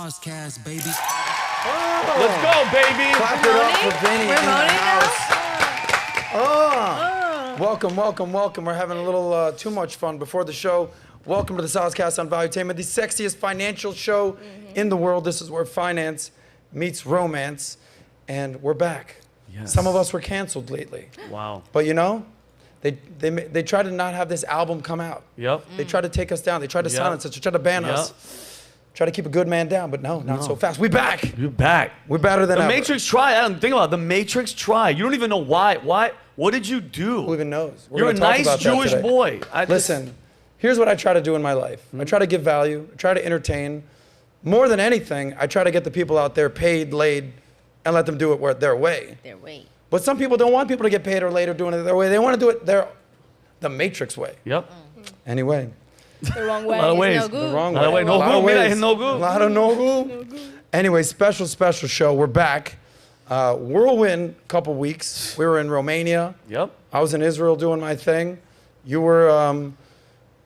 SOSCAST, baby. Let's go, baby. Clap it up for Vinny in the We're house. Welcome. We're having a little too much fun before the show. Welcome to the SOSCAST on Valuetainment, the sexiest financial show in the world. This is where finance meets romance, and we're back. Yes. Some of us were canceled lately. Wow. But you know, they tried to not have this album come out. Yep. They tried to take us down. They tried to silence us. They tried to ban us. Try to keep a good man down, but not so fast. We back. You're back. We're better than the ever. Matrix tried. Adam, think about it. The Matrix tried. You don't even know why. Why? What did you do? Who even knows? We're You're a gonna talk nice about that Jewish today. boy. Listen, here's what I try to do in my life. I try to give value. I try to entertain. More than anything, I try to get the people out there paid, laid, and let them do it their way. Their way. But some people don't want people to get paid or laid or doing it their way. They want to do it the Matrix way. Yep. Anyway. The wrong way. A lot of ways. No good. The wrong A lot of way. ways. No good. Mira, no good. A lot of no good. Anyway, special show. We're back. Whirlwind couple weeks. We were in Romania. Yep. I was in Israel doing my thing. You were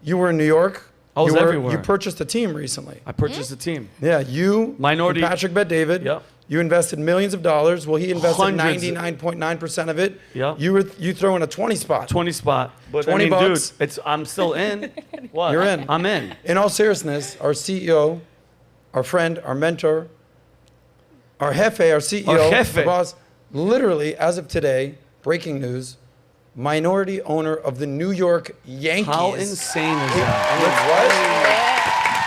in New York. I was everywhere. You purchased a team recently. I purchased a team. Yeah, you, Minority. and Patrick Bet-David. Yep. You invested millions of dollars. Well, he invested Hundreds. 99.9% of it. Yep. You throw in a 20 spot. 20 spot. But 20 bucks. dude, I'm still in. What? You're in. I'm in. In all seriousness, our CEO, our friend, our mentor, our jefe, our CEO, Our jefe. our boss, literally, as of today, breaking news, minority owner of the New York Yankees. How insane is that? What?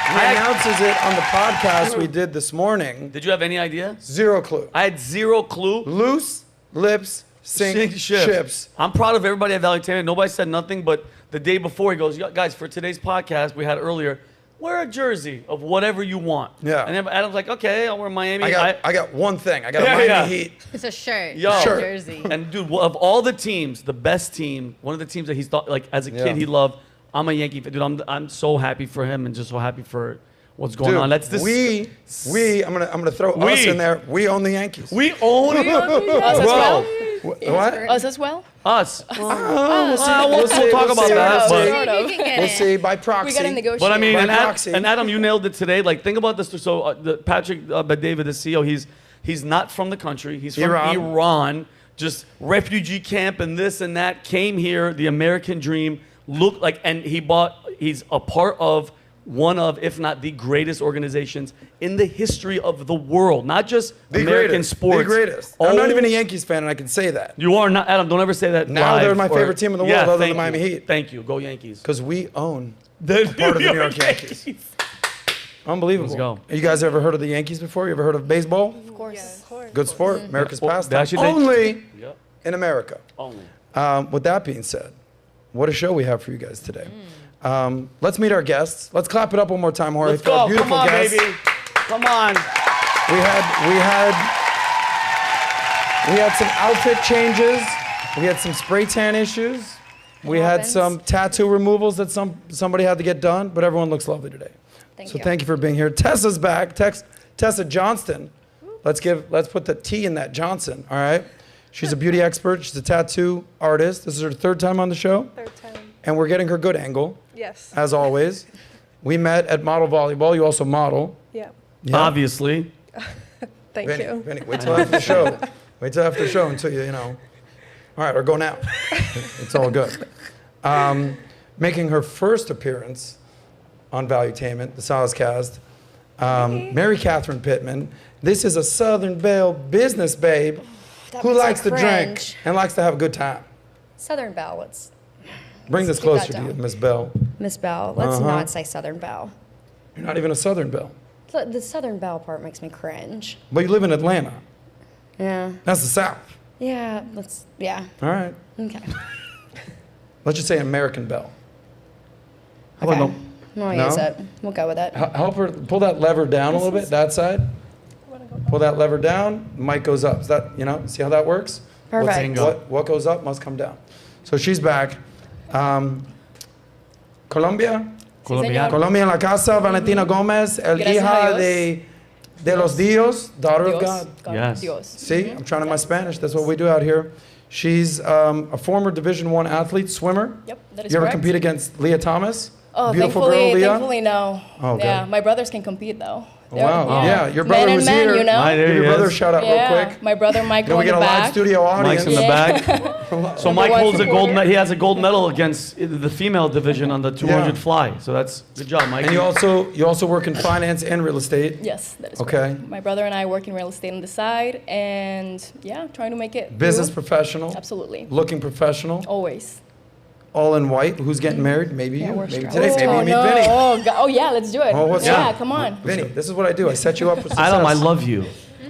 He announces it on the podcast we did this morning. Did you have any idea? Zero clue. I had zero clue. Loose lips sink ships. I'm proud of everybody at Valuetainment. Nobody said nothing, but the day before he goes, guys, for today's podcast we had earlier, wear a jersey of whatever you want. Yeah. And then Adam's like, okay, I'll wear Miami. I got one thing. I got a Miami Heat. It's a shirt. Yo. Not a Shirt. jersey. And dude, of all the teams, the best team, one of the teams that he's thought, like as a kid he loved. I'm a Yankee fan. Dude, I'm so happy for him and just so happy for what's going on. Let's I'm gonna throw us in there. We own the Yankees. We own it. Us as well? What? Us as well? Us. We'll We'll see, talk we'll about see, that. we'll But, Sort of. You can get We'll it. see by proxy. We gotta negotiate. but I mean, By and proxy. Adam, you nailed it today. Like, think about this. So, Patrick Bet-David, the CEO, he's not from the country. He's from Iran. Just refugee camp and this and that. Came here, the American dream. Looked like, and he's a part of one of, if not the greatest organizations in the history of the world. Not just the American greatest, sports. The greatest. I'm not even a Yankees fan, and I can say that. You are not, Adam. Don't ever say that. Now live they're my favorite team in the world, other than the Miami Heat. Thank you. Go Yankees. Because we own The part of the New York Yankees. Unbelievable. Let's go. You guys ever heard of the Yankees before? You ever heard of baseball? Of course. Good sport. America's Well, pastime. actually, Only Yep. in America. Only. With that being said, what a show we have for you guys today. Let's meet our guests. Let's clap it up one more time, Jorge. Let's for our go. beautiful Come on, guests. baby. Come on. We had some outfit changes. We had some spray tan issues. We had happens. some tattoo removals that somebody had to get done, but everyone looks lovely today. Thank you for being here. Tessa's back. Tessa Johnston. Let's put the T in that Johnson, all right? She's a beauty expert. She's a tattoo artist. This is her third time on the show. Third time. And we're getting her good angle, Yes. as always. We met at Model Volleyball. You also model. Yeah. Yeah. Obviously. Thank Vinny, you. Vinny, wait till after the show. Wait till after the show until you know. All right, or go now. It's all good. Making her first appearance on Valuetainment, the SOSCAST, Mary Catherine Pittman. This is a Southern Belle business babe who makes me likes to drink cringe. and likes to have a good time. Southern Belle. Let's Bring this keep that closer to you, down. Miss Belle. Miss Belle. Let's Uh-huh. not say Southern Belle. You're not even a Southern Belle, The Southern Belle part makes me cringe. but you live in Atlanta. Yeah. That's the South. Yeah. Yeah. All right. Okay. Let's just say American Belle. How about Okay. We'll No? use it. We'll go with it. Help her pull that lever down a little bit, that side. Pull that lever down, mic goes up. Is that, see how that works? Perfect. What goes up must come down. So she's back. Colombia? Colombiano. Colombia en la casa, Valentina Gomez, el Gracias hija a de los Dios, daughter of God. Yes. Dios. See, I'm trying to my Spanish. That's what we do out here. She's a former Division I athlete, swimmer. Yep, that is You ever correct. compete against Leah Thomas? Oh, Beautiful thankfully, girl, Leah? thankfully no. Oh, yeah, good. my brothers can compete though. Oh, wow. Yep. Yeah, your brother Man was and man, here. you know? There Give he your brother a is. shout out real quick. My brother Michael We in get the a live back. studio audience. Mike's in the back. So Number Mike one holds a gold. supporter. He has a gold medal against the female division on the 200 Yeah. fly. So that's good job, Mike. And you also work in finance and real estate. Yes, that is Okay. correct. My brother and I work in real estate on the side, and yeah, trying to make it Business through. professional. Absolutely. Looking professional. Always. All in white. Who's getting married? Maybe Yeah, you. we're Maybe strapped. today. Maybe Oh, you meet no. Vinny. Oh, yeah, let's do it. Oh, what's yeah, up? come on. Vinny, this is what I do. I set you up for success. Adam, I love you.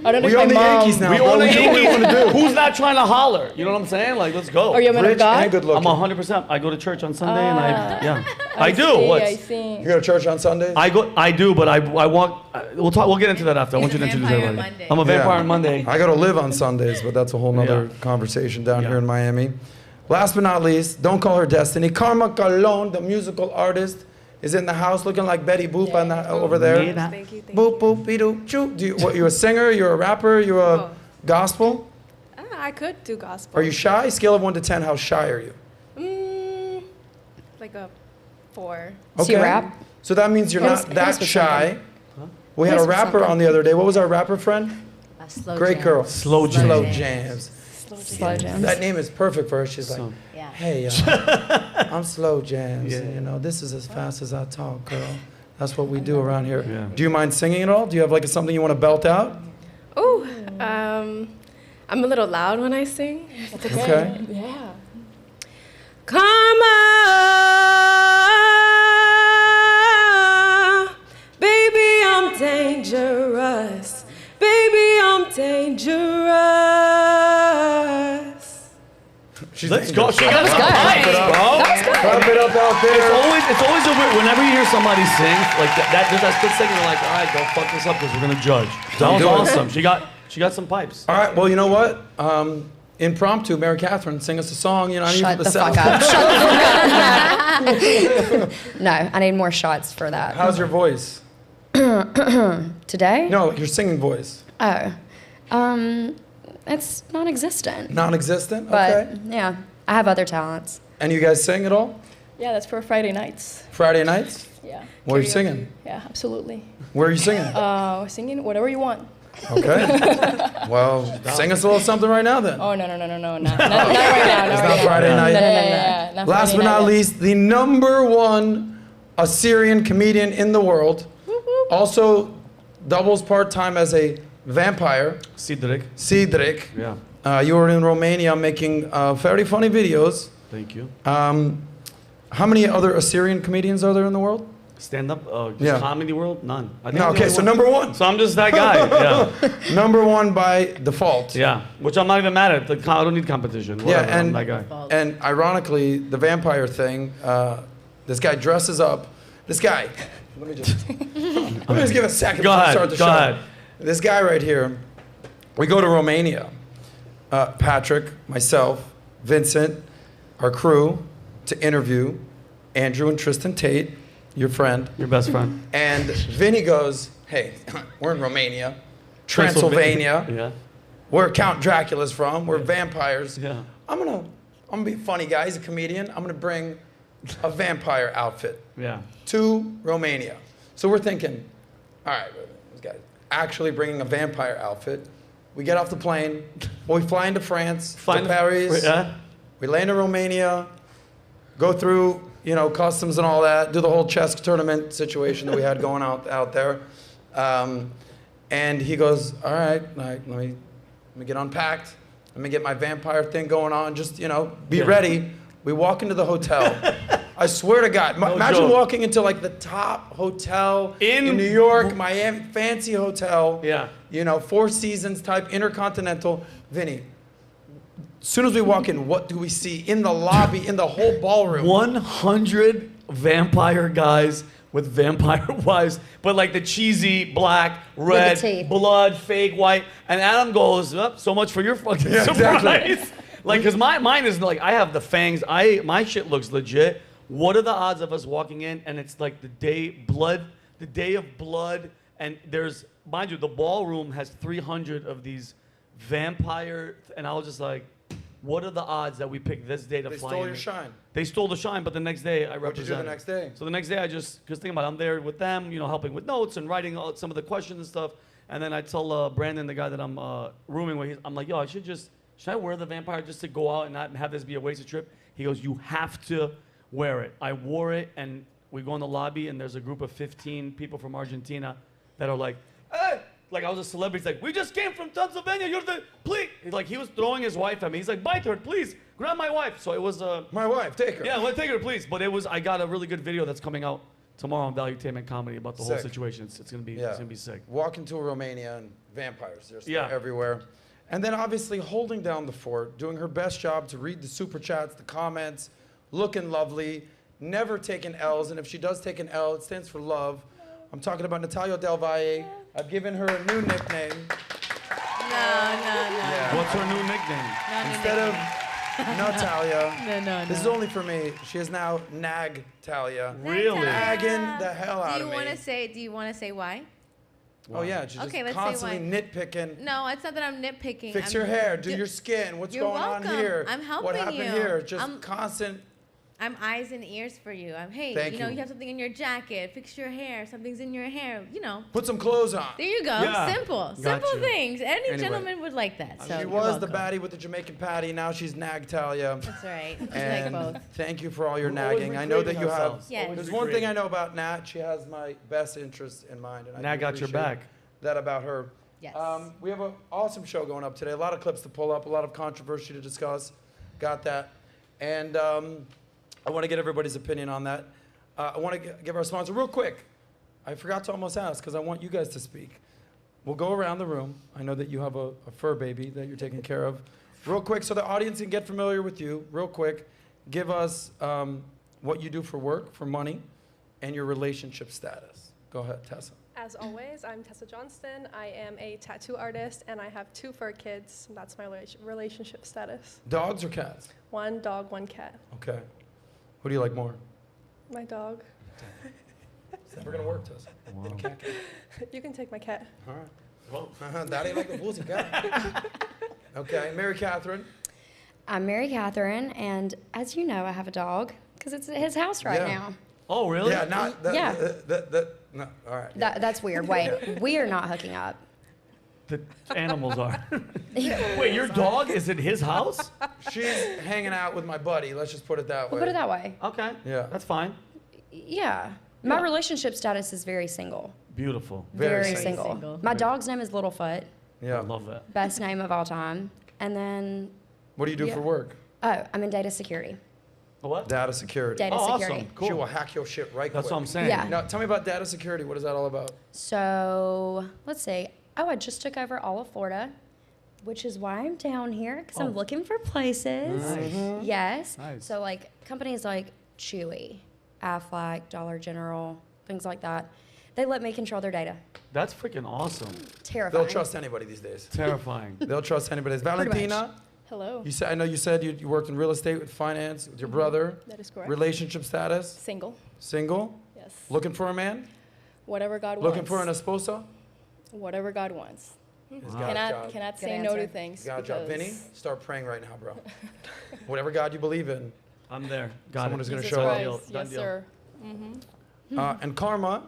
I don't know We if own my the mom. Yankees now. We bro. own the We do what we Yankees. want to do. Who's not trying to holler? You know what I'm saying? Like, let's go. Are you a man of Rich God? and good looking. I'm 100%. I go to church on Sunday, and I do. See, What's? I see. You go to church on Sundays? I do, but I walk. We'll get into that after. I want you to He's a introduce vampire everybody. Monday. I'm a vampire Yeah. on Monday. I got to live on Sundays, but that's a whole nother Yeah. conversation down Yeah. here in Miami. Last but not least, don't call her Destiny. Karma Colon, the musical artist, is in the house looking like Betty Boop on that, over there. Yeah. Thank you. Boop, boop, be-doop, choo. You a singer? You're a rapper? You're a Oh. gospel? I could do gospel. Are you shy? Scale of 1 to 10, how shy are you? Like a 4. So you rap? So that means you're Hit not us that with shy. We had Hit a us with rapper something. on the other day. What was our rapper friend? Slow Great jam. girl. Slow jams. Slow jams. Slow jams. That name is perfect for her. She's like, So- Yeah. hey, I'm Slow Jams. Yeah. You know, this is as fast as I talk, girl. That's what we do around here. Yeah. Do you mind singing at all? Do you have like something you want to belt out? Oh, I'm a little loud when I sing. Okay. Yeah. Karma, baby, I'm dangerous. Baby, I'm dangerous. She's Let's go. She got That was some good. pipes, bro. Clap it up out there. It's always a weird. Whenever you hear somebody sing like that, just that split second, you're like, all right, go fuck this up because we're gonna judge. That was do it. awesome. She got some pipes. All right, well, you know what? Impromptu, Mary Catherine, sing us a song. You know, I need Shut you the to fuck sound- up. Shut the fuck up. No, I need more shots for that. How's your voice? Today? No, your singing voice. Oh. It's non-existent. Non-existent? But Okay. yeah, I have other talents. And you guys sing at all? Yeah, that's for Friday nights. Friday nights? Yeah. Where are you singing? Yeah, absolutely. Where are you singing? Singing whatever you want. Okay. Well, sing us a little something right now then. Oh, no. Not right now. Not right now. It's not Friday No, night. not Last Friday but not night. least, the #1 Assyrian comedian in the world. Also doubles part-time as a vampire, Cedric. Cedric. Yeah. You were in Romania making very funny videos. Thank you. How many other Assyrian comedians are there in the world? Stand up. Just Yeah. comedy world. None. I think No, I'm the okay, only so one. #1. So I'm just that guy. Yeah. #1 by default. Yeah. Which I'm not even mad at. I don't need competition. Yeah, Whatever, I'm and that guy. and ironically, the vampire thing. This guy dresses up. This guy. Let me just give a second Go before we ahead, start the go show. ahead. This guy right here. We go to Romania. Patrick, myself, Vincent, our crew, to interview Andrew and Tristan Tate, your friend. Your best friend. And Vinny goes, "Hey, we're in Romania, Transylvania. Yeah. Where Count Dracula's from. We're vampires. Yeah. I'm gonna be a funny guy. He's a comedian. I'm gonna bring a vampire outfit Yeah. to Romania." So we're thinking, all right, this guy actually bringing a vampire outfit. We get off the plane. We fly into France, to Paris. Yeah. We land in Romania, go through, customs and all that, do the whole chess tournament situation that we had going out there. And he goes, all right, let me get unpacked. Let me get my vampire thing going on. Just, be ready. We walk into the hotel. I swear to God, imagine joke. walking into like the top hotel in New York, Miami, fancy hotel. Yeah. Four Seasons type, intercontinental. Vinny, as soon as we walk in, what do we see in the lobby, in the whole ballroom? 100 vampire guys with vampire wives, but like the cheesy black, red, teeth. blood, fake white. And Adam goes, oh, so much for your fucking surprise. exactly. Like, cause mine is like, I have the fangs. My shit looks legit. What are the odds of us walking in and it's like the day of blood, and there's, mind you, the ballroom has 300 of these vampire, and I was just like, what are the odds that we pick this day to They fly stole in? your shine. They stole the shine, but the next day I What'd you do represented. the next day? So the next day because think about it, I'm there with them, helping with notes and writing some of the questions and stuff. And then I tell Brandon, the guy that I'm rooming with, I'm like, yo, should I wear the vampire just to go out and not have this be a wasted trip? He goes, you have to wear it. I wore it, and we go in the lobby, and there's a group of 15 people from Argentina that are like, hey! Like I was a celebrity. He's like, we just came from Pennsylvania. Please. He was throwing his wife at me. He's like, bite her, please. Grab my wife. So it was My wife, take her. yeah, well, take her, please. But I got a really good video that's coming out tomorrow on Valuetainment Comedy about the whole Sick. situation. It's gonna be sick. Walk into Romania and vampires. They're Yeah. everywhere. And then obviously holding down the fort, doing her best job to read the super chats, the comments, looking lovely, never taking L's. And if she does take an L, it stands for love. I'm talking about Natalia Del Valle. I've given her a new nickname. No. What's her new nickname? Instead of Natalia, No. this is only for me. She is now Nag-Talia. Really? Nagging the hell out Do of you me. want to say why? Oh yeah, she's Okay, just let's say constantly nitpicking. No, it's not that I'm nitpicking. Fix I'm your hair, do ju- your skin. What's You're going on welcome. here? I'm helping What happened you. here? Just I'm- constant. I'm eyes and ears for you. Hey, Thank you know, you. you have something in your jacket. Fix your hair. Something's in your hair. Put some clothes on. There you go. Yeah. Simple. Got Simple you. things. Any Anyway. gentleman would like that. So She you're was the welcome. baddie with the Jamaican patty. Now she's Nag-Talia. That's right. It's And like both. thank you for all your We're always nagging. I know that you have. recreating Yes. ourselves. There's Always one thing I recreating. know about Nat. She has my best interests in mind, and I Nat do got your appreciate back. that about her. Yes. We have an awesome show going up today. A lot of clips to pull up, a lot of controversy to discuss. Got that. And I want to get everybody's opinion on that. I want to give our sponsor real quick. I forgot to almost ask because I want you guys to speak. We'll go around the room. I know that you have a fur baby that you're taking care of. Real quick, so the audience can get familiar with you. Real quick, give us what you do for work, for money, and your relationship status. Go ahead, Tessa. As always, I'm Tessa Johnston. I am a tattoo artist, and I have 2 fur kids. And that's my relationship status. Dogs or cats? 1 dog, 1 cat. Okay. Who do you like more? My dog. It's never gonna work, Tessa. Cat. You can take my cat. All right. Daddy like the pussy cat. Okay, Mary Catherine. I'm Mary Catherine, and as you know, I have a dog because it's at his house right Yeah. now. Oh, really? Yeah, not that. Yeah. No, all right. That's weird. Wait, we are not hooking up. The animals are. Wait, your dog is in his house? She's hanging out with my buddy. Let's just put it that way. We'll put it that way. Okay. Yeah. That's fine. Yeah. My relationship status is very single. Beautiful. Very single. single. My dog's name is Littlefoot, Yeah. I love that. best name of all time. And then, What do you do Yeah. for work? oh, I'm in data security. What? Data security. Data Oh, security. awesome. Cool. She will hack your shit right That's quick. what I'm saying. Yeah. Now, tell me about data security. What is that all about? So let's see. Oh, I just took over all of Florida, which is why I'm down here because Oh. I'm looking for places. Nice. Yes. Nice. So like companies like Chewy, Aflac, Dollar General, things like that, they let me control their data. That's freaking awesome. Terrifying. They'll trust anybody these days. Terrifying. They'll trust anybody. Valentina, Hello. you said I know you said you worked in real estate with finance with your brother. That is correct. Relationship status? Single. Single? Yes. Looking for a man? Whatever God Looking wants. for an esposa? Whatever God wants. He's got a job. Cannot Good say no to answer. things. He's got a job. because Vinny, start praying right now, bro. Whatever God you believe in. I'm there. Got Someone it. is gonna Jesus show up. Christ, Done yes, deal. sir. And Karma,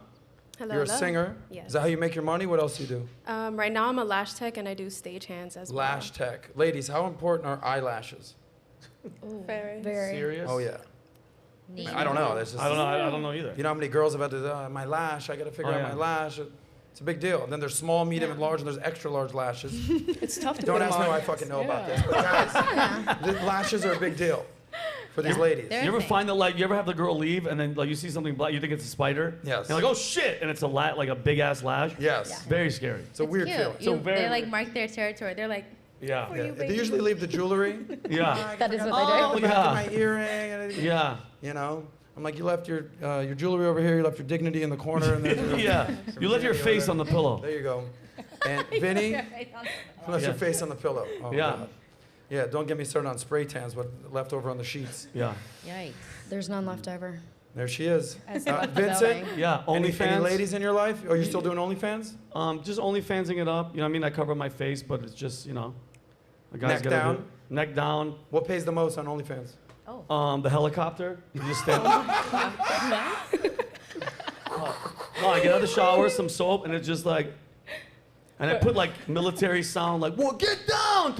Hello. you're a hello. singer. Yes. Is that how you make your money? What else do you do? Right now I'm a lash tech and I do stage hands as well. Lash tech. Ladies, how important are eyelashes? Very. Very. Serious? Oh, yeah. I don't know. That's just, I don't know. I don't know either. You know how many girls have had to, my lash, I got to figure Oh, out yeah. my lash. It's a big deal. And then there's small, medium, and large, and there's extra large lashes. It's tough to Don't put ask them me on. how I fucking know about this. But guys, the lashes are a big deal for these ladies. They're- You ever thing. find that, like, you ever have the girl leave and then, like, you see something black, you think it's a spider? Yes. You're like, oh shit, and it's like a big ass lash. Yes. Very scary. It's a weird Cute. feeling. So You- very they like weird. mark their territory. They're like, Yeah. Yeah. They usually leave the jewelry. Yeah. That is what Oh, they the do. back of Yeah. my earring. And Yeah. You know, I'm like, you left your jewelry over here. You left your dignity in the corner. And there's your, Yeah. You left your face on the pillow. There you go. And Vinny, left your face on the pillow. Oh, Yeah. God. Yeah, don't get me started on spray tans, what left over on the sheets. Yeah. yikes. There's none left over. There she is. As left the Vincent, building. Yeah. any OnlyFans. ladies in your life? Are you still doing OnlyFans? Just OnlyFansing it up. You know what I mean? I cover my face, but it's just, you know, a guy's Neck gotta down? do- neck down. What pays the most on OnlyFans? The helicopter. You just stand. No, I get out of the shower, some soap, and it's just like, and I put like military sound, like, "Whoa, get down!"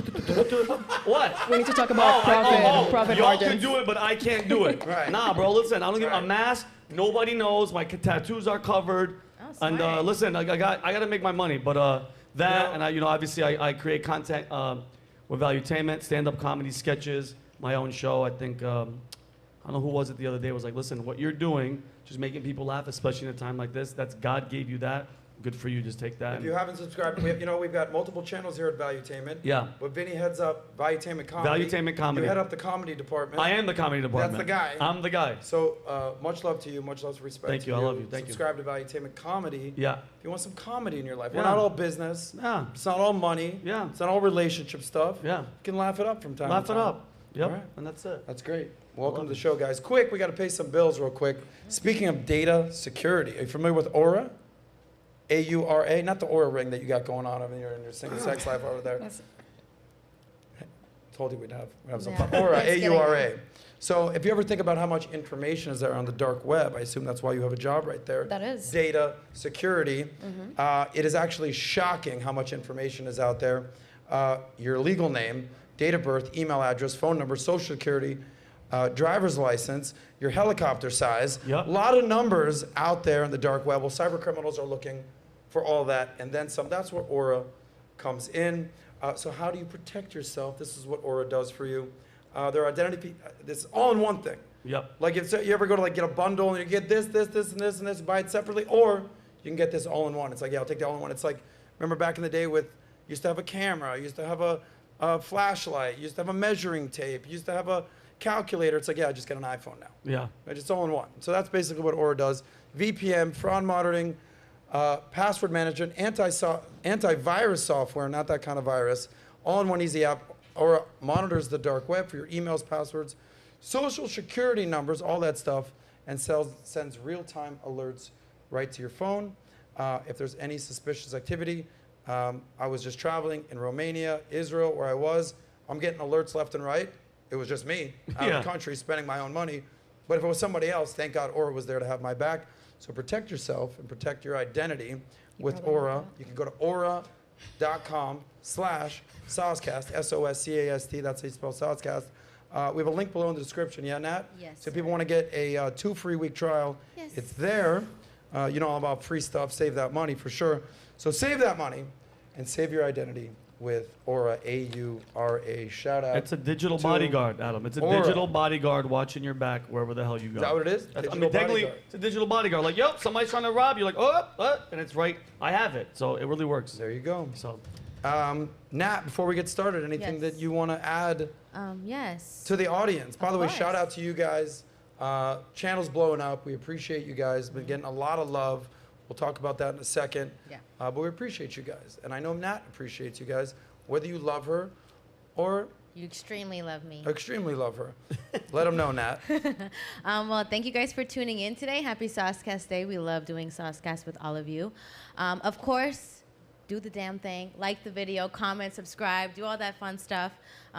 What? We need to talk about profit Y'all margins. can do it, but I can't do it. Right. Nah, bro. Listen, I don't give a mask. Nobody knows. My tattoos are covered. And listen, I got to make my money, but that and obviously I create content with Valuetainment, stand-up comedy sketches, my own show. I think I don't know who was it the other day. Was like, listen, what you're doing, just making people laugh, especially in a time like this. That's God gave you that. Good for you. Just take that. If you haven't subscribed, we've got multiple channels here at Valuetainment. Yeah. But Vinny heads up Valuetainment Comedy. Valuetainment Comedy. You head up the comedy department. I am the comedy department. That's the guy. I'm the guy. So much love to you, much love and respect. Thank you. I love you. Thank you. Subscribe to Valuetainment Comedy. Yeah. If you want some comedy in your life, Yeah. we're not all business. Yeah. It's not all money. Yeah. It's not all relationship stuff. Yeah. You can laugh it up from time Laugh to it time. up. Yep. All right. And that's it. That's great. Welcome to the show, guys. Quick, we got to pay some bills real quick. Speaking of data security, are you familiar with Aura? A-U-R-A, not the Aura ring that you got going on in your single sex life over there. Told you we'd have some fun. Aura, A-U-R-A. So if you ever think about how much information is there on the dark web, I assume that's why you have a job right there. That is. Data security. It is actually shocking how much information is out there. Your legal name, date of birth, email address, phone number, social security, driver's license, your helicopter size. Yep. A lot of numbers out there in the dark web. Well, cyber criminals are looking for all that and then some. That's where Aura comes in. So how do you protect yourself? This is what Aura does for you. Their identity, this is all in one thing. Yep. Like if you ever go to get a bundle and you get this, and this, buy it separately, or you can get this all in one. It's like, yeah, I'll take the all in one. It's like, remember back in the day you used to have a camera, you used to have a flashlight, you used to have a measuring tape, you used to have a calculator. It's like, yeah, I just get an iPhone now. Yeah. It's all in one. So that's basically what Aura does. VPN, fraud monitoring, password management, antivirus software, not that kind of virus, all in one easy app. Aura monitors the dark web for your emails, passwords, social security numbers, all that stuff, and sends real-time alerts right to your phone. If there's any suspicious activity, I was just traveling in Romania, Israel, where I was. I'm getting alerts left and right. It was just me out of the country spending my own money. But if it was somebody else, thank God Aura was there to have my back. So protect yourself and protect your identity with Aura. You can go to aura.com/SOSCAST, S-O-S-C-A-S-T. That's how you spell SOSCAST. We have a link below in the description. Yeah, Nat? Yes, So if people want to get a 2 free week trial, Yes. it's there. You know all about free stuff. Save that money for sure. So save that money and save your identity with Aura, A-U-R-A. Shout out. It's a digital to bodyguard, Adam. It's a Aura. digital bodyguard watching your back wherever the hell you go. Is that what it is? That's- Digital technically, bodyguard. it's a digital bodyguard. Like, yep, somebody's trying to rob you. Like, oh, and it's right. I have it. So it really works. There you go. So, Nat, before we get started, anything Yes. that you want to add Yes. to the audience? By the way, course. shout out to you guys. Channel's blowing up. We appreciate you guys. Been getting a lot of love. We'll talk about that in a second. Yeah. But we appreciate you guys. And I know Nat appreciates you guys, whether you love her or You extremely love me. extremely love her. Let them know, Nat. Well, thank you guys for tuning in today. Happy SOSCAST Day. We love doing SOSCAST with all of you. Of course, do the damn thing. Like the video, comment, subscribe, do all that fun stuff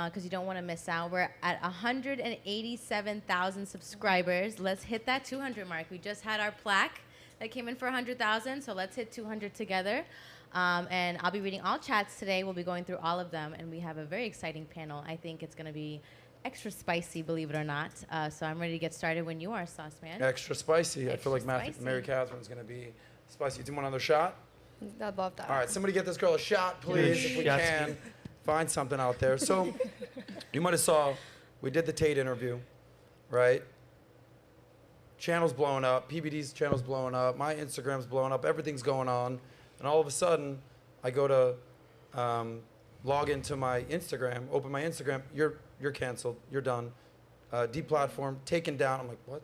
because you don't want to miss out. We're at 187,000 subscribers. Let's hit that 200 mark. We just had our plaque that came in for 100,000, so let's hit 200 together. And I'll be reading all chats today. We'll be going through all of them, and we have a very exciting panel. I think it's going to be extra spicy, believe it or not. So I'm ready to get started when you are, Sauce Man. Extra spicy. I feel Extra like spicy. Mary Catherine's going to be spicy. Do you want another shot? I'd love that. All right, somebody get this girl a shot, please, if we Shots. can. Find something out there. So, you might have saw, we did the Tate interview, right? Channel's blowing up, PBD's channel's blowing up, my Instagram's blowing up, everything's going on. And all of a sudden, I go to log into my Instagram, open my Instagram, you're canceled, you're done. Deplatformed, taken down. I'm like, what?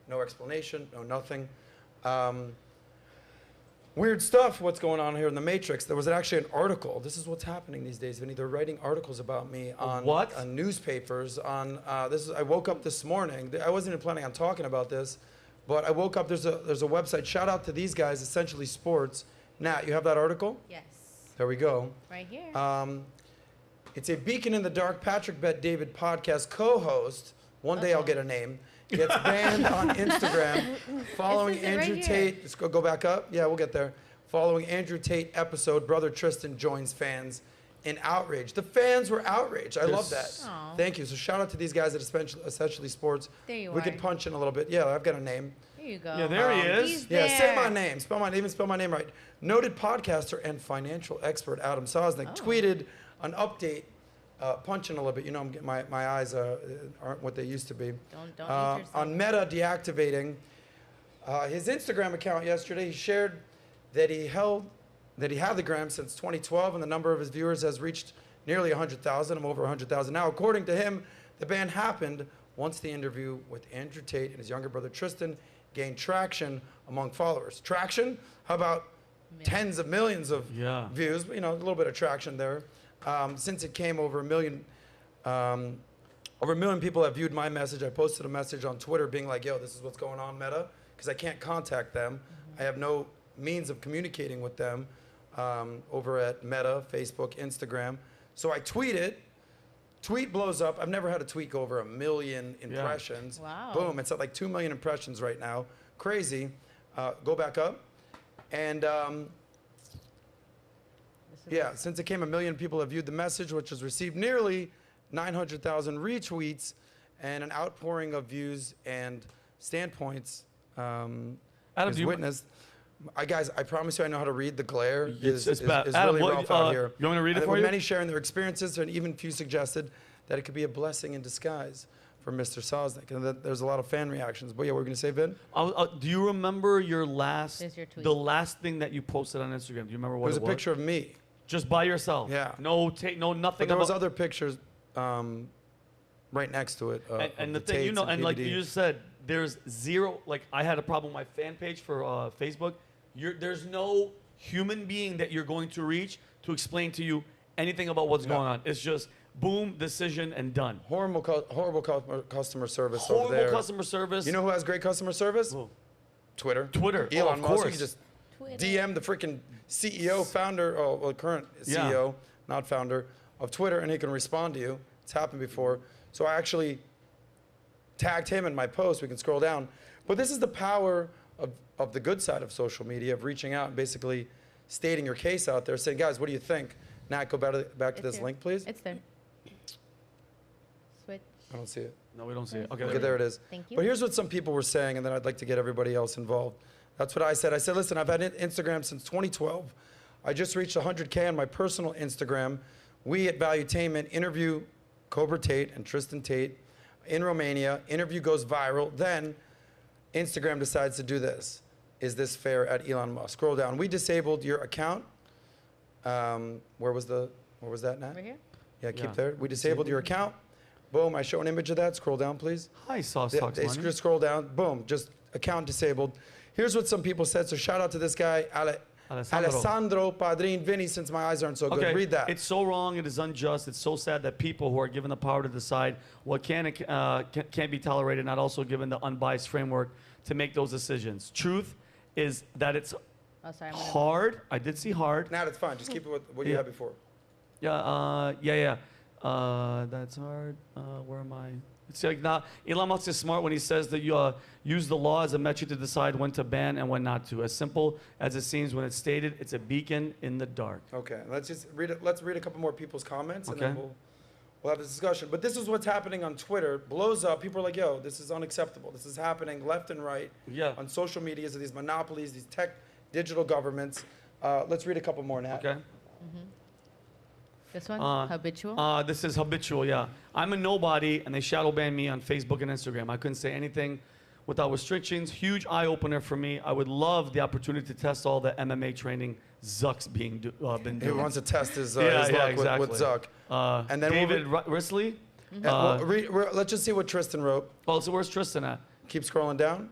No explanation, no nothing. Weird stuff, what's going on here in the Matrix. There was actually an article. This is what's happening these days, Vinny. They're writing articles about me on what? On newspapers. On I woke up this morning. I wasn't even planning on talking about this, but I woke up. There's a website. Shout out to these guys, Essentially Sports. Nat, you have that article? Yes. There we go. Right here. It's a beacon in the dark Patrick Bet David podcast co-host. One day I'll get a name. Gets banned on Instagram following This is it Andrew right Tate. here. Let's go back up. Yeah, we'll get there. Following Andrew Tate episode, brother Tristan joins fans in outrage. The fans were outraged. I love that. Aw. Thank you. So shout out to these guys at Essentially Sports. There you We are. could punch in a little bit. Yeah, I've got a name. Here you go. Yeah, there he is. He's Yeah, say my there. name. Spell my name right. Noted podcaster and financial expert Adam Sosnick tweeted an update, punching a little bit. You know, I'm getting, my eyes aren't what they used to be. Don't eat yourself. On Meta deactivating his Instagram account yesterday, he shared that he had the gram since 2012, and the number of his viewers has reached nearly 100,000. I'm over 100,000 now. According to him, the ban happened once the interview with Andrew Tate and his younger brother Tristan gained traction among followers. Traction? How about tens of millions of views? You know, a little bit of traction there. Since it came over a million people have viewed my message. I posted a message on Twitter being like, yo, this is what's going on, Meta, because I can't contact them. I have no means of communicating with them over at Meta, Facebook, Instagram. So I tweeted. Tweet blows up. I've never had a tweet go over 1 million impressions. Wow. Boom. It's at like 2 million impressions right now. Crazy. Go back up. And yeah, since it came 1 million people have viewed the message, which has received nearly 900,000 retweets and an outpouring of views and standpoints Adam, is do you witnessed. Guys, I promise you I know how to read. The glare It's is bad. really Adam, rough out here. you want me to read it And for with you? many sharing their experiences, and even few suggested that it could be a blessing in disguise for Mr. Sosnick. And that there's a lot of fan reactions. But yeah, what were we going to say, Vin? Do you remember your last, There's your tweet. the last thing that you posted on Instagram? Do you remember It what was it a picture of me. Just by yourself? Yeah. No, nothing But there was about. other pictures right next to it. And the of thing, you Tates know, and like PBD. you just said, there's zero. Like I had a problem with my fan page for Facebook. There's no human being that you're going to reach to explain to you anything about what's going on. It's just boom, decision, and done. Horrible customer service over Horrible there. customer service. You know who has great customer service? Who? Twitter. Twitter. Oh, Elon of Musk. You course. can just Twitter. DM the freaking CEO, founder, current CEO, not founder, of Twitter, and he can respond to you. It's happened before. So I actually tagged him in my post. We can scroll down. But this is the power of the good side of social media, of reaching out and basically stating your case out there, saying, guys, what do you think? Nat, go back to this here. link, please. It's there. Switch. I don't see it. No, we don't see it. Okay, Okay, there it is. Thank you. But here's what some people were saying, and then I'd like to get everybody else involved. That's what I said. I said, listen, I've had Instagram since 2012. I just reached 100K on my personal Instagram. We at Valuetainment interview Cobra Tate and Tristan Tate in Romania. Interview goes viral. Then Instagram decides to do this. Is this fair at Elon Musk? Scroll down. We disabled your account. Where was that, Nat? Over here? Yeah, keep Yeah. there. We disabled your account. Boom, I show an image of that. Scroll down, please. Hi, Sauce They, Talks they Money. just scroll down. Boom, just account disabled. Here's what some people said. So shout out to this guy, Alessandro Padrin. Vinny, since my eyes aren't so good. Read that. It's so wrong. It is unjust. It's so sad that people who are given the power to decide what can and can't be tolerated, not also given the unbiased framework to make those decisions. Truth is that it's Oh, sorry. I'm gonna- hard. I did see hard. Nat, it's fine. Just keep it with what you had before. Yeah. That's hard. Where am I? It's like now, Elon Musk is smart when he says that you use the law as a metric to decide when to ban and when not to. As simple as it seems when it's stated, it's a beacon in the dark. Okay, let's just read it. Let's read a couple more people's comments, and then Okay. we'll have this discussion. But this is what's happening on Twitter. Blows up. People are like, yo, this is unacceptable. This is happening left and right on social medias of these monopolies, these tech digital governments. Let's read a couple more, Nat. Okay. This one? Habitual? This is habitual, yeah. I'm a nobody, and they shadow ban me on Facebook and Instagram. I couldn't say anything without restrictions. Huge eye-opener for me. I would love the opportunity to test all the MMA training Zuck's been doing. He wants to test his luck exactly. with Zuck. And then David Risley. Let's just see what Tristan wrote. Oh, so where's Tristan at? Keep scrolling down.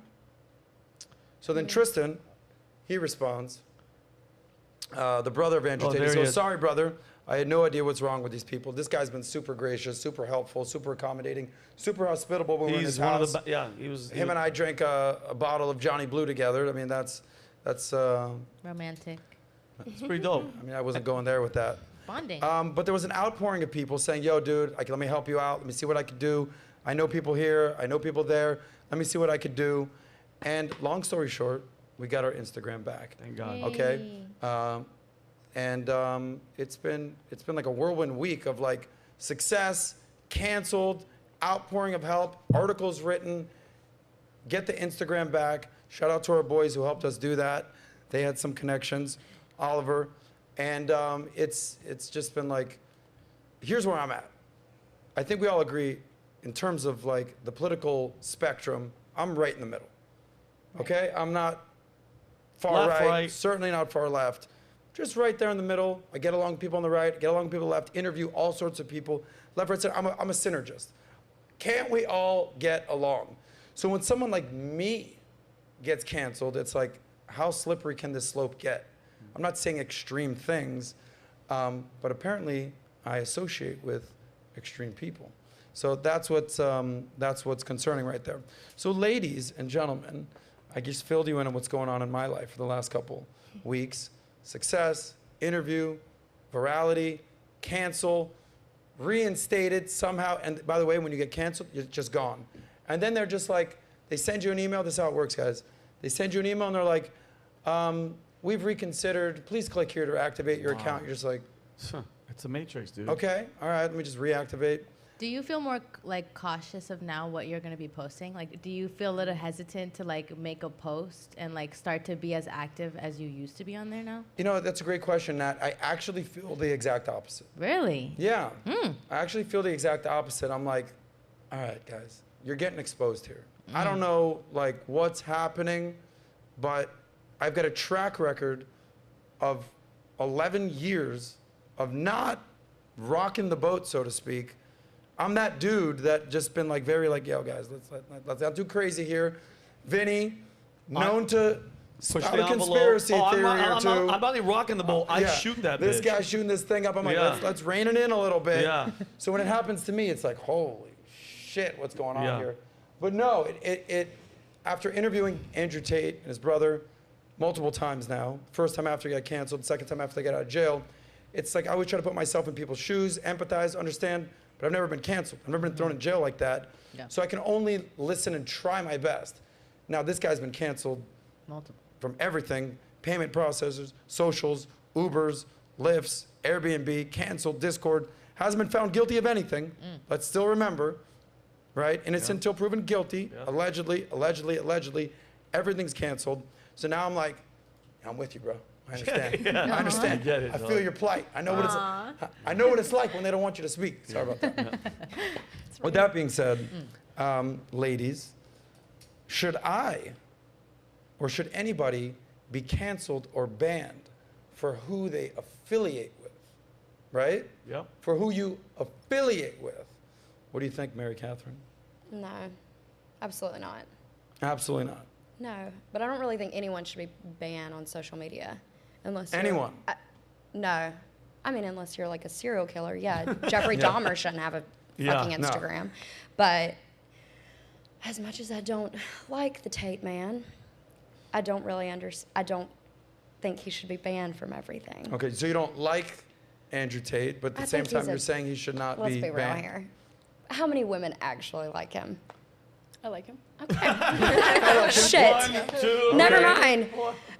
So then Tristan, he responds. The brother of Andrew Tate. there He he goes, is. sorry, brother. I had no idea what's wrong with these people. This guy's been super gracious, super helpful, super accommodating, super hospitable when we were in his He's one house. of the he was. Him and I drank a bottle of Johnny Blue together. I mean, that's Romantic. It's pretty dope. I mean, I wasn't going there with that. Bonding. But there was an outpouring of people saying, yo, dude, let me help you out. Let me see what I could do. I know people here. I know people there. Let me see what I could do. And long story short, we got our Instagram back. Thank God. Okay? It's been like a whirlwind week of like success, canceled, outpouring of help, articles written, get the Instagram back. Shout out to our boys who helped us do that. They had some connections, Oliver. And it's just been like, here's where I'm at. I think we all agree in terms of like the political spectrum, I'm right in the middle. Okay? I'm not far right, certainly not far left. Just right there in the middle. I get along with people on the right, I get along with people on the left, interview all sorts of people. Left, right, center. I'm a synergist. Can't we all get along? So when someone like me gets canceled, it's like, how slippery can this slope get? I'm not saying extreme things, but apparently I associate with extreme people. So that's what's concerning right there. So ladies and gentlemen, I just filled you in on what's going on in my life for the last couple weeks. Success, interview, virality, cancel, reinstated somehow. And by the way, when you get canceled, you're just gone. And then they're just like, they send you an email. This is how it works, guys. They send you an email and they're like, we've reconsidered. Please click here to activate your account. You're just like, it's a matrix, dude. okay, all right, let me just reactivate. Do you feel more like cautious of now what you're going to be posting? Like, do you feel a little hesitant to like make a post and like start to be as active as you used to be on there now? You know, that's a great question, Nat. I actually feel the exact opposite. Really? Yeah. I actually feel the exact opposite. I'm like, all right, guys, you're getting exposed here. I don't know like what's happening, but I've got a track record of 11 years of not rocking the boat, so to speak. I'm that dude that just been like very like, yo guys, let's not do crazy here. Vinny, known to start a conspiracy theory or two. I'm not even rocking the boat. I shoot that This bitch. guy's shooting this thing up. I'm like, let's rein it in a little bit. Yeah. So when it happens to me, it's like, holy shit, what's going on here? But no, after interviewing Andrew Tate and his brother multiple times now, first time after he got canceled, second time after they got out of jail, it's like I always try to put myself in people's shoes, empathize, understand, but I've never been canceled. I've never been thrown in jail like that. Yeah. So I can only listen and try my best. Now this guy's been canceled from everything, payment processors, socials, Ubers, Lyfts, Airbnb, canceled, Discord, hasn't been found guilty of anything. Let's still remember, right? Innocent until proven guilty, allegedly, everything's canceled. So now I'm like, I'm with you, bro. I understand. I understand. I get it, I feel your plight. I know what it's like when they don't want you to speak. Sorry about that. With that being said, ladies, should I or should anybody be canceled or banned for who they affiliate with? Right? Yep. For who you affiliate with. What do you think, Mary Catherine? No, absolutely not. Absolutely not. No, but I don't really think anyone should be banned on social media. Unless anyone? No. I mean, unless you're like a serial killer. Yeah, Jeffrey Dahmer shouldn't have a fucking Instagram. No. But as much as I don't like the Tate man, I don't really I don't think he should be banned from everything. Okay, so you don't like Andrew Tate, but at the same time you're saying he should not be banned. Let's be real here. How many women actually like him? I like him. Okay. Shit. 1, 2, Never mind.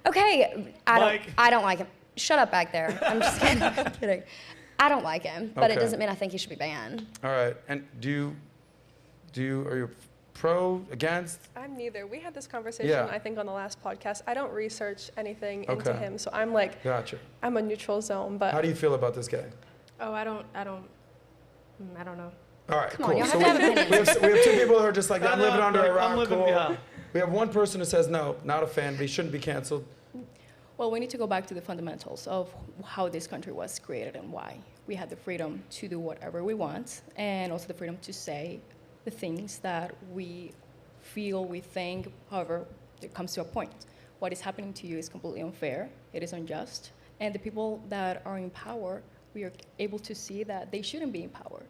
Okay, I don't like him. Shut up back there. I'm just kidding. I don't like him, but it doesn't mean I think he should be banned. All right. And are you pro, against? I'm neither. We had this conversation, I think, on the last podcast. I don't research anything into him, so I'm like, I'm a neutral zone. But how do you feel about this guy? Oh, I don't know. All right, Come cool. on, So we have two people who are just like, I'm living under a rock. We have one person who says, no, not a fan, but he shouldn't be canceled. Well, we need to go back to the fundamentals of how this country was created and why. We had the freedom to do whatever we want, and also the freedom to say the things that we feel, we think. However, it comes to a point. What is happening to you is completely unfair. It is unjust. And the people that are in power, we are able to see that they shouldn't be in power.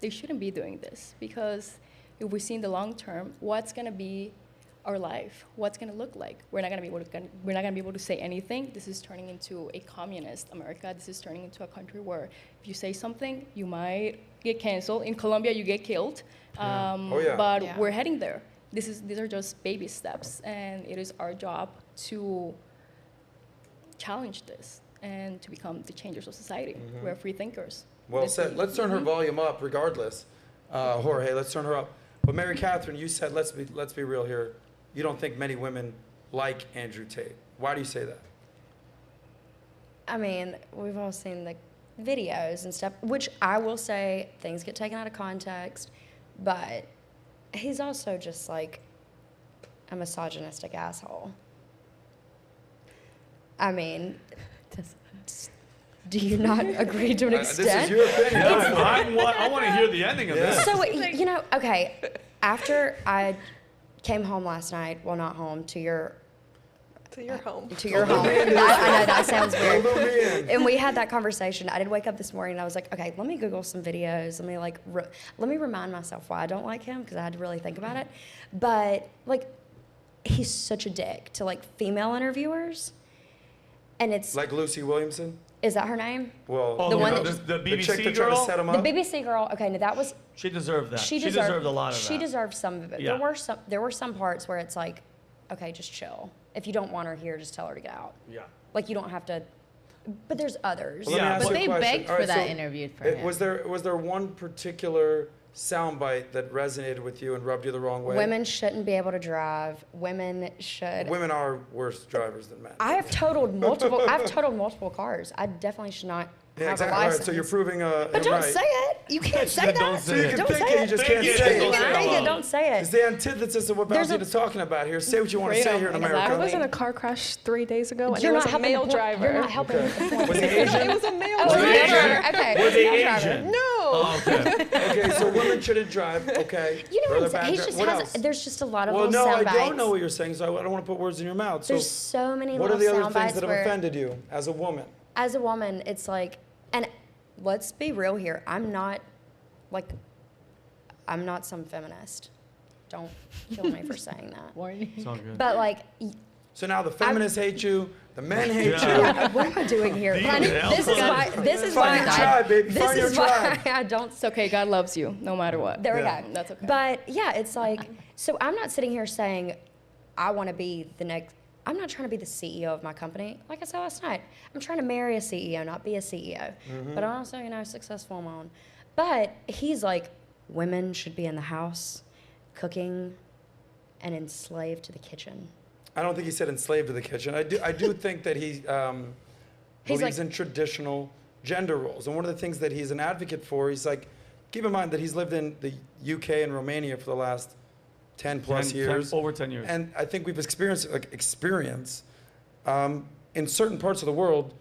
They shouldn't be doing this, because if we see in the long term, what's going to be our life. What's going to look like? We're not going to be able to say anything. This is turning into a communist America. This is turning into a country where if you say something, you might get canceled. In Colombia, you get killed. But we're heading there. These are just baby steps, and it is our job to challenge this and to become the changers of society. We're free thinkers. Well said. Let's turn her volume up regardless. Jorge, let's turn her up. But Mary Catherine, you said, let's be real here. You don't think many women like Andrew Tate. Why do you say that? I mean, we've all seen the videos and stuff, which I will say things get taken out of context, but he's also just like a misogynistic asshole. I mean, do you not agree to an extent? This is your opinion. I want to hear the ending of this. So, you know, okay, after I came home last night, well, not home, to your home. To your home. I know, that sounds weird. And we had that conversation. I did wake up this morning and I was like, okay, let me Google some videos. Let me remind myself why I don't like him, because I had to really think about it. But, like, he's such a dick to, like, female interviewers. And it's... Like Lucy Williamson? Is that her name? Well, the one the BBC chick that girl? tried to set him up? The BBC girl, okay, no, that was... She deserved that. She deserved a lot of that. She deserved some of it. Yeah. There were some parts where it's like, okay, just chill. If you don't want her here, just tell her to get out. Yeah. Like, you don't have to... But there's others. Well, Yeah, But they begged for that so interview for him. Was there one particular soundbite that resonated with you and rubbed you the wrong way? Women shouldn't be able to drive. Women should... Women are worse drivers than men. I've totaled multiple cars. I definitely should not have exactly. a license. All right, so you're proving But don't say it. You can't say that. Don't say So you it. can Don't think say it, you it. just can't Think it. say You it. can think it, don't say It's it. the antithesis of what There's Valentina is talking about here. Say what you want to say here in Freedom, America. I was in a car crash 3 days ago, and You're it was not a helping male the point. driver. You're not helping with the point. Was he Asian? It was a male Oh, it was a driver. male driver. Okay. Was he Male driver. Asian? No. Oh, okay. Okay, so women shouldn't drive. Okay. You know Or what they're I'm saying? bad He just what has. else? There's just a lot of Well, little no, sound I don't know bites. what you're saying, so I don't want to put words in your mouth. So There's so many what are little the other sound things bites that have where, offended you as a woman? as a woman, it's like, and let's be real here. I'm not some feminist. Don't kill me for saying that. It's all good. But like, So now the feminists hate you, the men hate you. yeah, what am I doing here? Honey, this is Find your tribe, baby. This Find your is why tribe. I don't. It's okay. God loves you no matter what. There we Yeah. go. That's okay. But yeah, it's like, so I'm not sitting here saying I want to be the next. I'm not trying to be the CEO of my company. Like I said last night, I'm trying to marry a CEO, not be a CEO. But I'm also, successful on my own. But he's like, women should be in the house, cooking, and enslaved to the kitchen. I don't think he said enslaved to the kitchen. I do think that he believes like- in traditional gender roles. And one of the things that he's an advocate for, he's like, keep in mind that he's lived in the UK and Romania for the last 10 plus years. Over 10 years. And I think we've experienced in certain parts of the world,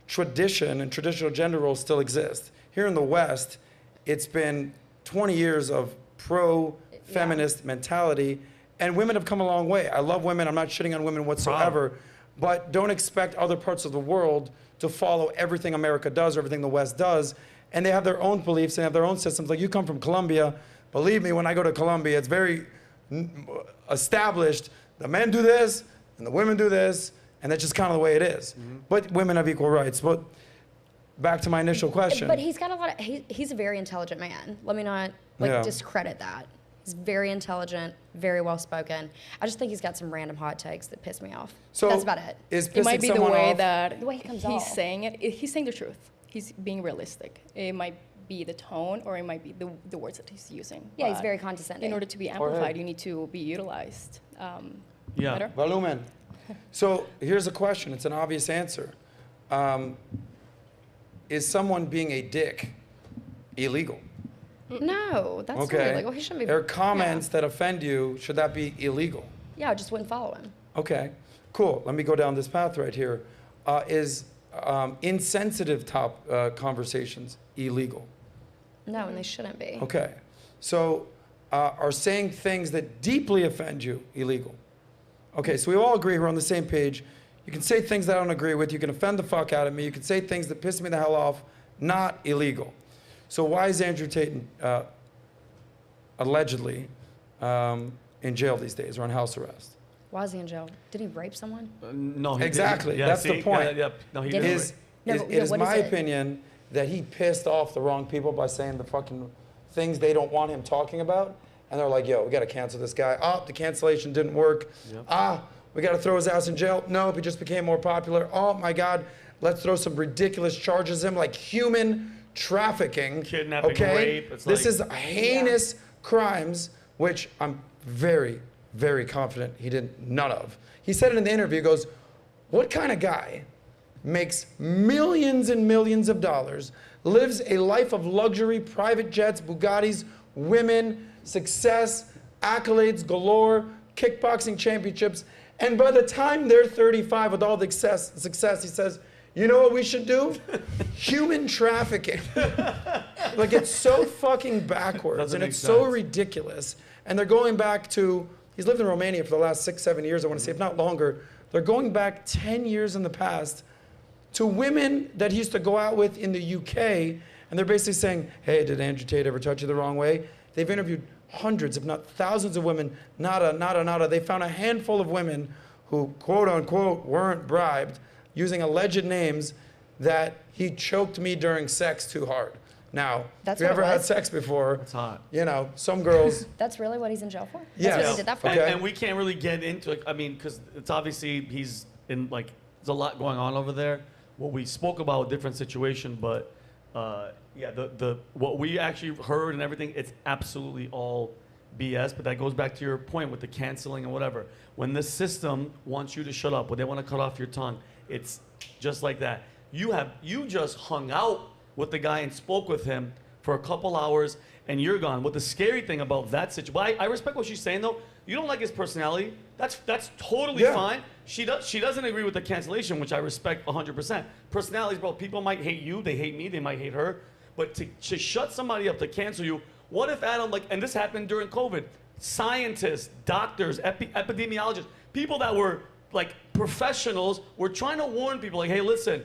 tradition and traditional gender roles still exist. Here in the West, it's been 20 years of pro-feminist mentality, and women have come a long way. I love women. I'm not shitting on women whatsoever, but don't expect other parts of the world to follow everything America does or everything the West does. And they have their own beliefs, they have their own systems. Like, you come from Colombia. Believe me, when I go to Colombia, it's very established. The men do this and the women do this, and that's just kind of the way it is. But women have equal rights. But back to my initial question. But he's got a lot of, he's a very intelligent man. Let me not discredit that. He's very intelligent, very well spoken. I just think he's got some random hot takes that piss me off. So that's about it. Is It might pissing be the someone way off- that The way he comes he's off. saying it. He's saying the truth. He's being realistic. It might be the tone, or it might be the words that he's using. Yeah, he's But very condescending. in order to be amplified, you need to be utilized Yeah. better. Volumen. So here's a question. It's an obvious answer. Is someone being a dick illegal? No, that's not illegal. He shouldn't be. There are comments that offend you. Should that be illegal? Yeah, I just wouldn't follow him. Okay, cool. Let me go down this path right here. Is insensitive conversations illegal? No, and they shouldn't be. Okay. So are saying things that deeply offend you illegal? Okay, so we all agree we're on the same page. You can say things that I don't agree with. You can offend the fuck out of me. You can say things that piss me the hell off. Not illegal. So why is Andrew Tate allegedly in jail these days or on house arrest. Why is he in jail? Did he rape someone? No, he exactly. Yeah, that's the point. No, he It didn't. is my opinion that he pissed off the wrong people by saying the fucking things they don't want him talking about. And they're like, yo, we got to cancel this guy. Oh, the cancellation didn't work. Yep. We got to throw his ass in jail. Nope, he just became more popular. Oh, my God, let's throw some ridiculous charges at him, like human trafficking. Kidnapping, rape. It's this is heinous crimes, which I'm very, very confident he did none of. He said it in the interview, he goes, what kind of guy makes millions and millions of dollars, lives a life of luxury, private jets, Bugattis, women, success, accolades galore, kickboxing championships, and by the time they're 35 with all the success, he says, you know what we should do? Human trafficking. Like, it's so fucking backwards, and it's so ridiculous. And they're going back to, he's lived in Romania for the last 6-7 years, I want to say, if not longer. They're going back 10 years in the past to women that he used to go out with in the UK, and they're basically saying, hey, did Andrew Tate ever touch you the wrong way? They've interviewed hundreds, if not thousands of women, nada. They found a handful of women who, quote unquote, weren't bribed, using alleged names that he choked me during sex too hard. Now, if you ever had sex before, it's hot. You know, some girls... That's really what he's in jail for? Yes. That's what he did that for? Okay. And we can't really get into it, I mean, because it's obviously, he's in, like, there's a lot going on over there. What we spoke about, a different situation, but yeah, what we actually heard and everything, it's absolutely all BS, but that goes back to your point with the canceling and whatever. When the system wants you to shut up, when they want to cut off your tongue, it's just like that. You just hung out with the guy and spoke with him for a couple hours, and you're gone. What the scary thing about that situation, I respect what she's saying though. You don't like his personality. That's totally fine. She doesn't agree with the cancellation, which I respect 100%. Personalities, bro. People might hate you. They hate me. They might hate her. But to shut somebody up, to cancel you, what if Adam, like, and this happened during COVID, scientists, doctors, epidemiologists, people that were like professionals were trying to warn people, like, hey, listen,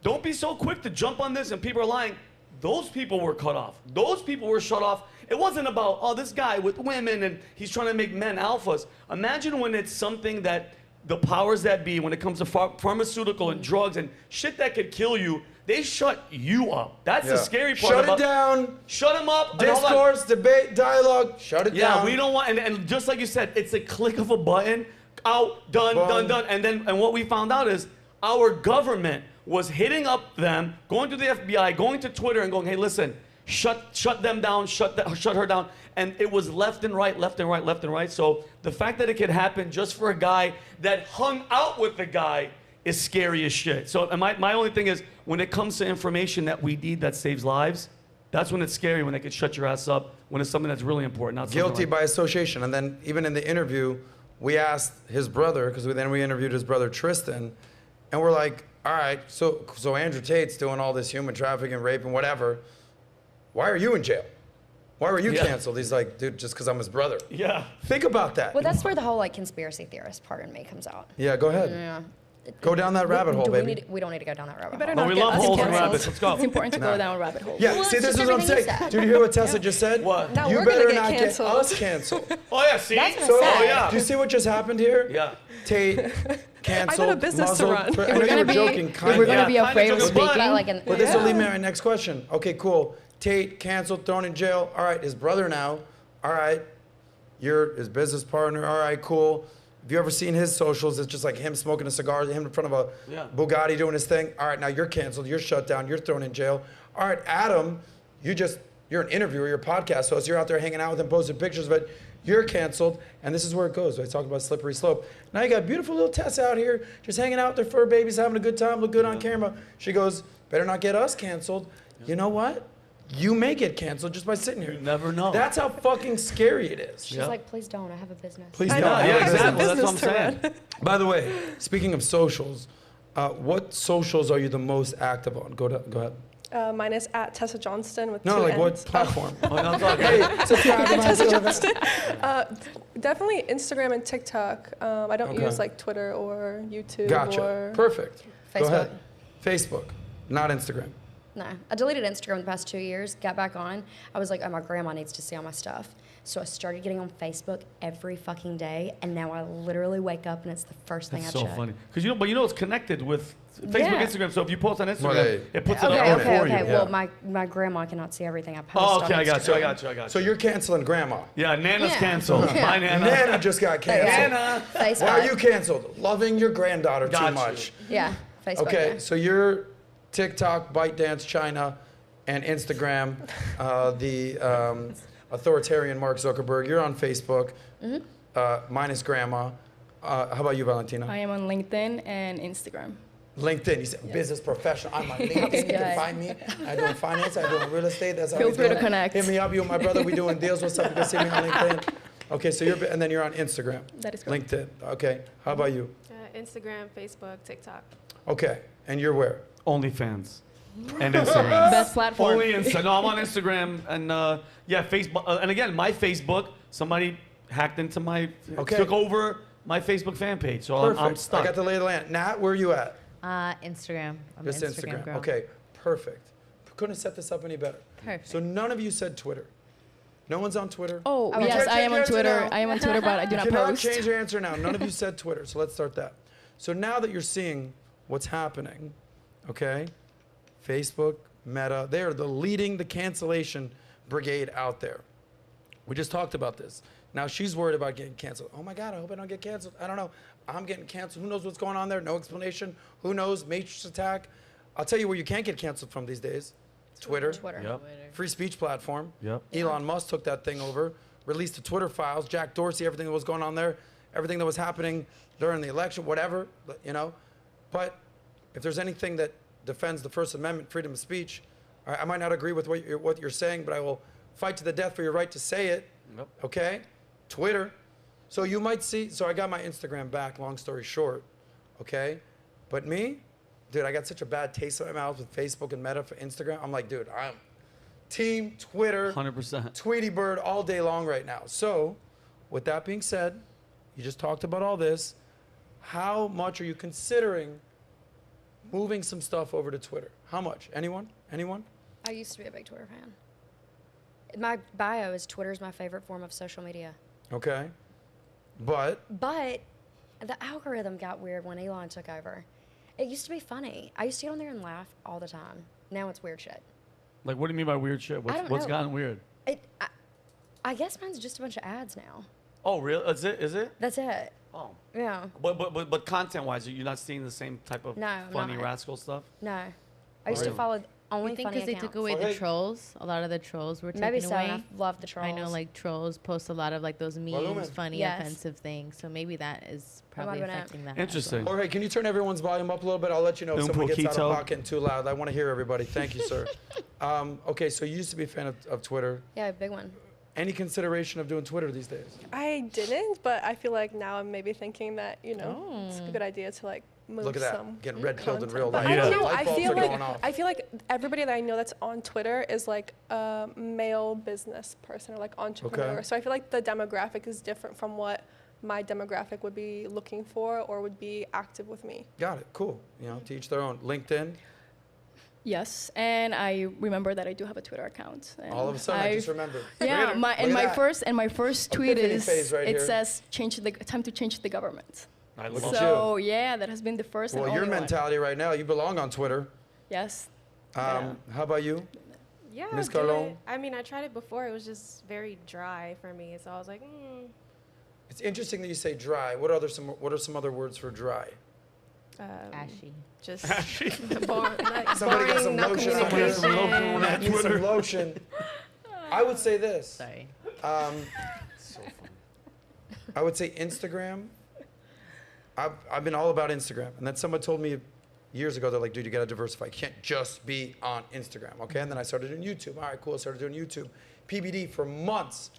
don't be so quick to jump on this and people are lying. Those people were cut off. Those people were shut off. It wasn't about, oh, this guy with women and he's trying to make men alphas. Imagine when it's something that the powers that be, when it comes to pharmaceutical and drugs and shit that could kill you, they shut you up. That's the scary part. Shut it down. Shut them up. Discourse, debate, dialogue, shut it down. Yeah, we don't want, and just like you said, it's a click of a button, out, done. And what we found out is our government was hitting up them, going to the FBI, going to Twitter and going, hey, listen, shut them down, shut her down. And it was left and right. So the fact that it could happen just for a guy that hung out with the guy is scary as shit. So my only thing is, when it comes to information that we need that saves lives, that's when it's scary, when they could shut your ass up, when it's something that's really important. Not guilty by association. And then even in the interview, we asked his brother, because then we interviewed his brother Tristan, and we're like, all right, so Andrew Tate's doing all this human trafficking, rape, and whatever. Why are you in jail? Why were you canceled? He's like, dude, just because I'm his brother. Yeah. Think about that. Well, that's where the whole like conspiracy theorist part in me comes out. Yeah, go ahead. Yeah. Go down that rabbit hole, baby. We don't need to go down that rabbit hole. No, we love holes and rabbits. Let's go. It's important to go down a rabbit hole. Yeah, Well, see, it's this just is what I'm everything saying. you said. Did you hear what Tessa just said? What? Now You we're better gonna get not canceled. get us canceled. Oh, yeah, see? That's what I So, said. yeah. do you see what just happened here? Yeah. Tate canceled. I got a business to muzzled. run. I know you were joking, kind We're of. gonna be kinda afraid of joking, speaking. but- Like, But this will lead me to my next question. Okay, cool. Tate canceled, thrown in jail. All right, his brother now. All right, you're his business partner. All right, cool. Have you ever seen his socials? It's just like him smoking a cigar, him in front of a Bugatti doing his thing. All right, now you're canceled. You're shut down. You're thrown in jail. All right, Adam, you're an interviewer. You're a podcast host. You're out there hanging out with him, posting pictures, but you're canceled. And this is where it goes. I talk about slippery slope. Now you got beautiful little Tess out here, just hanging out with their fur babies, having a good time, look good on camera. She goes, better not get us canceled. You know what? You may get canceled just by sitting here. You never know. That's how fucking scary it is. She's like, please don't. I have a business. Please I don't. know. Yeah, I have a exactly. That's what I'm business to saying. By the way, speaking of socials, what socials are you the most active on? Go ahead. Mine is at Tessa Johnston with No, two like N's. what platform? Oh, no, it's all good. Hey, subscribe to Tessa my Johnston. Definitely Instagram and TikTok. I don't Okay. use like Twitter or YouTube. Gotcha. Or Perfect. Go Facebook. ahead. Facebook, not Instagram. No, I deleted Instagram the past 2 years, got back on. I was like, oh, my grandma needs to see all my stuff. So I started getting on Facebook every fucking day, and now I literally wake up and it's the first thing I check. That's so funny. Because it's connected with Facebook, Instagram. So if you post on Instagram, it puts it okay, up for you. Well, my grandma cannot see everything I post. Oh, okay, on I got you. So you're canceling grandma. Yeah, Nana's canceled. My Nana. Nana just got canceled. Nana. Facebook. Why are you canceled? Loving your granddaughter too much. Yeah, Facebook. Okay, so you're TikTok, ByteDance, China, and Instagram, the authoritarian Mark Zuckerberg. You're on Facebook, minus grandma. How about you, Valentina? I am on LinkedIn and Instagram. LinkedIn. You said business professional. I'm on LinkedIn. You can find me. I do finance. I do real estate. That's how Feel free to connect. Hit me up. You and my brother. We doing deals. What's up? You can see me on LinkedIn. Okay, so and then you're on Instagram. That is correct. LinkedIn. Okay. How about you? Instagram, Facebook, TikTok. Okay. And you're where? OnlyFans. And Instagram. Best platform. Only Instagram. No, I'm on Instagram and Facebook. And again, my Facebook. Somebody hacked into my. Took over my Facebook fan page. So I'm stuck. I got the lay of the land. Nat, where are you at? Instagram. I'm an Just Instagram girl. Okay, perfect. Couldn't have set this up any better. Perfect. So none of you said Twitter. No one's on Twitter. Oh, You yes, can't I am on change your answer Twitter. now. I am on Twitter, but I do You not cannot post. change your answer now. None of you said Twitter, so let's start that. So now that you're seeing what's happening, okay, Facebook, Meta, they are leading the cancellation brigade out there. We just talked about this. Now she's worried about getting canceled. Oh my God, I hope I don't get canceled. I don't know. I'm getting canceled. Who knows what's going on there? No explanation. Who knows? Matrix attack. I'll tell you where you can't get canceled from these days. Twitter. Yep. Free speech platform. Yep. Elon Musk took that thing over, released the Twitter files, Jack Dorsey, everything that was going on there, everything that was happening during the election, whatever, But if there's anything that defends the First Amendment, freedom of speech, I might not agree with what you're saying, but I will fight to the death for your right to say it. Yep. Okay? Twitter. So you might see, so I got my Instagram back, long story short, okay? But me, dude, I got such a bad taste in my mouth with Facebook and Meta for Instagram. I'm like, dude, I'm team Twitter. 100%. Tweety Bird all day long right now. So with that being said, you just talked about all this. How much are you considering moving some stuff over to Twitter? How much? Anyone? I used to be a big Twitter fan. My bio is Twitter's my favorite form of social media. Okay. But the algorithm got weird when Elon took over. It used to be funny. I used to get on there and laugh all the time. Now it's weird shit. Like, what do you mean by weird shit? What's gotten weird? I guess mine's just a bunch of ads now. Oh, really? Is it? That's it. Oh. Yeah. But content-wise, you're not seeing the same type of funny, not. rascal stuff? No. I used to follow only I think funny because they accounts. took away the trolls, a lot of the trolls were taken Maybe so. away. And I love the trolls. I know, like, trolls post a lot of, like, those memes, funny, offensive things. So maybe that is probably affecting that. Interesting. Jorge, can you turn everyone's volume up a little bit? I'll let you know if someone gets out of pocket and too loud. I want to hear everybody. Thank you, sir. Okay, so you used to be a fan of Twitter. Yeah, big one. Any consideration of doing Twitter these days? I didn't, but I feel like now I'm maybe thinking that, it's a good idea to, like, move Look at that, some getting red-pilled in content. real But life. I don't know. Light bulbs are going off. I feel like everybody that I know that's on Twitter is like a male business person or like entrepreneur. Okay. So I feel like the demographic is different from what my demographic would be looking for or would be active with me. Got it. Cool. To each their own. LinkedIn. Yes, and I remember that I do have a Twitter account. And All of a sudden, I just remembered. Yeah, my first tweet is right says time to change the government. I love So yeah, that has been the first. Well, and your only mentality right now, you belong on Twitter. Yes. How about you? Yeah, Ms. I do Carlon? it. I mean, I tried it before. It was just very dry for me. So I was like, It's interesting that you say dry. What are some other words for dry? Ashy. Just Somebody boring, got some no lotion. Somebody got some lotion. Nat needs some lotion. I would say this. Sorry. So funny. I would say Instagram. I've been all about Instagram. And then someone told me years ago, they're like, dude, you got to diversify. You can't just be on Instagram, okay? And then I started doing YouTube. All right, cool. I started doing YouTube. PBD for months.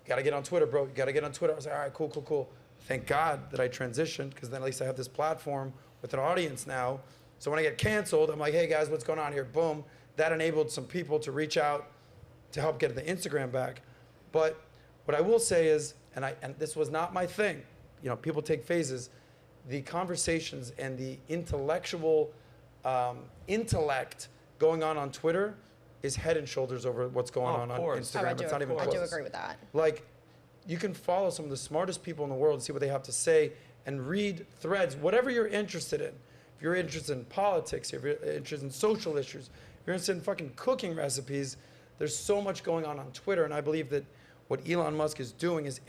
Got to get on Twitter, bro. You got to get on Twitter. I was like, all right, cool. Thank God that I transitioned because then at least I have this platform with an audience now. So when I get canceled, I'm like, hey, guys, what's going on here? Boom. That enabled some people to reach out to help get the Instagram back. But what I will say is, and this was not my thing, people take phases, the conversations and the intellectual intellect going on Twitter is head and shoulders over what's going on Instagram. It's not even close. I do agree with that. Like, you can follow some of the smartest people in the world and see what they have to say and read threads, whatever you're interested in. If you're interested in politics, if you're interested in social issues, if you're interested in fucking cooking recipes, there's so much going on Twitter. And I believe that what Elon Musk is doing is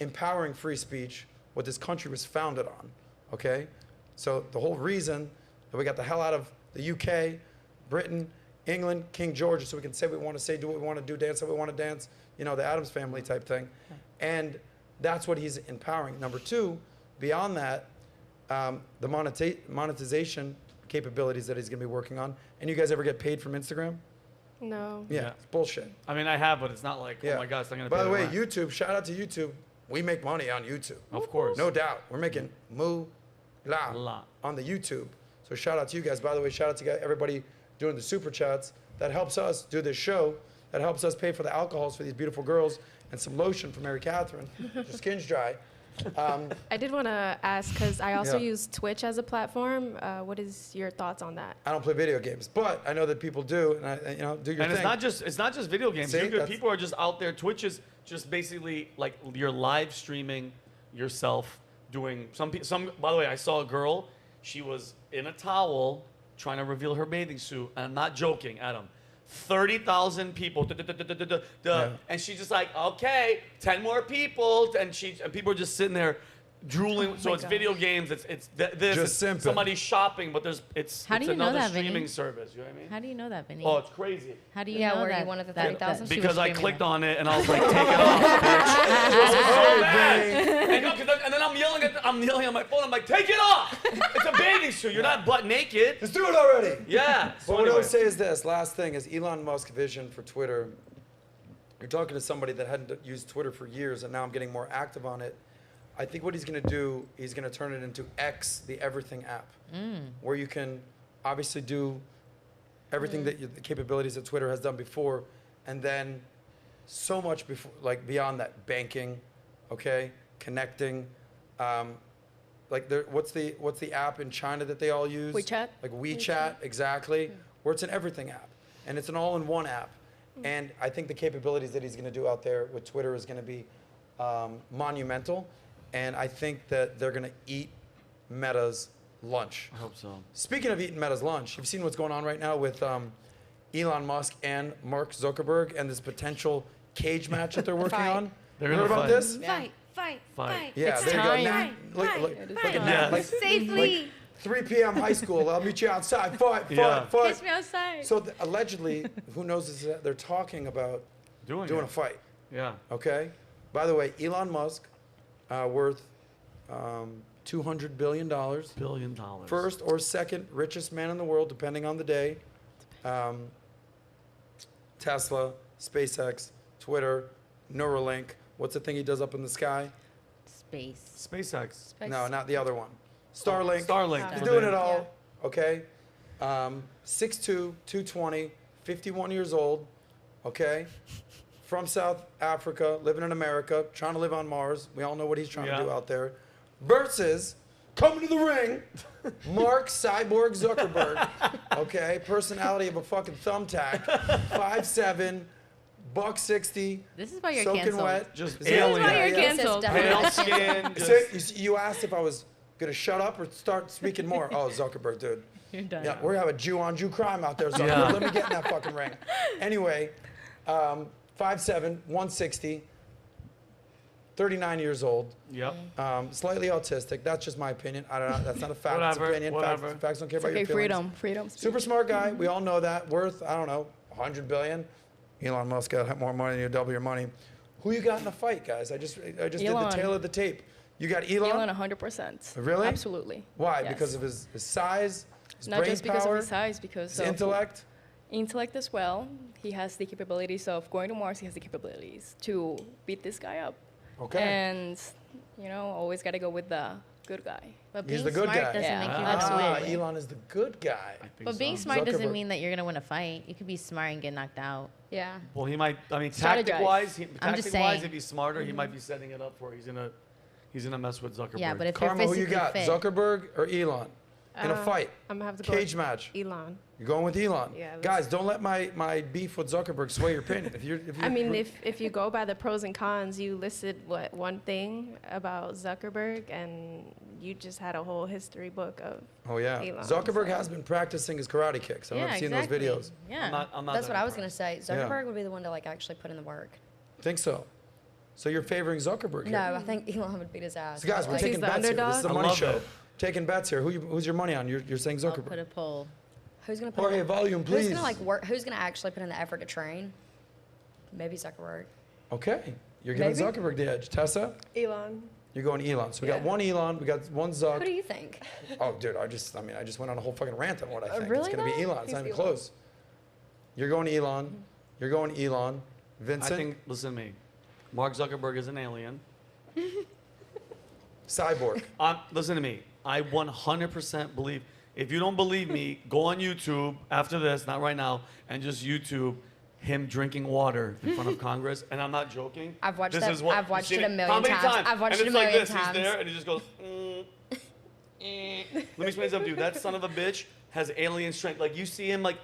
empowering free speech, what this country was founded on, okay? So the whole reason that we got the hell out of the UK, Britain, England, King George, so we can say what we want to say, do what we want to do, dance how we want to dance, you know, the Addams Family type thing. And that's what he's empowering. Number two, beyond that, the monetization capabilities that he's going to be working on. And you guys ever get paid from Instagram? No. Yeah, it's bullshit. I mean, I have, but it's not like, oh my God, it's not going to pay. By the way, YouTube, shout out to YouTube. We make money on YouTube. Of course. No doubt. We're making moolah on the YouTube. So shout out to you guys. By the way, shout out to everybody doing the super chats. That helps us do this show. That helps us pay for the alcohols for these beautiful girls and some lotion for Mary Catherine. Your skin's dry. I did want to ask, because I also use Twitch as a platform. What is your thoughts on that? I don't play video games, but I know that people do, and do your thing. And it's not just video games. See, people are just out there. Twitch is just basically like you're live streaming yourself doing some. By the way, I saw a girl. She was in a towel trying to reveal her bathing suit, and I'm not joking, Adam. 30,000 people, and she's just like, okay, 10 more people, and people are just sitting there drooling. So it's video games, it's this, just simple. Somebody's shopping, but it's another streaming Vinny? service. You know what I mean? How do you know that, Vinny? Oh, it's crazy. How do you know were that? you one of the 30,000? Because I clicked on it and I was like, take it off, bitch. And then I'm yelling at my phone. I'm like, take it off. It's a bathing suit. You're not butt naked. Let's do it already. Yeah. So what I would say is this. Last thing is Elon Musk's vision for Twitter. You're talking to somebody that hadn't used Twitter for years, and now I'm getting more active on it. I think what he's going to do, he's going to turn it into X, the everything app, where you can obviously do everything that the capabilities that Twitter has done before, and then so much before, like beyond that, banking, okay, connecting. Like what's the app in China that they all use? WeChat. Like WeChat, exactly, where it's an everything app, and it's an all-in-one app. And I think the capabilities that he's going to do out there with Twitter is going to be monumental. And I think that they're going to eat Meta's lunch. I hope so. Speaking of eating Meta's lunch, you've seen what's going on right now with Elon Musk and Mark Zuckerberg and this potential cage match that they're working on. They're you heard about this? Yeah. Fight. Yeah, It's there you time. go. Now, look at that. Like, Safely. like 3 p.m. high school. I'll meet you outside. Fight. Catch me outside. So allegedly, who knows this? They're talking about doing a fight. Yeah. Okay. By the way, Elon Musk, worth $200 billion. $200 billion. First or second richest man in the world, depending on the day. Tesla, SpaceX, Twitter, Neuralink. What's the thing he does up in the sky? Space. SpaceX. No, not the other one. Starlink. Starlink. He's doing it all. Okay. 6'2", 220, 51 years old. Okay. From South Africa, living in America, trying to live on Mars. We all know what he's trying to do out there. Versus, coming to the ring, Mark Cyborg Zuckerberg. Okay, personality of a fucking thumbtack. 5'7", $160. This is why you're soaking canceled. wet. Just This is why you're alien. canceled. Pale skin. So you asked if I was gonna shut up or start speaking more. Oh, Zuckerberg, dude. You're done. Yeah, we have a Jew-on-Jew crime out there, Zuckerberg. Yeah. Let me get in that fucking ring. Anyway, 5'7", 160, 39 years old. Yep. Slightly autistic. That's just my opinion. I don't know. That's not a fact. It's opinion. Whatever. Facts don't care It's about okay, your feelings. freedom. Super smart guy. We all know that. Worth, I don't know, 100 billion. Elon Musk got more money than you, double your money. Who you got in a fight, guys? I just did the tail of the tape. You got Elon? Elon 100%. Really? Absolutely. Why? Yes. Because of his size, his Not brain just because power, of his size, because his of intellect? intellect as well. He has the capabilities of going to Mars. He has the capabilities to beat this guy up. Okay. And, always got to go with the good guy. But He's being the good smart guy. doesn't make you Absolutely. Elon is the good guy. But being so. smart Zuckerberg. doesn't mean that you're gonna win a fight. You could be smart and get knocked out. Yeah. Well, he might. I mean, Strategize. tactic-wise, saying. if he's smarter, he might be setting it up for. He's gonna mess with Zuckerberg. Yeah, but if Karma, you're who physically you got? fit, Zuckerberg or Elon? in a fight? I'm gonna have to go Cage with match. Elon. You're going with Elon. Yeah, Guys, don't let my beef with Zuckerberg sway your opinion. I mean, if you go by the pros and cons, you listed one thing about Zuckerberg, and you just had a whole history book of. Oh yeah, Elon, Zuckerberg so. has been practicing his karate kicks. I've seen those videos. Yeah. I'm not That's that what I was impressed. gonna say. Zuckerberg would be the one to like actually put in the work. Think so? So you're favoring Zuckerberg here? No, I think Elon would beat his ass. So guys, we're Like, taking the bets here. This is underdog? the I money love show. it. Taking bets here. Who's your money on? You're saying I'll put Zuckerberg. a poll. who's gonna put Jorge, in, volume, Who's please. gonna like work? Who's gonna actually put in the effort to train? Maybe Zuckerberg. Okay, you're giving Maybe. Zuckerberg the edge. Tessa, Elon. you're going Elon. So we got Yeah. one Elon, we got one Zuck. Who do you think? Oh, dude, I just went on a whole fucking rant on what I think. Really, It's gonna be though? Elon. It's not He's even Elon. close. You're going Elon. You're going Elon. I Vincent, think, listen to me. Mark Zuckerberg is an alien. Cyborg. Listen to me. I 100% believe. If you don't believe me, go on YouTube after this, not right now, and just YouTube him drinking water in front of Congress. And I'm not joking. I've watched This that- is what- I've watched you've seen it a million How many times. times? I've watched and it it's a like million this. times. He's there, and he just goes. Let me explain something to you. That son of a bitch has alien strength. Like you see him, like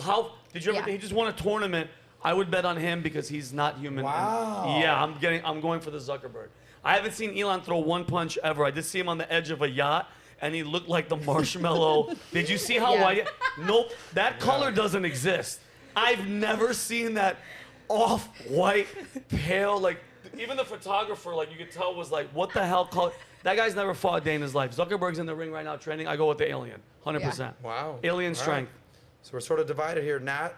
how did you ever? Yeah. He just won a tournament. I would bet on him because he's not human. Wow. Yeah, I'm going for the Zuckerberg. I haven't seen Elon throw one punch ever. I did see him on the edge of a yacht, and he looked like the marshmallow. Did you see how Yeah. white? Nope, that color doesn't exist. I've never seen that off-white, pale, like, even the photographer, like, you could tell was like, what the hell color? That guy's never fought a day in his life. Zuckerberg's in the ring right now training. I go with the alien, 100%. Wow. Alien All right. strength. So we're sort of divided here. Nat,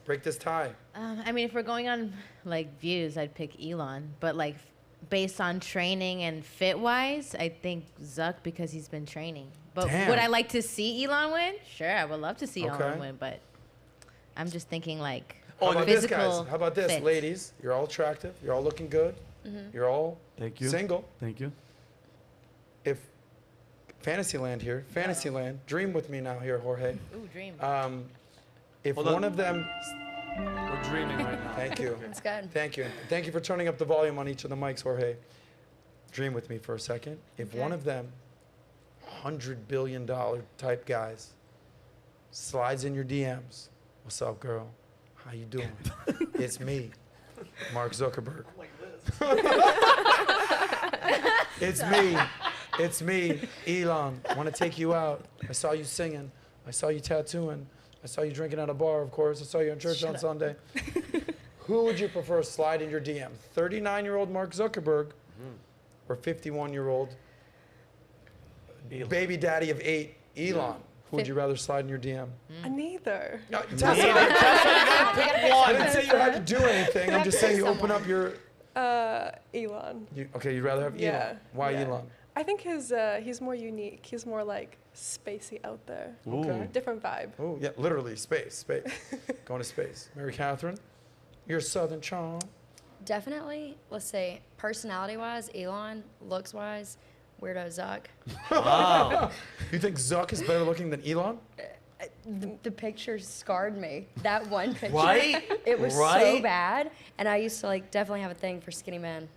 break this tie. I mean, if we're going on like views, I'd pick Elon. But like based on training and fit wise, I think Zuck because he's been training. But Damn. would I like to see Elon win? Sure, I would love to see Okay. Elon win. But I'm just thinking like How about this, physical. guys? How about this, fit. ladies? You're all attractive. You're all looking good. You're all Thank you. single. Thank you. If Fantasyland here, Fantasyland, dream with me now here, Jorge. Ooh, dream. If Hold on. one of them, We're dreaming right now. thank you. That's good. Thank you. Thank you for turning up the volume on each of the mics, Jorge. Dream with me for a second. If one of them, $100 billion type guys, slides in your DMs, what's up, girl? How you doing? It's me, Mark Zuckerberg. It's me, Elon. Want to take you out. I saw you singing. I saw you tattooing. I saw you drinking at a bar, of course. I saw you in church on Sunday. Who would you prefer slide in your DM? 39-year-old Mark Zuckerberg or 51-year-old baby daddy of 8, Elon? Who would you rather slide in your DM? Neither. No, Tessa, I didn't say you had to do anything. I'm just saying you open up your... Elon. Okay, you'd rather have Yeah. Elon. Why yeah. Elon? I think he's more unique. He's more like spacey out there. Okay. Different vibe. Oh, yeah, literally, space. Going to space. Mary Catherine, you're Southern charm. Definitely, let's say, personality-wise, Elon, looks-wise, weirdo Zuck. Wow. You think Zuck is better looking than Elon? The picture scarred me. That one picture. Right? It was so Right? bad. And I used to like definitely have a thing for skinny men.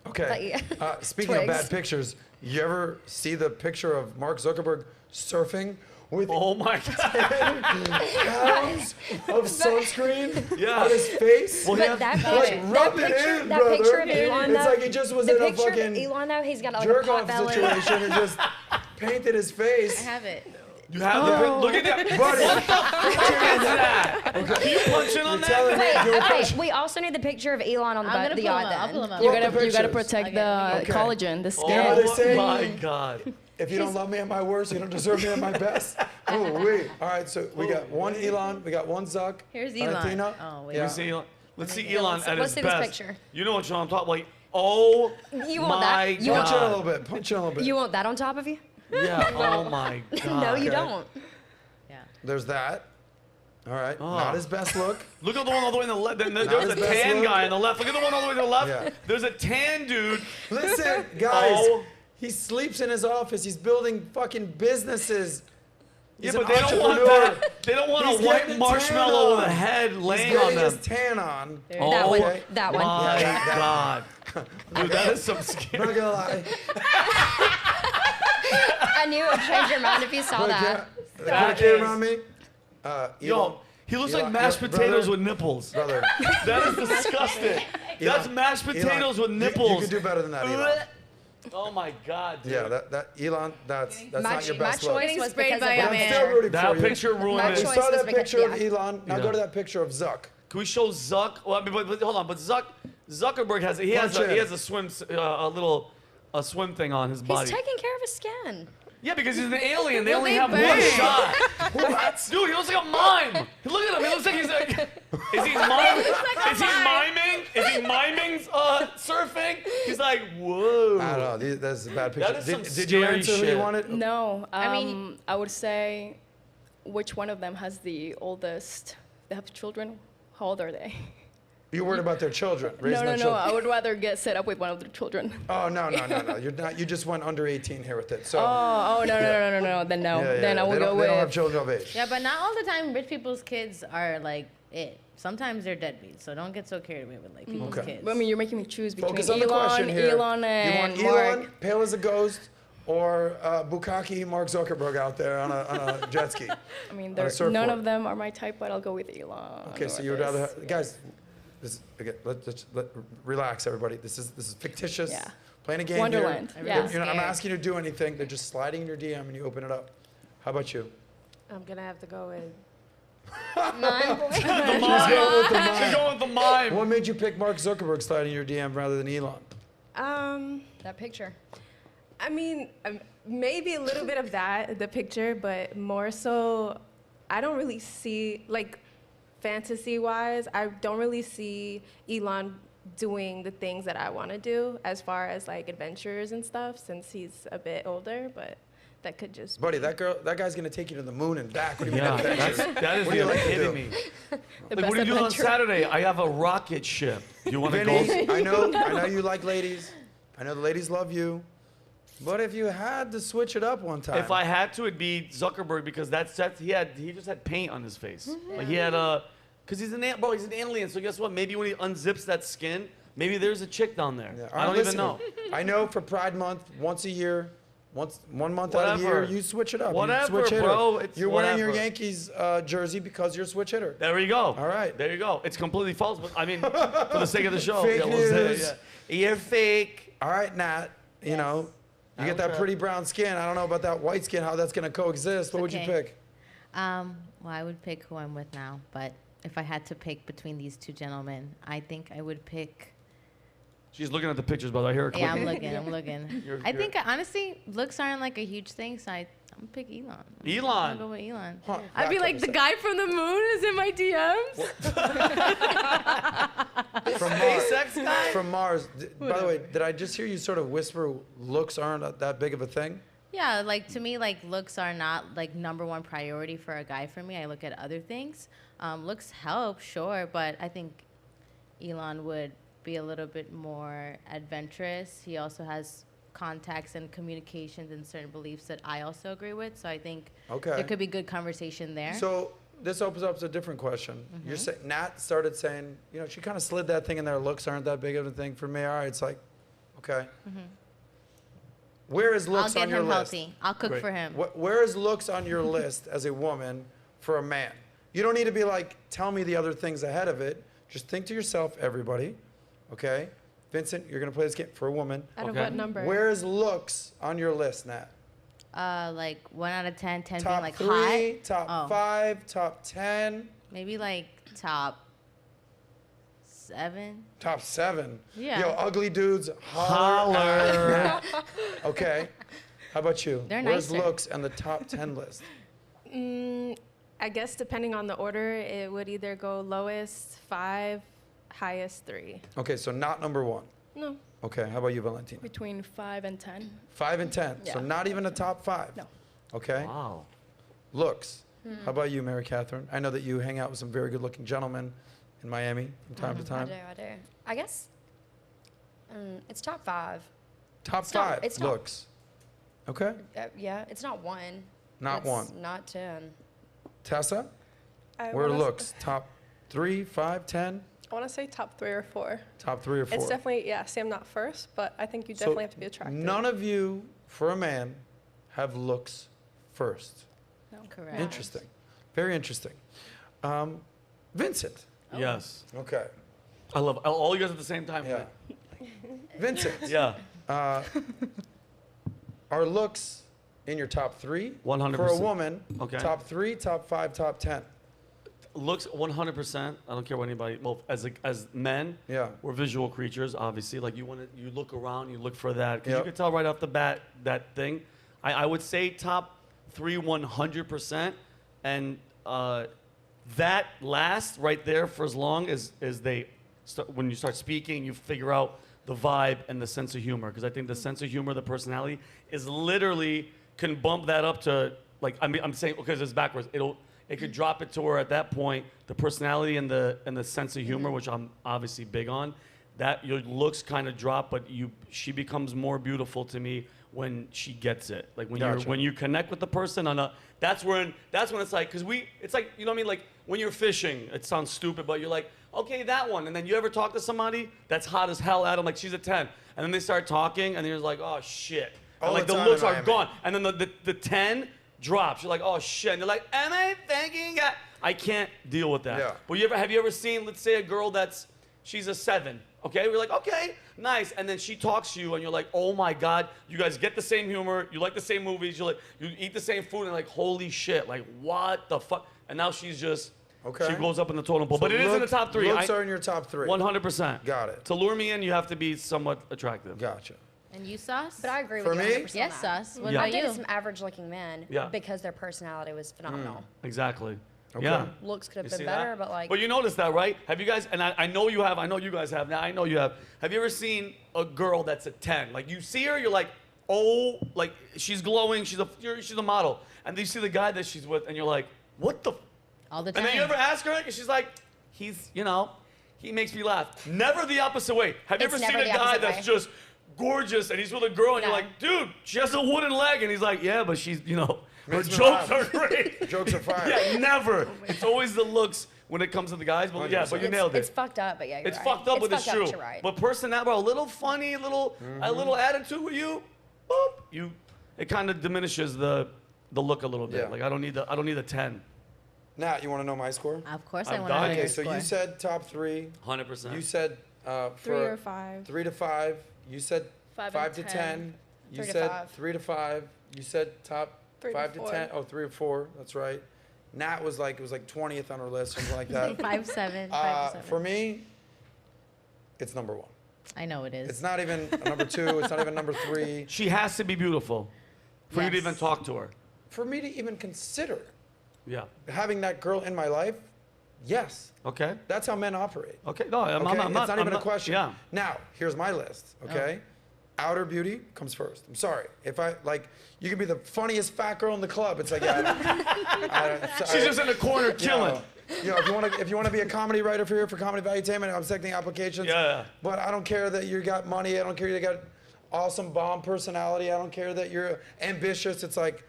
Okay. Like, Speaking of Twigs. bad pictures, you ever see the picture of Mark Zuckerberg surfing with Oh my God. pounds of sunscreen Yeah. on his face? Well, But that Like, picture, rub that it picture, in, that brother. picture of Elon, It's though, like he just was the in a picture of fucking Elon, though, he's got like a jerk pot off belly. situation and just painted his I face. have it. You have the look at that. Buddy, Can you punch in on you're telling that? me Wait, you're okay, we also need the picture of Elon on the, I'm gonna the pull him yacht up. I'll then. pull him up. You You gotta pictures. protect Okay. the Okay. collagen, the Oh skin. they say- my God. If you don't love me at my worst, you don't deserve me at my best. Oh, wait. All right, so we got one Elon, we got one Zuck. Here's Valentina. Elon. Oh, wait. Yeah. Let's see Elon. Let's see Elon at let's his see this best. picture. You know what I'm talking about? Oh You want my that? You Punch in a God. little bit. Punch in a little bit. You want that on top of you? Yeah. Oh my God. No, you Okay. don't. Yeah. There's that. All right. Oh. Not his best look. Look at the one all the way on the left. There's his a best tan look. guy on the left. Look at the one all the way to the left. Yeah. There's a tan dude. Listen, guys. Oh. He sleeps in his office. He's building fucking businesses. He's Yeah, an but they don't want entrepreneur. that. They don't want He's a white getting a marshmallow tan with a on. head He's laying getting on them. his tan on. Oh That one. okay. That one. my Yeah, that- God. Dude, that is some I'm scary. not gonna lie. I knew it would change your mind if you saw that. Put a camera on me. Yo, he looks like mashed potatoes with nipples. Brother. That is disgusting. That's mashed potatoes with nipples. You can do better than that, Elon. Oh my God, dude. Yeah, that Elon, that's not your best my look. choice was sprayed because by of a I'm man. still rooting That for you. picture ruined We it. choice saw was that because- picture of yeah. Elon. Now go to that picture of Zuck. Can we show Zuck? Well, I mean, but hold on. But Zuckerberg has he has a swim a swim thing on his body. He's taking care of his skin. Yeah, because he's an alien. They Well, only they have burn. one shot. Dude, he looks like a mime. Look at him. He looks like he's like. Is he miming? Is he miming? Is he miming surfing? He's like, whoa. I don't know. That's a bad picture. That is some Did you scary answer who shit. you wanted? No, I mean- I would say, which one of them has the oldest? They have children. How old are they? You worried about their children, raising No, their no. children. I would rather get set up with one of their children. Oh, no. You're not. You just went under 18 here with it. So. Oh, no. Then no. Yeah, Then I will go They don't have with. children of age. Yeah, but not all the time rich people's kids are like it. Sometimes they're deadbeats, so don't get so carried away with like people's Okay. kids. I mean, you're making me choose between Focus on the question here. Elon, and you want Elon, Mark. pale as a ghost, or Bukkake Mark Zuckerberg out there on a jet ski? I mean, on a surfboard. none of them are my type, but I'll go with Elon. Okay, so you would rather have, guys. This again. Let's relax, everybody. This is fictitious. Yeah. Playing a game Wonderland. here. Yeah. You're not, I'm Scared. asking you to do anything. They're just sliding in your DM and you open it up. How about you? I'm gonna have to go with. The mime. She's going with the mime. What made you pick Mark Zuckerberg sliding in your DM rather than Elon? That picture. I mean, maybe a little bit of that, the picture, but more so, I don't really see, like, fantasy-wise, I don't really see Elon doing the things that I want to do as far as, like, adventures and stuff, since he's a bit older, but that could just Buddy, that guy's gonna take you to the moon and back. What do you mean Yeah, adventures? that is What do you like to kidding do? me. The Like, best what are you doing on adventure. Saturday? I have a rocket ship. Do you want to Vinny, go? I know you like ladies. I know the ladies love you. But if you had to switch it up one time. If I had to, it'd be Zuckerberg because he just had paint on his face. Like he had because he's an alien. So guess what? Maybe when he unzips that skin, maybe there's a chick down there. Yeah. I don't even know. I know for Pride Month, once a year, 1 month out of the year, Whatever. you switch it up. Whatever, you switch hitter. bro. It's You're wearing your whatever. Yankees jersey because you're a switch hitter. There you go. All right. There you go. It's completely false, but I mean, for the sake of the show, Fake we'll say it, news. yeah. You're fake. All right, Nat. You know, you get that pretty brown skin. I don't know about that white skin, how that's going to coexist. What would you Okay. pick? Well, I would pick who I'm with now, but if I had to pick between these two gentlemen, I think I would pick. She's looking at the pictures, but I hear her clicking. Yeah, I'm looking. You're- I think honestly, looks aren't like a huge thing, so I'm gonna pick Elon. I'm Elon. gonna go with Elon. Huh, I'd be back like, up a the sec. guy from the moon is in my DMs. From Mars. SpaceX guy? From Mars. By the way, did I just hear you sort of whisper looks aren't that big of a thing? Yeah, like to me, like looks are not like #1 priority for a guy. For me, I look at other things. Looks help, sure, but I think Elon would be a little bit more adventurous. He also has contacts and communications and certain beliefs that I also agree with. So I think Okay. there could be good conversation there. So this opens up to a different question. You're saying Nat started saying, you know, she kind of slid that thing in there. Looks aren't that big of a thing for me. All right, it's like, okay. Where is I'll looks get on your him list? healthy. I'll cook Great. for him. Where is looks on your list as a woman for a man? You don't need to be like, tell me the other things ahead of it. Just think to yourself, everybody, okay? Vincent, you're gonna play this game for a woman. Out of Okay. what number? Where is looks on your list, Nat? Like 1 out of 10, 10 being Top like 3, hot. top Oh. 5, top 10, Maybe like top 7. top 7. Yeah. Yo, ugly dudes, holler. Okay. How about you? They're Where's nicer. looks on the top 10 list? I guess depending on the order, it would either go lowest 5, highest 3. Okay, so not number 1. No. Okay, how about you, Valentina? Between 5 and 10. 5 and 10. So Yeah. not even a top 5. No. Okay. Wow. Looks. How about you, Mary Catherine? I know that you hang out with some very good-looking gentlemen in Miami from time to time. I do. I guess it's top 5. Top It's not- 5 it's not- looks. Okay. Yeah, it's not 1. Not It's 1. Not 10. Tessa, I where are wanna looks? Top 3, 5, 10? I want to say top 3 or 4. Top 3 or 4? It's definitely, yeah, Sam not first, but I think you definitely have to be attractive. None of you, for a man, have looks first. No. Correct. Interesting. Very interesting. Vincent. Yes. Okay. I love all you guys at the same time. Yeah. Vincent. Yeah. Are looks in your top 3? 100%. For a woman, Okay. top 3, top 5, top 10. Looks 100%. I don't care what anybody. Well, as men, Yeah. we're visual creatures. Obviously, like you look around, you look for that because Yep. you can tell right off the bat that thing. I would say top 3, 100%, and that lasts right there for as long as when you start speaking, you figure out the vibe and the sense of humor. Because I think the sense of humor, the personality, is literally can bump that up to like I'm saying because it's backwards. It could drop it to where at that point the personality and the sense of humor, which I'm obviously big on, that your looks kind of drop, but she becomes more beautiful to me when she gets it. Like when you connect with the person that's when it's like it's like, you know what I mean, like when you're fishing, it sounds stupid, but you're like, okay, that one. And then you ever talk to somebody that's hot as hell at them, like she's a 10, and then they start talking and you're like, oh shit. And like the looks are gone. And then the 10 drops. You're like, oh shit. And they're like, am I thinking? I can't deal with that. Yeah. But have you ever seen, let's say, a girl she's a 7. Okay, we're like, okay, nice. And then she talks to you and you're like, oh my God, you guys get the same humor, you like the same movies, you eat the same food, and like, holy shit, like what the fuck? And now she's just, she goes up in the totem pole. So but it is in the top 3. Looks are in your top 3. 100%. Got it. To lure me in, you have to be somewhat attractive. Gotcha. And you, Sauce? But I agree For with you me? 100% Yes, on that. Sauce. What Yeah. I about dated you? some average-looking men because their personality was phenomenal. Exactly. Okay. Yeah. Looks could You have been see better, that? but like. But you notice that, right? Have you guys, and I know you have, I know you guys have, now I know you have. Have you ever seen a girl that's a 10? Like you see her, you're like, oh, like she's glowing, she's a model. And then you see the guy that she's with and you're like, what the? All the time. And then you ever ask her, and she's like, he makes me laugh. Never the opposite way. Have you It's ever seen never a the guy opposite that's way. just gorgeous and he's with a girl and No. you're like, dude, she has a wooden leg, and he's like, yeah, but she's, her Makes me jokes laugh. are great. Jokes are fire. Yeah, never. It's always the looks when it comes to the guys. But yeah, but you nailed It's it. fucked up, but yeah, you're It's right. fucked up, but it's fucked true. But you're right. But personality, a little funny, a little attitude with you, boop, it kind of diminishes the look a little bit. Yeah. Like I don't need the 10. Nat, you want to know my score? Of course I'm I want to know dying. Okay, your so score. you said top 3. 100%. You said 3 or 5. 3 to 5. You said 5 5 and to 10. 10. You 3 to said 5. 3 to 5. You said top 3 to 5 to 4. 10. Oh, 3 or 4. That's right. Nat was like, it was like 20th on her list, something like that. 5'7", 5'7". For me, it's number 1. I know it is. It's not even a number 2. It's not even number 3. She has to be beautiful for you to Yes. even talk to her. For me to even consider Yeah. having that girl in my life, yes. Okay. That's how men operate. Okay. No, I'm Okay? not. It's not even a question. Yeah. Now, here's my list, okay? Outer beauty comes first. I'm sorry. If you can be the funniest fat girl in the club. It's like, She's just in the corner killing. If you want to be a comedy writer for Comedy Valuetainment, I'm accepting applications. Yeah. But I don't care that you got money. I don't care you got awesome bomb personality. I don't care that you're ambitious. It's like,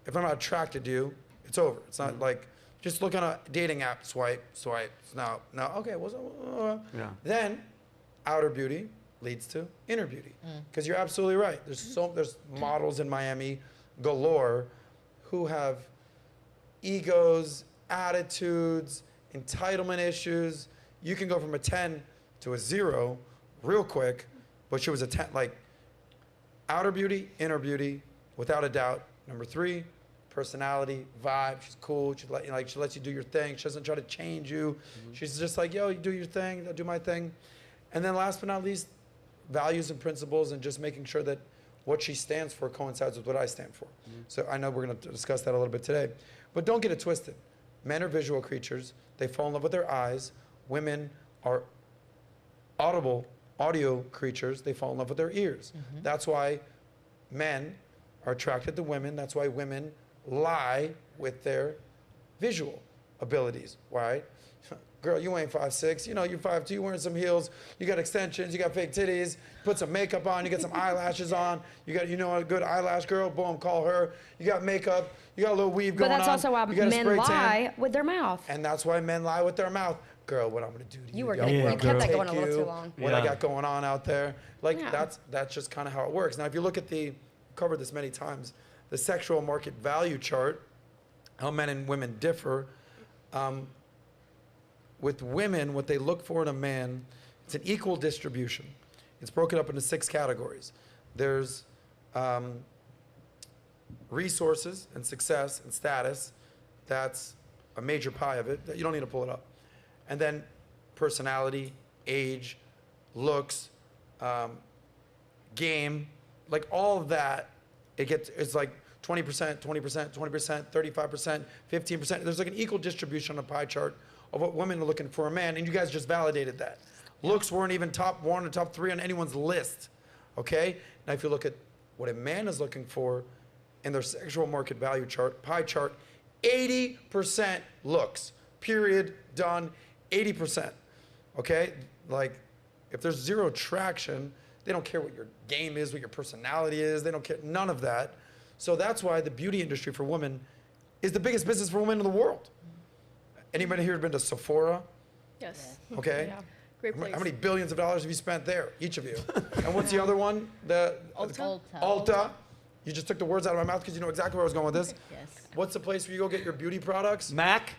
if I'm not attracted to you, it's over. It's not like just look on a dating app, swipe. No. Okay. Yeah. Then, outer beauty leads to inner beauty. Because you're absolutely right. There's models in Miami galore who have egos, attitudes, entitlement issues. You can go from a 10 to a 0 real quick, but she was a 10. Like, outer beauty, inner beauty, without a doubt. Number 3, personality, vibe. She's cool. She lets you do your thing. She doesn't try to change you. She's just like, yo, you do your thing, I'll do my thing. And then last but not least, values and principles, and just making sure that what she stands for coincides with what I stand for. So I know we're going to discuss that a little bit today. But don't get it twisted. Men are visual creatures. They fall in love with their eyes. Women are audio creatures. They fall in love with their ears. That's why men are attracted to women. That's why women lie with their visual abilities, right? Girl, you ain't 5'6", you're 5'2", you're wearing some heels, you got extensions, you got fake titties, put some makeup on, you got some eyelashes on, you got, a good eyelash girl, boom, call her, you got makeup, you got a little weave But going on. that's also why you got a men spray tan. lie with their mouth. And that's why men lie with their mouth. Girl, what I'm gonna do to you. You were yo, good. where You I'm kept gonna that take going a little you, too long. What I Yeah. got going on out there. Like, Yeah. that's just kind of how it works. Now, if you look at covered this many times, the sexual market value chart, how men and women differ. With women, what they look for in a man, it's an equal distribution. It's broken up into 6 categories. There's resources and success and status. That's a major pie of it. You don't need to pull it up. And then personality, age, looks, game, like all of that. It's like 20%, 20%, 20%, 35%, 15%. There's like an equal distribution on a pie chart of what women are looking for a man, and you guys just validated that. Looks weren't even top 1 or top 3 on anyone's list, okay? Now if you look at what a man is looking for in their sexual market value chart, pie chart, 80% looks, period, done, 80%, okay? Like, if there's zero traction, they don't care what your game is, what your personality is, they don't care, none of that. So that's why the beauty industry for women is the biggest business for women in the world. Anybody here been to Sephora? Yes. Okay. Yeah. Great place. How many billions of dollars have you spent there, each of you? And what's the other one? The Ulta. You just took the words out of my mouth because you know exactly where I was going with this. Yes. What's the place where you go get your beauty products? Mac?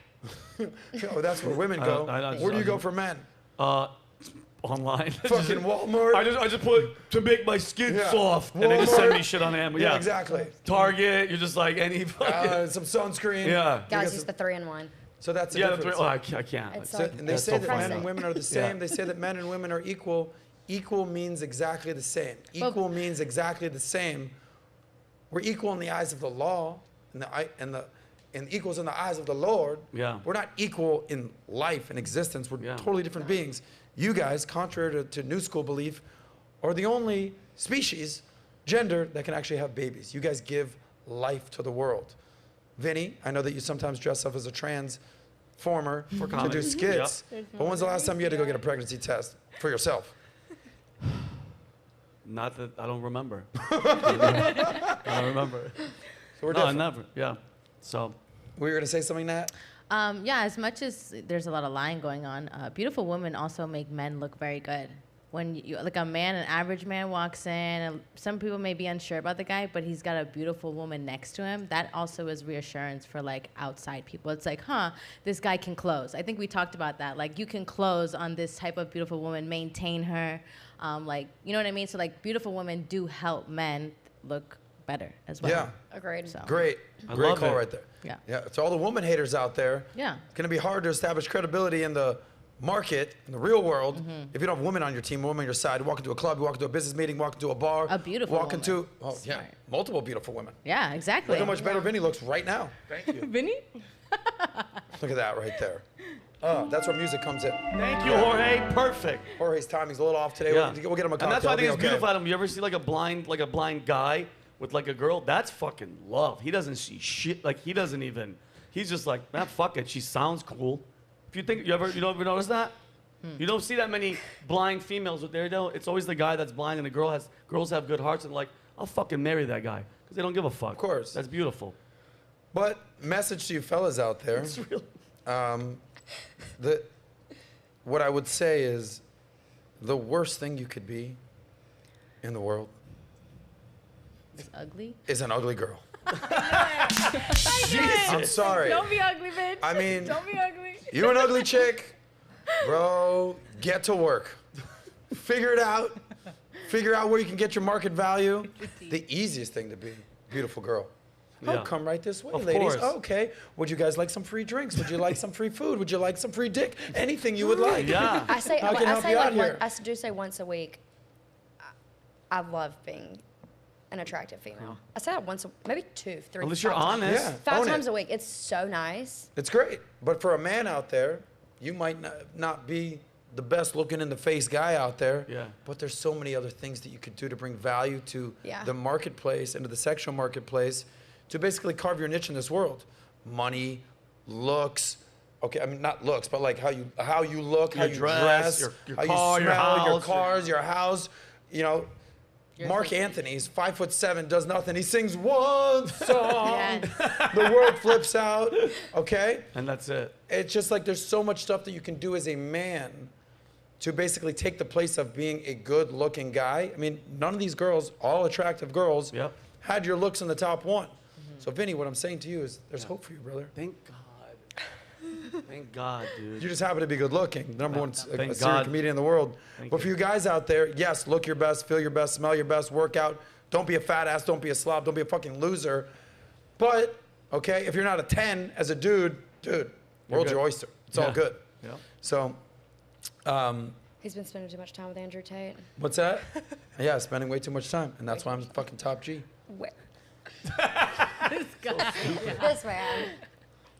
Oh, that's where women go. Where do you go for men? Online. Fucking Walmart. I just put to make my skin soft, and they just send me shit on Amazon. Yeah, exactly. Target. You're just like any fucking. Some sunscreen. Yeah. Guys use the 3-in-1. So that's the difference. I can't. So, and they say that men and women are the same. They say that men and women are equal. Equal means exactly the same. Equal means exactly the same. We're equal in the eyes of the law, and equals in the eyes of the Lord. Yeah. We're not equal in life and existence. We're totally different beings. You guys, contrary to new school belief, are the only species, gender, that can actually have babies. You guys give life to the world. Vinny, I know that you sometimes dress up as a transformer to do skits. Yep. But when's the last time you had to go get a pregnancy test for yourself? Not that I don't remember. I don't remember. So we're different. Never. Yeah. So. Were you going to say something, Nat? Yeah, as much as there's a lot of lying going on, beautiful women also make men look very good. When you, like an average man walks in, and some people may be unsure about the guy, but he's got a beautiful woman next to him. That also is reassurance for like outside people. It's like, this guy can close. I think we talked about that. Like you can close on this type of beautiful woman, maintain her. Like, you know what I mean? So like beautiful women do help men look better as well. Yeah. Agreed. So. Great call right there. Yeah. Yeah. To all the woman haters out there. Yeah. It's going to be hard to establish credibility in the market, in the real world, if you don't have women on your team, women on your side. You walk into a club, you walk into a business meeting, walk into a bar. A beautiful walk woman. into, multiple beautiful women. Yeah, exactly. Look how much better Vinny looks right now. Thank you. Vinny? Look at that right there. Oh, that's where music comes in. Thank you, Jorge. Perfect. Jorge's timing's a little off today. Yeah. We'll get him a cocktail. And that's why I think it's okay. beautiful, Adam. You ever see like a blind guy with like a girl? That's fucking love. He doesn't see shit. Like he doesn't even. He's just like, man, fuck it. She sounds cool. If you think you don't ever notice that? You don't see that many blind females with there. It's always the guy that's blind, and girls have good hearts, and like, I'll fucking marry that guy because they don't give a fuck. Of course. That's beautiful. But message to you fellas out there. It's real. What I would say is the worst thing you could be in the world It's ugly. is an ugly girl. Jesus. I'm sorry. Don't be ugly, bitch. I mean, Don't be ugly. you an ugly chick, bro, get to work. Figure it out. Figure out where you can get your market value. The easiest thing to be, beautiful girl. Oh, come right this way, Of ladies. course. Oh, okay. Would you guys like some free drinks? Would you like some free food? Would you like some free dick? Anything you would like. Yeah. I say, How can I help you out here? I do say once a week. I love being an attractive female. I say that once, maybe 2, 3. Unless you're 5 times. honest. Yeah. 5 own times it. a week. It's so nice. It's great. But for a man out there, you might not be the best looking in the face guy out there. Yeah. But there's so many other things that you could do to bring value to Yeah. the marketplace and to the sexual marketplace to basically carve your niche in this world. Money, looks. Okay, I mean not looks, but like how you look, how you dress, your how car, you your smell, your house, cars, your house. You know, Mark Anthony's 5'7", does nothing. He sings one song. The world flips out. Okay? And that's it. It's just like there's so much stuff that you can do as a man to basically take the place of being a good-looking guy. I mean, none of these girls, all attractive girls, had your looks in the top 1. So, Vinny, what I'm saying to you is there's hope for you, brother. Thank God. Thank God, dude. You just happen to be good looking. The number one serial God. comedian in the world. But for you guys out there, yes, look your best, feel your best, smell your best, work out. Don't be a fat ass. Don't be a slob. Don't be a fucking loser. But, okay, if you're not a 10 as a dude, world's your oyster. It's all good. Yeah. So, He's been spending too much time with Andrew Tate. what's that? Yeah, spending way too much time. And that's why I'm fucking top G. Where? This guy. This man.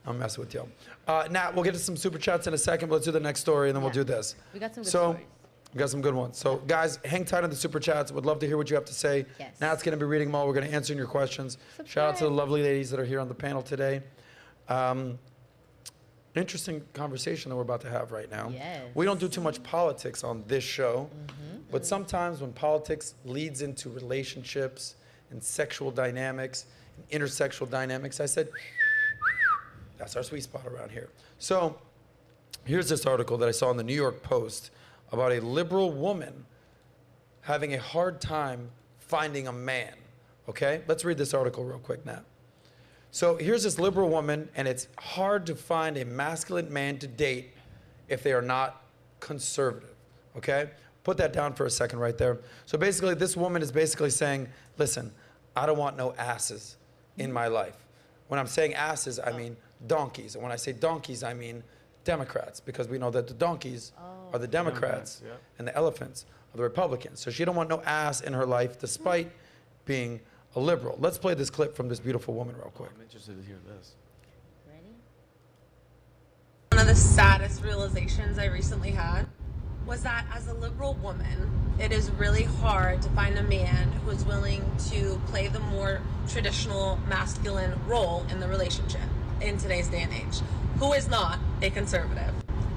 I'm messing with you. Nat, we'll get to some super chats in a second, but let's do the next story, and then we'll do this. We got some good So, stories. we got some good ones. So, guys, hang tight on the super chats. Would love to hear what you have to say. Yes. Nat's going to be reading them all. We're going to answer your questions. Shout out to the lovely ladies that are here on the panel today. Interesting conversation that we're about to have right now. Yes. We don't do too much politics on this show, but sometimes when politics leads into relationships and sexual dynamics and intersexual dynamics, I said, that's our sweet spot around here. So here's this article that I saw in the New York Post about a liberal woman having a hard time finding a man. Okay? Let's read this article real quick, Nat. So here's this liberal woman, and it's hard to find a masculine man to date if they are not conservative. Okay? Put that down for a second right there. So basically, this woman is basically saying, listen, I don't want no asses in my life. When I'm saying asses, I mean donkeys. And when I say donkeys, I mean Democrats, because we know that the donkeys are the Democrats and the elephants are the Republicans. So she don't want no ass in her life despite being a liberal. Let's play this clip from this beautiful woman real quick. I'm interested to hear this. Ready? One of the saddest realizations I recently had was that as a liberal woman, it is really hard to find a man who is willing to play the more traditional masculine role in the relationship in today's day and age, who is not a conservative.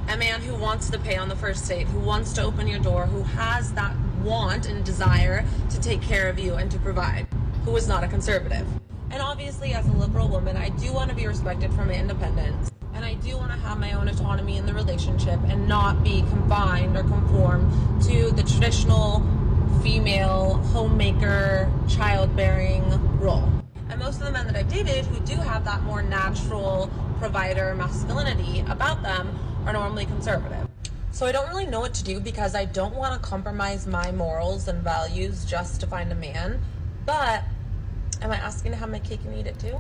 A man who wants to pay on the first date, who wants to open your door, who has that want and desire to take care of you and to provide, who is not a conservative. And obviously, as a liberal woman, I do want to be respected for my independence. And I do want to have my own autonomy in the relationship and not be confined or conform to the traditional female homemaker, childbearing role. And most of the men that I've dated who do have that more natural provider masculinity about them are normally conservative. So I don't really know what to do because I don't want to compromise my morals and values just to find a man. But am I asking to have my cake and eat it too?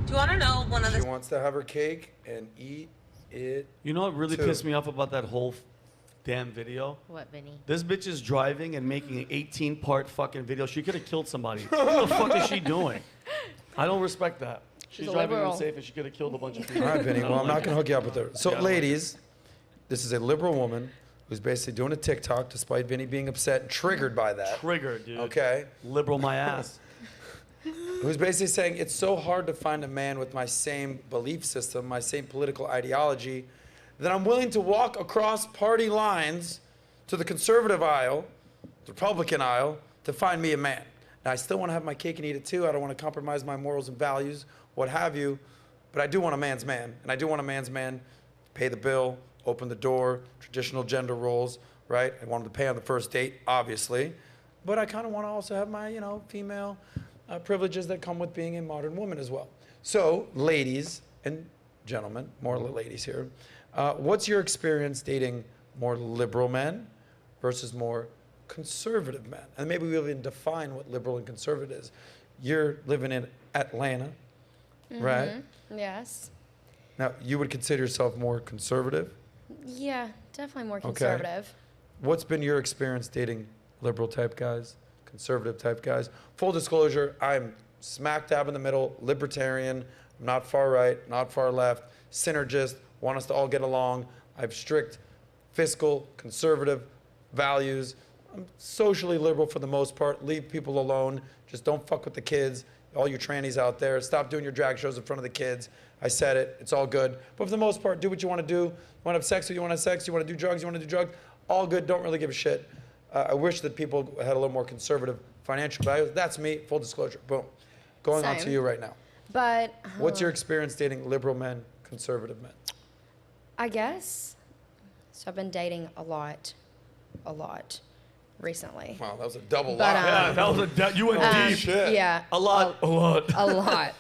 Do you want to know one of the... She wants to have her cake and eat it. You know what really too. pissed me off about that whole damn video? What, Vinny? This bitch is driving and making an 18-part fucking video. She could have killed somebody. What the fuck is she doing? I don't respect that. She's driving unsafe and she could have killed a bunch of people. All right, Vinny. Well, I'm not going to hook you up with her. So, ladies, this is a liberal woman who's basically doing a TikTok despite Vinny being upset and triggered by that. Triggered, dude. Okay. Liberal my ass. Who's basically saying it's so hard to find a man with my same belief system, my same political ideology, that I'm willing to walk across party lines to the conservative aisle, the Republican aisle, to find me a man. Now, I still want to have my cake and eat it too. I don't want to compromise my morals and values, what have you, but I do want a man's man. And I do want a man's man to pay the bill, open the door, traditional gender roles, right? I want him to pay on the first date, obviously. But I kind of want to also have my, female privileges that come with being a modern woman as well. So, ladies and gentlemen, more ladies here, what's your experience dating more liberal men versus more conservative men? And maybe we'll even define what liberal and conservative is. You're living in Atlanta, right? Yes. Now, you would consider yourself more conservative? Yeah, definitely more conservative. What's been your experience dating liberal type guys, conservative type guys? Full disclosure, I'm smack dab in the middle, libertarian. I'm not far right, not far left, synergist, want us to all get along. I have strict fiscal, conservative values. I'm socially liberal for the most part. Leave people alone. Just don't fuck with the kids. All you trannies out there, stop doing your drag shows in front of the kids. I said it. It's all good. But for the most part, do what you want to do. You want to have sex, you want to have sex. You want to do drugs, you want to do drugs. All good. Don't really give a shit. I wish that people had a little more conservative financial values. That's me. Full disclosure. Boom. Going on to you right now. But what's your experience dating liberal men, conservative men? I guess. So I've been dating a lot. recently. Wow, that was a double But, lot. Yeah, that was you went deep. Shit. Yeah. A lot. A lot.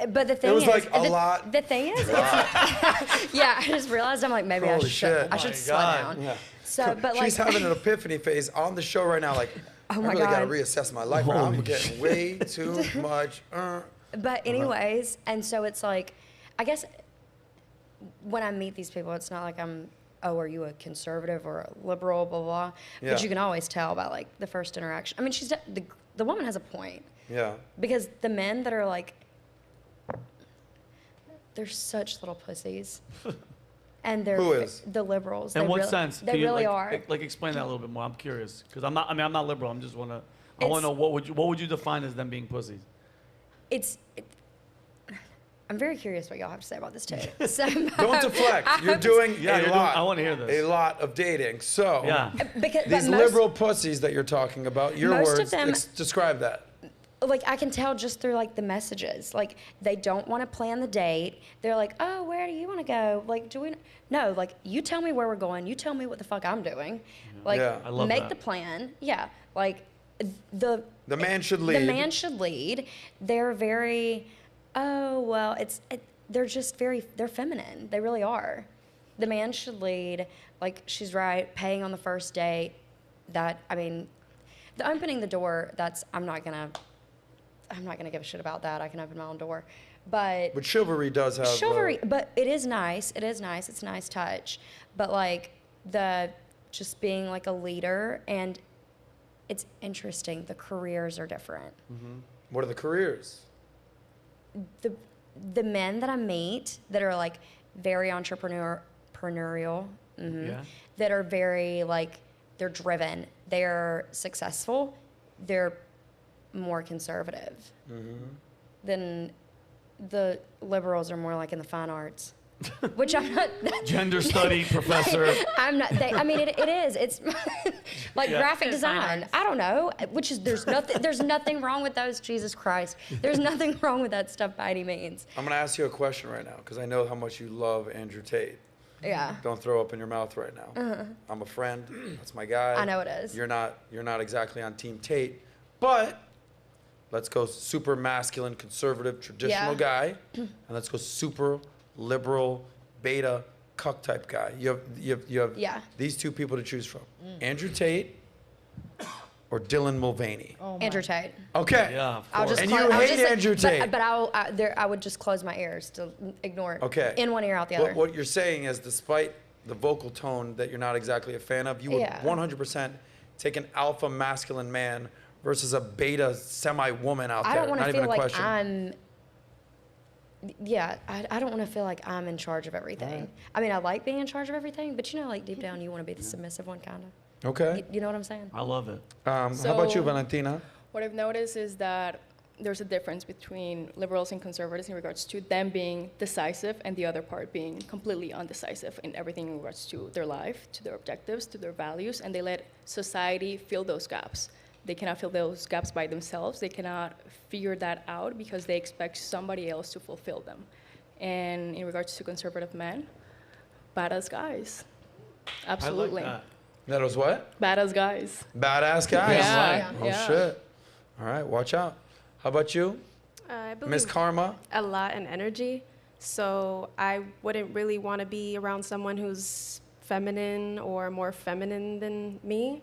But the thing It was is, like a lot. The thing is, yeah, I just realized I'm like, maybe I Holy shit. should slow God. down. Yeah. So, but like, She's having an epiphany phase on the show right now. Like, Oh I my really got to God. reassess my life. Right? I'm getting way too much. But anyways, and so it's like, I guess when I meet these people, it's not like are you a conservative or a liberal, blah, blah. Yeah. But you can always tell by like the first interaction. I mean, the woman has a point. Yeah. Because the men that are like, they're such little pussies. And they're Who is? the liberals. In They what really- sense? They Can you, really like, are. Like explain that a little bit more. I'm curious because I'm not liberal. I'm just I want to know what would you define as them being pussies? I'm very curious what y'all have to say about this too. So, Don't deflect. You're doing a lot. I want to hear this. A lot of dating. So, Yeah. because these but most- liberal pussies that you're talking about, your Most of words, them- describe that. like I can tell just through like the messages. Like they don't want to plan the date. They're like, "Oh, where do you want to go?" Like, do we? No, like you tell me where we're going. You tell me what the fuck I'm doing. Like, Yeah. I love make that. the plan. Yeah, like the man should lead. The man should lead. They're very, oh well, they're just they're feminine. They really are. The man should lead. Like she's right. Paying on the first date. That I mean, the opening the door. I'm not gonna give a shit about that. I can open my own door. But chivalry does have chivalry, but it is nice. It is nice. It's a nice touch. But like just being like a leader, and it's interesting. The careers are different. Mm-hmm. What are the careers? The men that I meet that are like very entrepreneurial, Yeah. that are very like they're driven, they're successful, they're more conservative than the liberals are more like in the fine arts, which I'm not. Gender study professor. I'm not. I mean, it is. It's like Yeah. graphic design. I don't know. Which is there's nothing wrong with those. Jesus Christ, there's nothing wrong with that stuff by any means. I'm gonna ask you a question right now because I know how much you love Andrew Tate. Yeah. Don't throw up in your mouth right now. I'm a friend. That's my guy. I know it is. You're not exactly on Team Tate, but let's go super masculine, conservative, traditional guy, and let's go super liberal, beta, cuck type guy. You have these two people to choose from: Andrew Tate or Dylan Mulvaney. Andrew Tate. Okay. Yeah. Of I'll course. just And close, you I'll hate just, Andrew Tate. But I would just close my ears to ignore it. Okay. In one ear, out the other. What you're saying is, despite the vocal tone that you're not exactly a fan of, you would 100% take an alpha masculine man versus a beta semi-woman out there. I don't want Not to even feel a like question. I don't want to feel like I'm in charge of everything. Right. I mean, I like being in charge of everything, but you know, like deep down, you want to be the submissive one, kind of. Okay. You know what I'm saying? I love it. How about you, Valentina? What I've noticed is that there's a difference between liberals and conservatives in regards to them being decisive and the other part being completely undecisive in everything in regards to their life, to their objectives, to their values, and they let society fill those gaps. They cannot fill those gaps by themselves. They cannot figure that out because they expect somebody else to fulfill them. And in regards to conservative men, badass guys. Absolutely. I like That was what? Badass guys. Badass guys. Yeah. Oh, Yeah. shit. All right, watch out. How about you, I believe Miss Karma? a lot in energy. So I wouldn't really want to be around someone who's feminine or more feminine than me,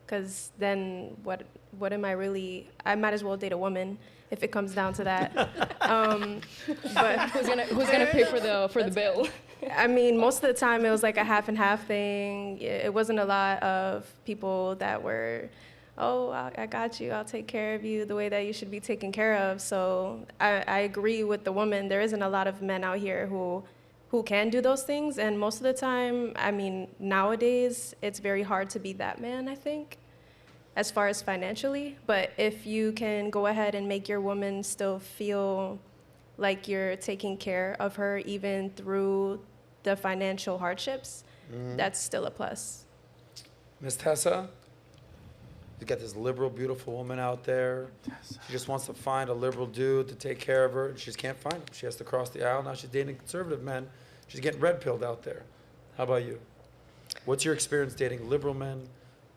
because then what am I really? I might as well date a woman if it comes down to that. But Who's gonna pay for the bill? I mean, most of the time it was like a half and half thing. It wasn't a lot of people that were, oh, I got you, I'll take care of you the way that you should be taken care of. So I agree with the woman. There isn't a lot of men out here who can do those things. And most of the time, I mean, nowadays, it's very hard to be that man, I think, as far as financially. But if you can go ahead and make your woman still feel like you're taking care of her even through the financial hardships, that's still a plus. Miss Tessa? You got this liberal, beautiful woman out there. She just wants to find a liberal dude to take care of her, and she just can't find him. She has to cross the aisle. Now she's dating conservative men. She's getting red-pilled out there. How about you? What's your experience dating liberal men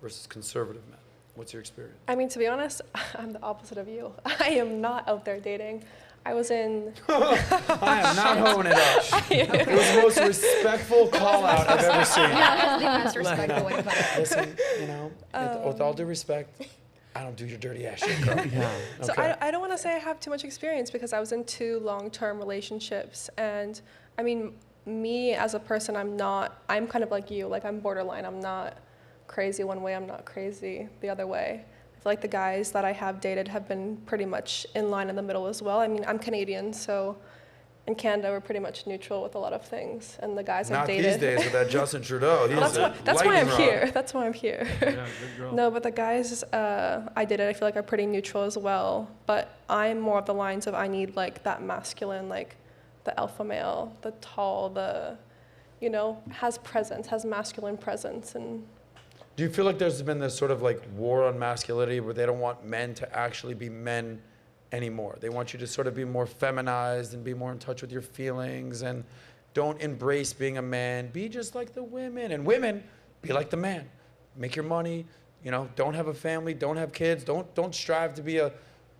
versus conservative men? What's your experience? I mean, to be honest, I'm the opposite of you. I am not out there dating. I was in... I am not hoeing it up. It was the most respectful call out I've ever seen. Yeah, that's the most respectful way to put it. Listen, you know, with all due respect, I don't do your dirty ass shit, girl. Yeah. So I don't want to say I have too much experience because I was in 2 long-term relationships. And I mean, me as a person, I'm kind of like you. Like, I'm borderline. I'm not crazy one way. I'm not crazy the other way. I feel like the guys that I have dated have been pretty much in line in the middle as well. I mean, I'm Canadian, so in Canada, we're pretty much neutral with a lot of things. And the guys I've dated... Not these days with that Justin Trudeau. That's why I'm here. That's why I'm here. Yeah, good girl. No, but the guys I dated, I feel like are pretty neutral as well. But I'm more of the lines of I need like that masculine, like the alpha male, the tall, the, you know, has presence, has masculine presence. And do you feel like there's been this sort of like war on masculinity where they don't want men to actually be men anymore? They want you to sort of be more feminized and be more in touch with your feelings and don't embrace being a man. Be just like the women. And women, be like the man. Make your money, you know, don't have a family, don't have kids, don't strive to be a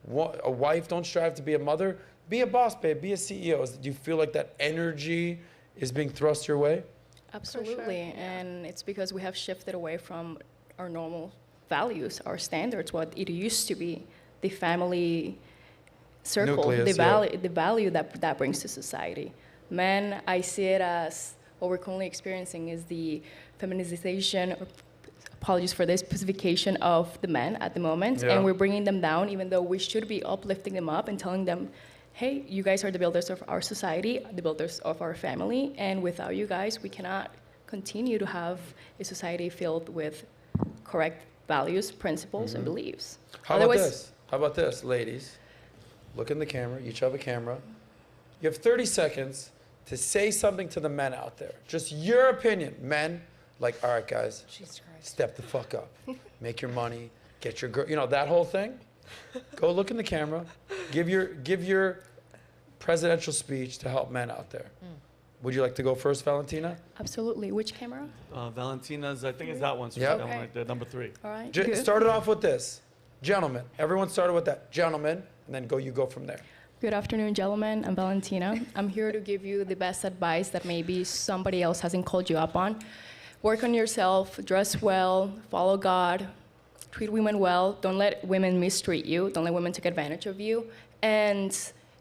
wife, don't strive to be a mother. Be a boss, babe, be a CEO. Do you feel like that energy is being thrust your way? Absolutely, and it's because we have shifted away from our normal values, our standards, what it used to be, the family circle, Nucleus, the value that brings to society. Men, I see it as what we're currently experiencing is the feminization, apologies for this, pacification of the men at the moment, and we're bringing them down, even though we should be uplifting them up and telling them, hey, you guys are the builders of our society, the builders of our family, and without you guys, we cannot continue to have a society filled with correct values, principles, and beliefs. How about this, ladies? Look in the camera, each have a camera. You have 30 seconds to say something to the men out there. Just your opinion. Men, like, all right, guys, step the fuck up. Make your money, get your girl, you know, that whole thing. Go look in the camera. Give your presidential speech to help men out there. Would you like to go first, Valentina? Absolutely. Which camera? Valentina's, I think it's that one. So Yep. that one right there, number 3. All right. Start it off with this. Gentlemen. Everyone started with that. Gentlemen. And then you go from there. Good afternoon, gentlemen. I'm Valentina. I'm here to give you the best advice that maybe somebody else hasn't called you up on. Work on yourself, dress well, follow God, treat women well. Don't let women mistreat you. Don't let women take advantage of you. And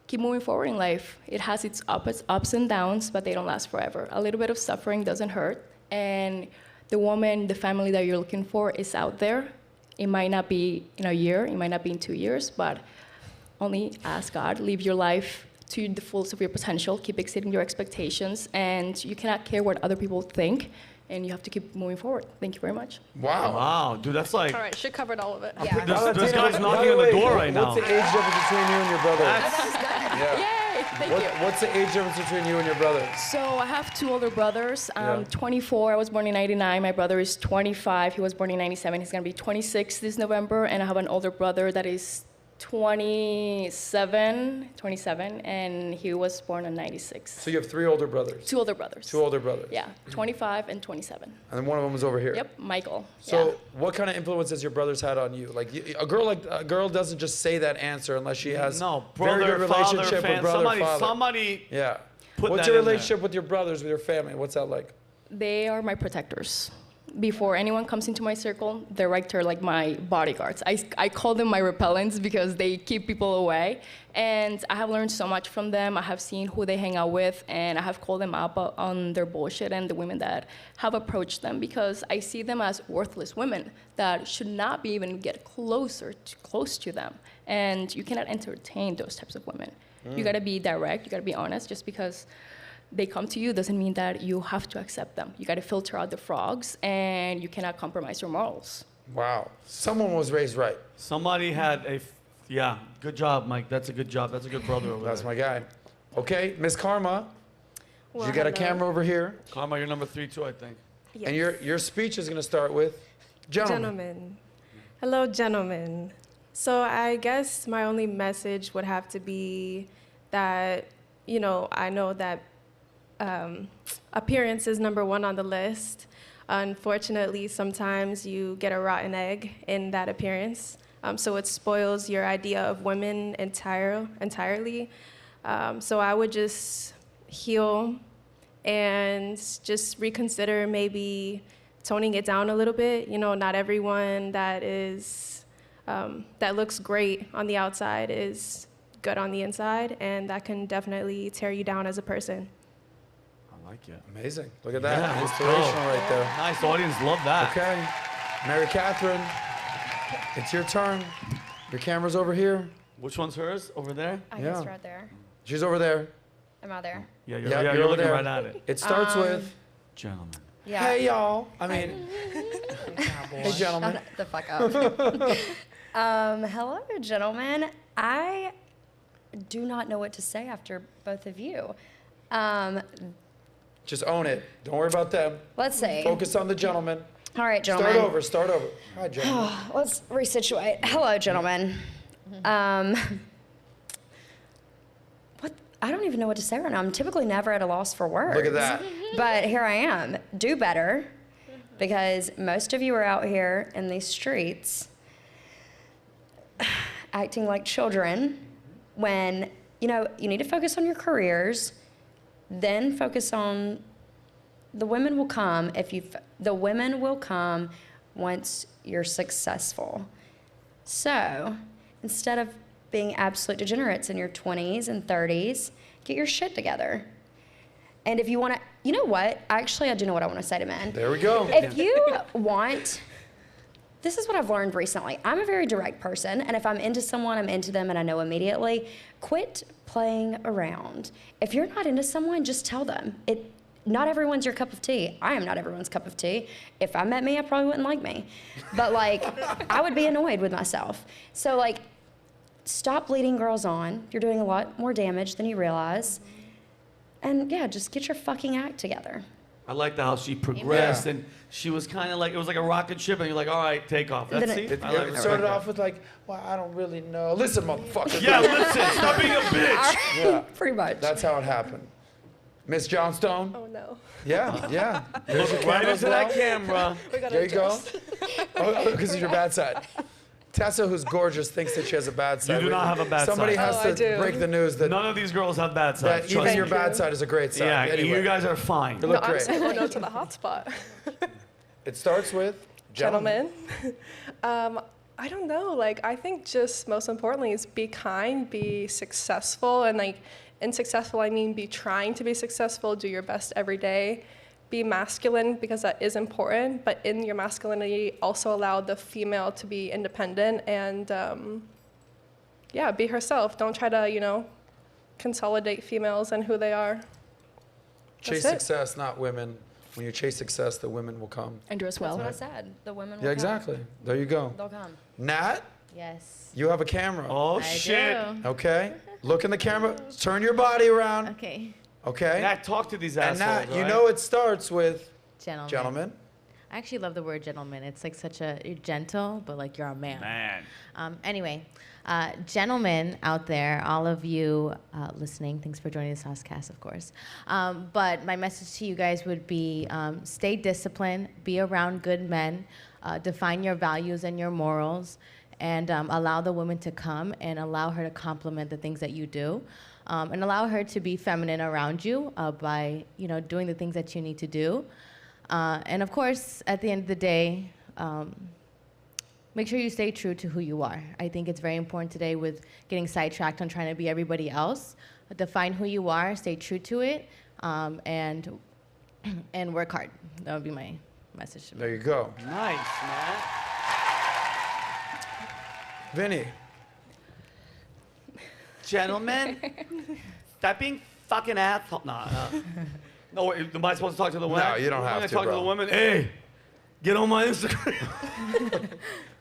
keep moving forward in life. It has its ups and downs, but they don't last forever. A little bit of suffering doesn't hurt. And the woman, the family that you're looking for is out there. It might not be in a year, it might not be in 2 years, but only ask God, live your life to the fullest of your potential, keep exceeding your expectations, and you cannot care what other people think. And you have to keep moving forward. Thank you very much. Wow, dude, that's like... All right, she covered all of it. Yeah. This guy's knocking on the door right now. What's the age difference between you and your brother? Yay! Thank you. What's the age difference between you and your brother? So I have 2 older brothers. 24, I was born in 99. My brother is 25. He was born in 97. He's going to be 26 this November. And I have an older brother that is 27, and he was born in 96. So you have 3 older brothers? 2 older brothers. 2 older brothers. Yeah, 25 and 27. And then one of them was over here. Yep, Michael. So what kind of influence has your brothers had on you? Like a girl doesn't just say that answer unless she has very good relationship with brother, father. Somebody Yeah. put What's that your in there. relationship with your brothers, with your family? What's that like? They are my protectors. Before anyone comes into my circle, they're right there like my bodyguards. I call them my repellents because they keep people away. And I have learned so much from them. I have seen who they hang out with, and I have called them up on their bullshit and the women that have approached them, because I see them as worthless women that should not be even get close to them. And you cannot entertain those types of women. You gotta be direct, you gotta be honest. Just because they come to you doesn't mean that you have to accept them. You got to filter out the frogs, and you cannot compromise your morals. Wow. Someone was raised right. Somebody had good job, Mike. That's a good job. That's a good brother over That's there. my guy. Okay, Miss Karma, Well, you got a hello. camera over here. Karma, you're number 3 too, I think. Yes. And your speech is going to start with, gentlemen. Hello, gentlemen. So I guess my only message would have to be that, I know that appearance is number 1 on the list. Unfortunately, sometimes you get a rotten egg in that appearance. So it spoils your idea of women entirely. So I would just heal and just reconsider maybe toning it down a little bit. You know, not everyone that looks great on the outside is good on the inside, and that can definitely tear you down as a person. I like it. Amazing. Look at that. Yeah, Inspirational right there. Nice. Audience love that. Okay. Mary Catherine, it's your turn. Your camera's over here. Which one's hers? Over there? I guess right there. She's over there. Am I there? Yeah, Yeah, you're you're over looking there. right at it. It starts with, Gentlemen. Yeah. hey, y'all. I mean, hey, gentlemen. Shut the fuck up. Hello, gentlemen. I do not know what to say after both of you. Just own it. Don't worry about them. Let's see. Focus on the gentlemen. All right, gentlemen. Start over. Hi, gentlemen. Let's resituate. Hello, gentlemen. What? I don't even know what to say right now. I'm typically never at a loss for words. Look at that. But here I am. Do better, because most of you are out here in these streets acting like children when, you know, you need to focus on your careers, then focus on the women will come the women will come once you're successful. So instead of being absolute degenerates in your 20s and 30s, get your shit together. And if you want to, you know what? Actually, I do know what I want to say to men. There we go. If you want, this is what I've learned recently. I'm a very direct person, and if I'm into someone, I'm into them, and I know immediately. Quit playing around. If you're not into someone, just tell them. Not everyone's your cup of tea. I am not everyone's cup of tea. If I met me, I probably wouldn't like me. But like, I would be annoyed with myself. So like, stop leading girls on. You're doing a lot more damage than you realize. And yeah, just get your fucking act together. I like how she progressed, and she was kind of like, it was like a rocket ship, and you're like, all right, take off. That's It started off with like, well, I don't really know. Listen, motherfucker. Yeah, listen, stop being a bitch. Yeah. Pretty much. That's how it happened. Miss Johnstone? Oh no. Yeah. Look right into that camera. There you go. Oh, because it's your bad side. Tessa, who's gorgeous, thinks that she has a bad side. You do not have a bad Somebody side. has to break the news that None of these girls have bad sides. that even your bad side is a great side. Yeah, Anyway, you guys are fine. you look I'm great. saying no to the hot spot. It starts with gentlemen. I don't know. Like, I think just most importantly is be kind, be successful, and like, in successful, I mean be trying to be successful, do your best every day. Be masculine, because that is important, but in your masculinity, also allow the female to be independent and, yeah, be herself. Don't try to, you know, consolidate females and who they are. Chase That's it. success, not women. When you chase success, the women will come. And dress well. That's what I said. The women will Yeah, come. exactly. There you go. They'll come. Nat, Yes. you have a camera. Oh, I shit. do. Okay. Look in the camera. Turn your body around. Okay. Okay. Nat, talk to these And assholes, Nat, you right? know it starts with Gentlemen. gentlemen. I actually love the word gentleman. It's like such a, you're gentle, but like you're a man. Anyway, gentlemen out there, all of you listening, thanks for joining the SOSCAST, of course. But my message to you guys would be stay disciplined, be around good men, define your values and your morals, and allow the woman to come and allow her to compliment the things that you do. And allow her to be feminine around you by, you know, doing the things that you need to do. And of course, at the end of the day, make sure you stay true to who you are. I think it's very important today with getting sidetracked on trying to be everybody else. Define who you are, stay true to it, and work hard. That would be my message to me. There you go. Nice, man. Vinny. Gentlemen, stop being fucking asshole. No, am I supposed to talk to the women? No, you don't have to, talk to bro. the women. Hey, get on my Instagram.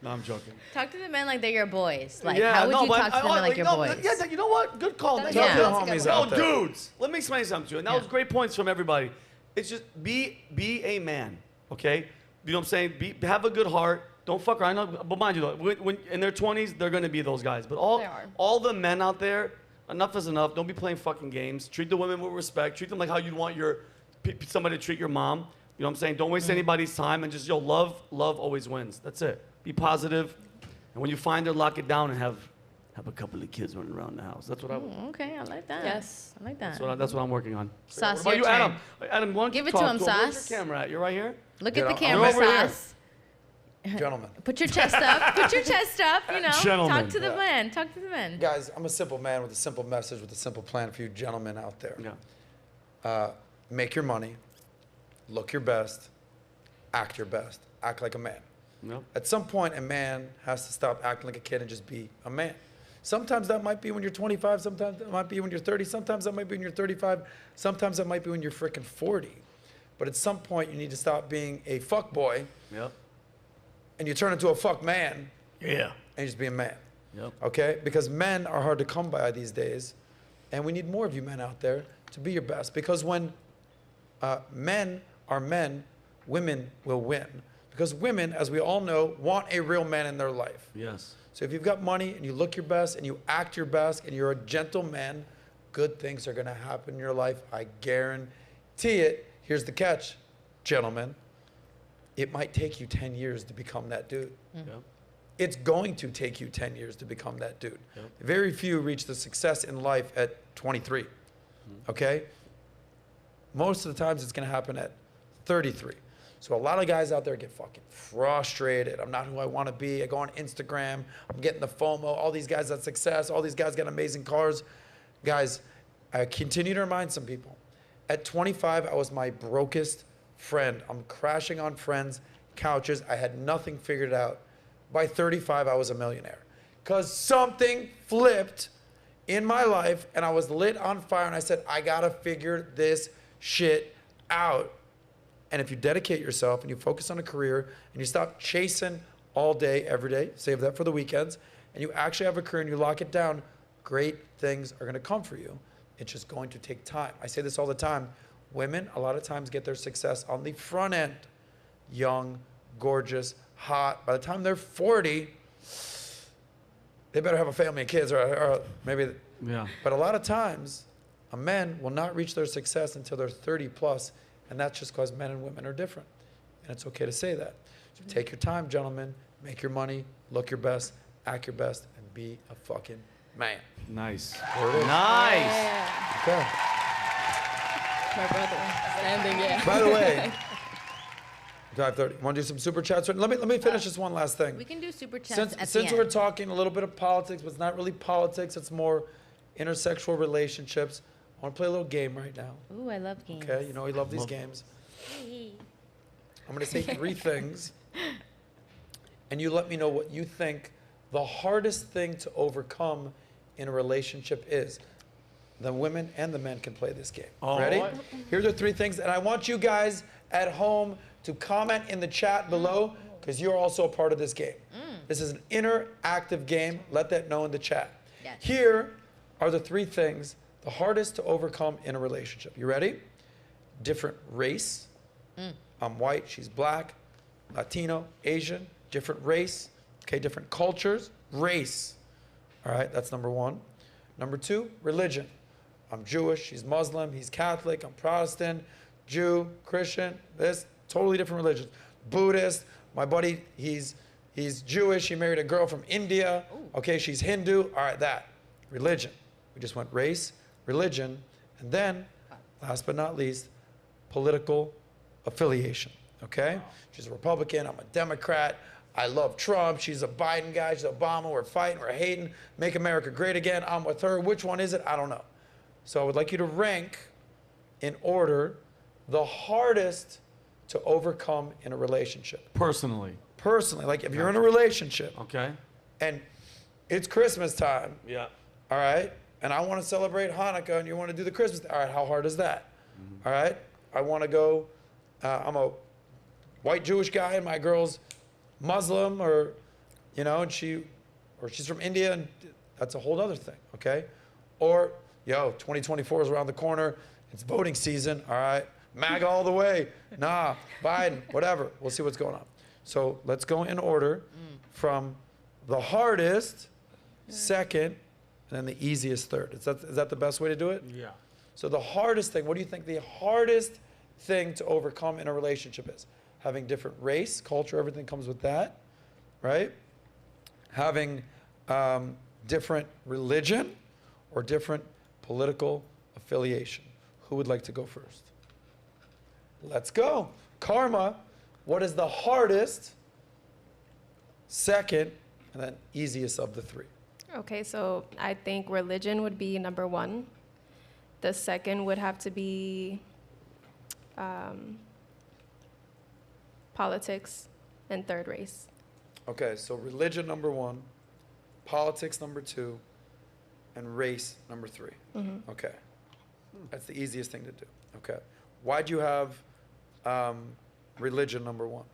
No, I'm joking. Talk to the men like they're your boys. Like, Yeah, how would no, you but talk to the men like your boys? Yeah, you know what? Good call. That's man. a Talk good to the homies one. out there. Dudes, let me explain something to you. And that was great points from everybody. It's just be a man, okay? You know what I'm saying? Have a good heart. Don't fuck around. But mind you, though, when in their 20s, they're gonna be those guys. But They are. all the men out there, enough is enough. Don't be playing fucking games. Treat the women with respect. Treat them like how you'd want somebody to treat your mom. You know what I'm saying? Don't waste anybody's time, and just, love always wins. That's it. Be positive, and when you find her, lock it down and have a couple of kids running around the house. That's what I would. Okay, I like that. Yes. I like that. That's what I'm working on. Sauce, What about your you, turn. Adam? Adam, why don't Give you it to talk him, Where's Sauce. your camera at? You're right here? Look Yeah, at the I'm camera, over here. Sauce. Gentlemen. Put your chest up. Put your chest up. You know, Gentlemen. talk to the man. Talk to the man. Guys, I'm a simple man with a simple message, with a simple plan for you gentlemen out there. Yeah. Make your money, look your best, act your best, act like a man. Yep. At some point, a man has to stop acting like a kid and just be a man. Sometimes that might be when you're 25, sometimes that might be when you're 30, sometimes that might be when you're 35, sometimes that might be when you're freaking 40. But at some point, you need to stop being a fuck boy Yep. and you turn into a fuck man Yeah. and you just be a man. Yep. Okay? Because men are hard to come by these days, and we need more of you men out there to be your best. Because when men are men, women will win. Because women, as we all know, want a real man in their life. Yes. So if you've got money and you look your best and you act your best and you're a gentleman, good things are going to happen in your life. I guarantee it. Here's the catch, gentlemen. It might take you 10 years to become that dude. Yep. It's going to take you 10 years to become that dude. Yep. Very few reach the success in life at 23, okay? Most of the times it's going to happen at 33. So a lot of guys out there get fucking frustrated. I'm not who I want to be. I go on Instagram. I'm getting the FOMO. All these guys got success. All these guys got amazing cars. Guys, I continue to remind some people. At 25, I was my brokest friend. I'm crashing on friends' couches. I had nothing figured out. By 35, I was a millionaire. Because something flipped in my life, and I was lit on fire, and I said, I got to figure this shit out. And if you dedicate yourself and you focus on a career and you stop chasing all day, every day, save that for the weekends, and you actually have a career and you lock it down, great things are going to come for you. It's just going to take time. I say this all the time. Women, a lot of times, get their success on the front end. Young, gorgeous, hot. By the time they're 40, they better have a family and kids, or maybe. Yeah. But a lot of times, a man will not reach their success until they're 30 plus. And that's just because men and women are different. And it's okay to say that. So take your time, gentlemen. Make your money, look your best, act your best, and be a fucking man. Nice. There it is. Nice. Okay. My brother standing, yeah. By the way, 5:30. Want to do some super chats? Let me finish this one last thing. We can do super chats at Since the we're end. talking a little bit of politics, but it's not really politics, it's more intersexual relationships. I want to play a little game right now. Ooh, I love games. Okay, you know we love these games. I'm going to say 3 things, and you let me know what you think the hardest thing to overcome in a relationship is. The women and the men can play this game. All Ready? right. Here are the 3 things, and I want you guys at home to comment in the chat below, because you're also a part of this game. This is an interactive game. Let that know in the chat. Yes. Here are the 3 things the hardest to overcome in a relationship. You ready? Different race. I'm white, she's black, Latino, Asian, different race, okay, different cultures, race. All right, that's number 1. Number 2, religion. I'm Jewish, she's Muslim, he's Catholic, I'm Protestant, Jew, Christian, this, totally different religions. Buddhist, my buddy, he's Jewish, he married a girl from India, okay, she's Hindu, all right, that. Religion. We just went race, religion, and then, last but not least, political affiliation, okay? She's a Republican, I'm a Democrat, I love Trump, she's a Biden guy, she's Obama, we're fighting, we're hating, make America great again, I'm with her, which one is it? I don't know. So I would like you to rank in order the hardest to overcome in a relationship. Personally. Personally, like if you're in a relationship Okay. and it's Christmas time, Yeah. all right, and I want to celebrate Hanukkah and you want to do the Christmas, all right, how hard is that? All right, I want to go, I'm a white Jewish guy and my girl's Muslim, or, you know, and she's from India, and that's a whole other thing, okay? Or, 2024 is around the corner, it's voting season, all right, MAGA all the way, nah, Biden, whatever, we'll see what's going on. So let's go in order from the hardest, second, and then the easiest third. Is that the best way to do it? Yeah. So the hardest thing, what do you think the hardest thing to overcome in a relationship is having different race, culture, everything comes with that, right? Having different religion or different political affiliation. Who would like to go first? Let's go. Karma, what is the hardest, second, and then easiest of the three? Okay, so I think religion would be number one. The second would have to be politics, and third, race. Okay, so religion number one, politics number two, and race number three. Mm-hmm. Okay, that's the easiest thing to do. Okay, why'd you have religion number one?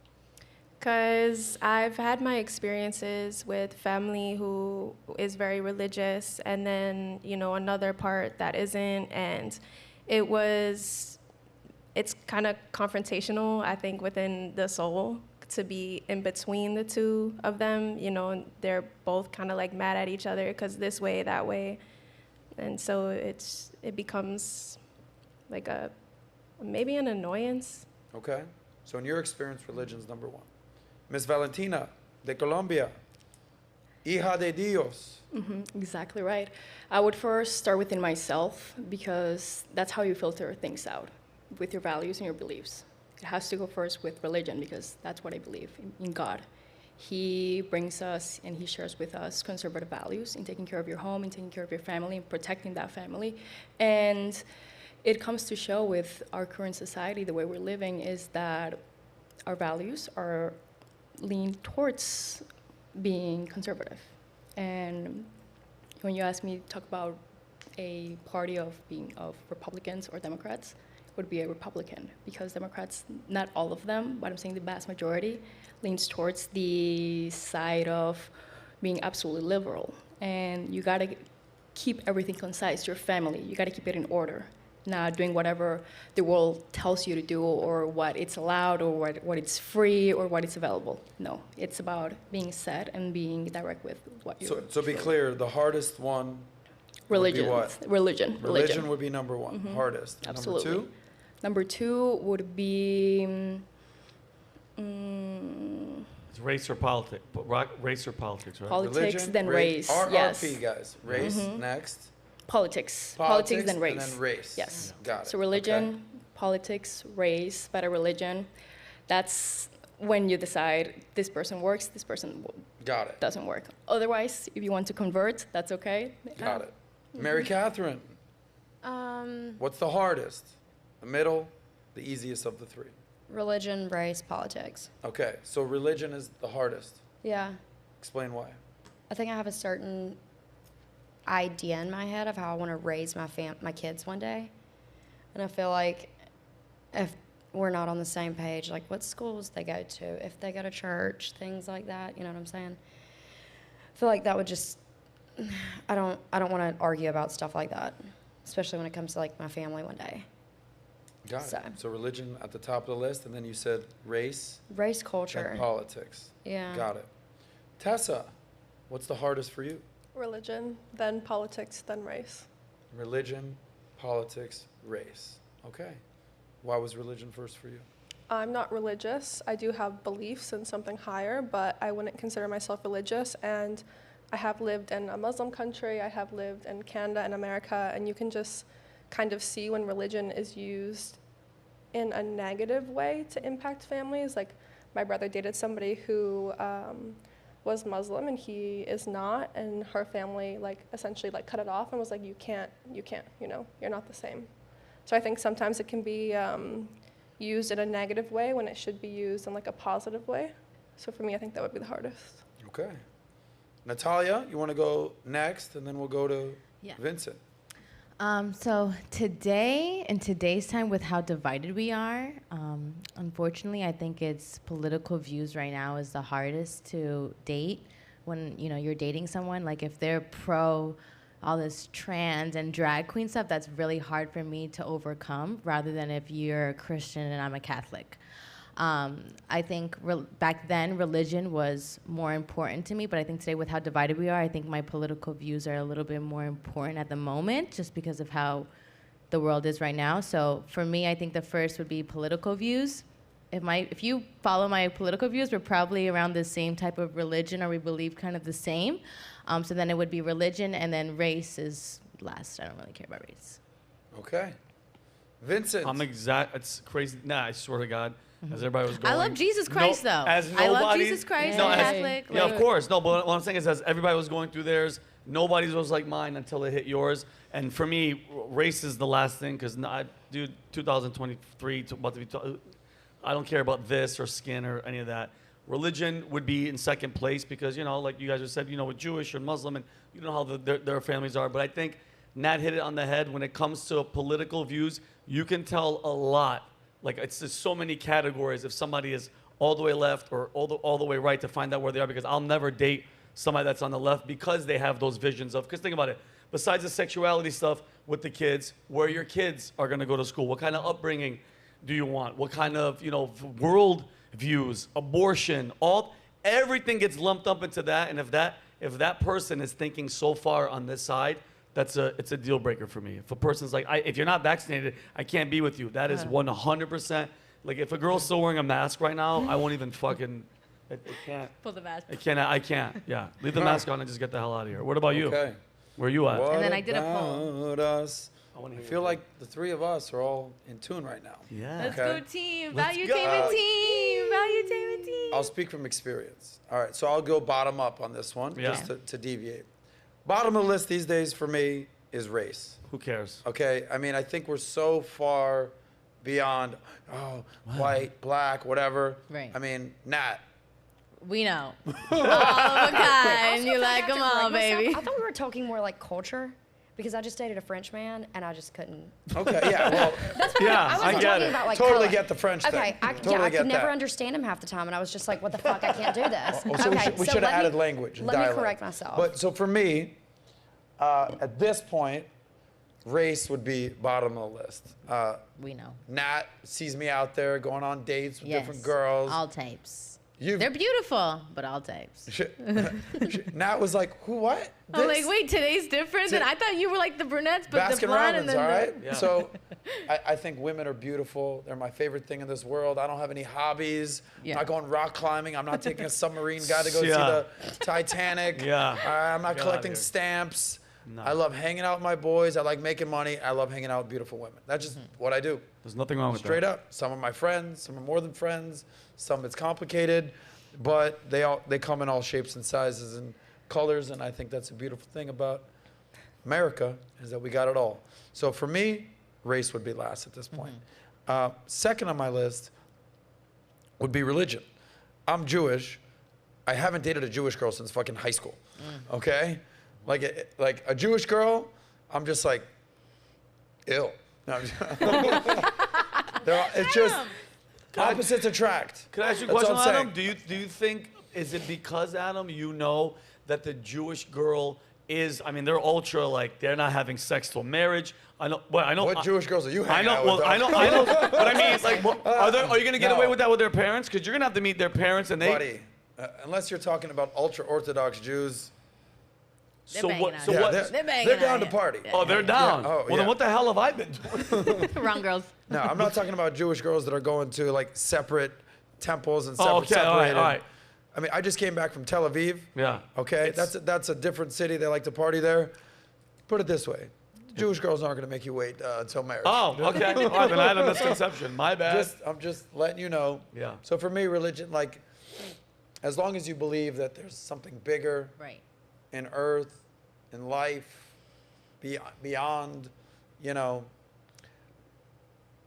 Because I've had my experiences with family who is very religious, and then, you know, another part that isn't, and it's kind of confrontational, I think, within the soul to be in between the two of them. You know, they're both kind of like mad at each other because this way, that way. And so it becomes like maybe an annoyance. Okay, so in your experience, religion's number one. Miss Valentina, de Colombia, hija de Dios. Exactly right. I would first start within myself because that's how you filter things out, with your values and your beliefs. It has to go first with religion because that's what I believe in God. He brings us and he shares with us conservative values in taking care of your home, in taking care of your family, and protecting that family. And it comes to show with our current society, the way we're living, is that our values are lean towards being conservative. And when you ask me to talk about a party of Republicans or Democrats, it would be a Republican, because Democrats, not all of them, but I'm saying the vast majority, leans towards the side of being absolutely liberal. And you gotta keep everything concise, your family, you gotta keep it in order. Not doing whatever the world tells you to do, or what it's allowed, or what it's free, or what it's available. No, it's about being set and being direct with what you're. So be clear, the hardest one Religion. would be what? Religion. Religion would be number one, hardest. And Absolutely. Number two? Number two would be. It's race or politics. Race or politics, right? Politics, Religion, then race. Yes. RRP, guys. Race, next. Politics, then race. And then race. Yes. Got it. So religion, Okay. politics, race, better religion. That's when you decide this person works, this person Got it. doesn't work. Otherwise, if you want to convert, that's okay. Got it. Mary Catherine, what's the hardest? The middle, the easiest of the three? Religion, race, politics. Okay, so religion is the hardest. Yeah. Explain why. I think I have a certain idea in my head of how I want to raise my kids one day. And I feel like if we're not on the same page, like what schools they go to, if they go to church, things like that, you know what I'm saying? I feel like that would just, I don't want to argue about stuff like that, especially when it comes to like my family one day. Got it. So religion at the top of the list, and then you said race. Race, culture. And politics. Yeah. Got it. Tessa, what's the hardest for you? Religion, then politics, then race. Religion, politics, race. Okay. Why was religion first for you? I'm not religious. I do have beliefs in something higher, but I wouldn't consider myself religious. And I have lived in a Muslim country. I have lived in Canada and America, and you can just kind of see when religion is used in a negative way to impact families. Like my brother dated somebody who was Muslim and he is not, and her family like essentially like cut it off and was like, you can't, you know, you're not the same. So I think sometimes it can be used in a negative way when it should be used in like a positive way. So for me, I think that would be the hardest. Okay. Natalia, you want to go next, and then we'll go to Vincent. So today, in today's time, with how divided we are, unfortunately, I think it's political views right now is the hardest to date. When you're dating someone, like if they're pro all this trans and drag queen stuff, that's really hard for me to overcome. Rather than if you're a Christian and I'm a Catholic. I think back then religion was more important to me, but I think today with how divided we are, I think my political views are a little bit more important at the moment, just because of how the world is right now. So for me, I think the first would be political views. If you follow my political views, we're probably around the same type of religion, or we believe kind of the same. So then it would be religion, and then race is last. I don't really care about race. Okay. Vincent. It's crazy. Nah, I swear to God. As everybody was going. I love Jesus Christ, though. I love Jesus Christ. No, I'm Catholic. Yeah, of course. No, but what I'm saying is, as everybody was going through theirs, nobody's was like mine until it hit yours. And for me, race is the last thing, because, dude, 2023, about to be. I don't care about this or skin or any of that. Religion would be in second place because, like you guys have said, with Jewish or Muslim, and you know how their families are. But I think Nat hit it on the head. When it comes to political views, you can tell a lot. Like, it's just so many categories if somebody is all the way left or all the way right to find out where they are, because I'll never date somebody that's on the left because they have those visions of, because think about it, besides the sexuality stuff with the kids, where your kids are going to go to school, what kind of upbringing do you want? What kind of, world views, abortion, everything gets lumped up into that. And if that person is thinking so far on this side, it's a deal breaker for me. If a person's like, if you're not vaccinated, I can't be with you. That is 100%. Like, if a girl's still wearing a mask right now, I won't even fucking, I can't. Pull the mask. I can't. Yeah. Leave the mask on and just get the hell out of here. What about you? Okay. Where are you at? What And then I did a poll. about us? I feel like the three of us are all in tune right now. Yeah. Let's Okay. go team. Let's Valuetainment go. team. Valuetainment team. I'll speak from experience. All right, so I'll go bottom up on this one, Yeah. just to deviate. Bottom of the list these days for me is race. Who cares? Okay, I mean, I think we're so far beyond, white, black, whatever. Right. I mean, Nat. We know. All of a kind. Also, You're if I like, have to come on, correct myself, baby. I thought we were talking more like culture, because I just dated a French man and I just couldn't. Okay, yeah, well, Yeah, I I wasn't get talking it. about like totally color. get the French thing. Okay, I Totally get could never that. understand him half the time, and I was just like, what the fuck, I can't do this. Oh, so okay, we should have let me- added language and Let dialect. me correct myself. But so for me, at this point, race would be bottom of the list. We know. Nat sees me out there going on dates with Yes. different girls. All types. You've- They're beautiful, but all types. Nat was like, who, what? I'm This? like, wait, today's different? And I thought you were like the brunettes, but the Baskin blonde and Robbins, then all right? Yeah. So I think women are beautiful. They're my favorite thing in this world. I don't have any hobbies. Yeah. I'm not going rock climbing. I'm not taking a submarine guy to go see Yeah. the Titanic. Yeah. I'm not Get collecting outta here. stamps. No. I love hanging out with my boys. I like making money. I love hanging out with beautiful women. That's just what I do. There's nothing wrong with Straight that. up. Some are my friends. Some are more than friends. Some it's complicated, but they come in all shapes and sizes and colors. And I think that's a beautiful thing about America, is that we got it all. So for me, race would be last at this point. Second on my list would be religion. I'm Jewish. I haven't dated a Jewish girl since fucking high school. Okay, like a Jewish girl, I'm just like, ill. No, I'm just it's just opposites attract. Can I ask you a That's question, all I'm Adam? saying. Do you think, is it because, Adam, you know that the Jewish girl is, I mean, they're ultra, like, they're not having sex till marriage. I know. What Jewish girls are you I hanging know. out Well, with? I know. But I mean, like, are you gonna get No. away with that with their parents? Because you're gonna have to meet their parents, and they. Buddy, unless you're talking about ultra Orthodox Jews, They're So banging what? on So you. what? They're banging they're on down to you. party. Oh, they're down. Yeah. Oh, Well, yeah. then what the hell have I been doing? Wrong girls. No, I'm not talking about Jewish girls that are going to like separate temples and Oh, separate. okay, all right, separated. all right. I mean, I just came back from Tel Aviv. Yeah. Okay, that's a different city. They like to party there. Put it this way: Jewish girls aren't going to make you wait until marriage. Oh, okay. All right, then I had a misconception. My bad. I'm just letting you know. Yeah. So for me, religion, like, as long as you believe that there's something bigger Right. in earth, in life, beyond,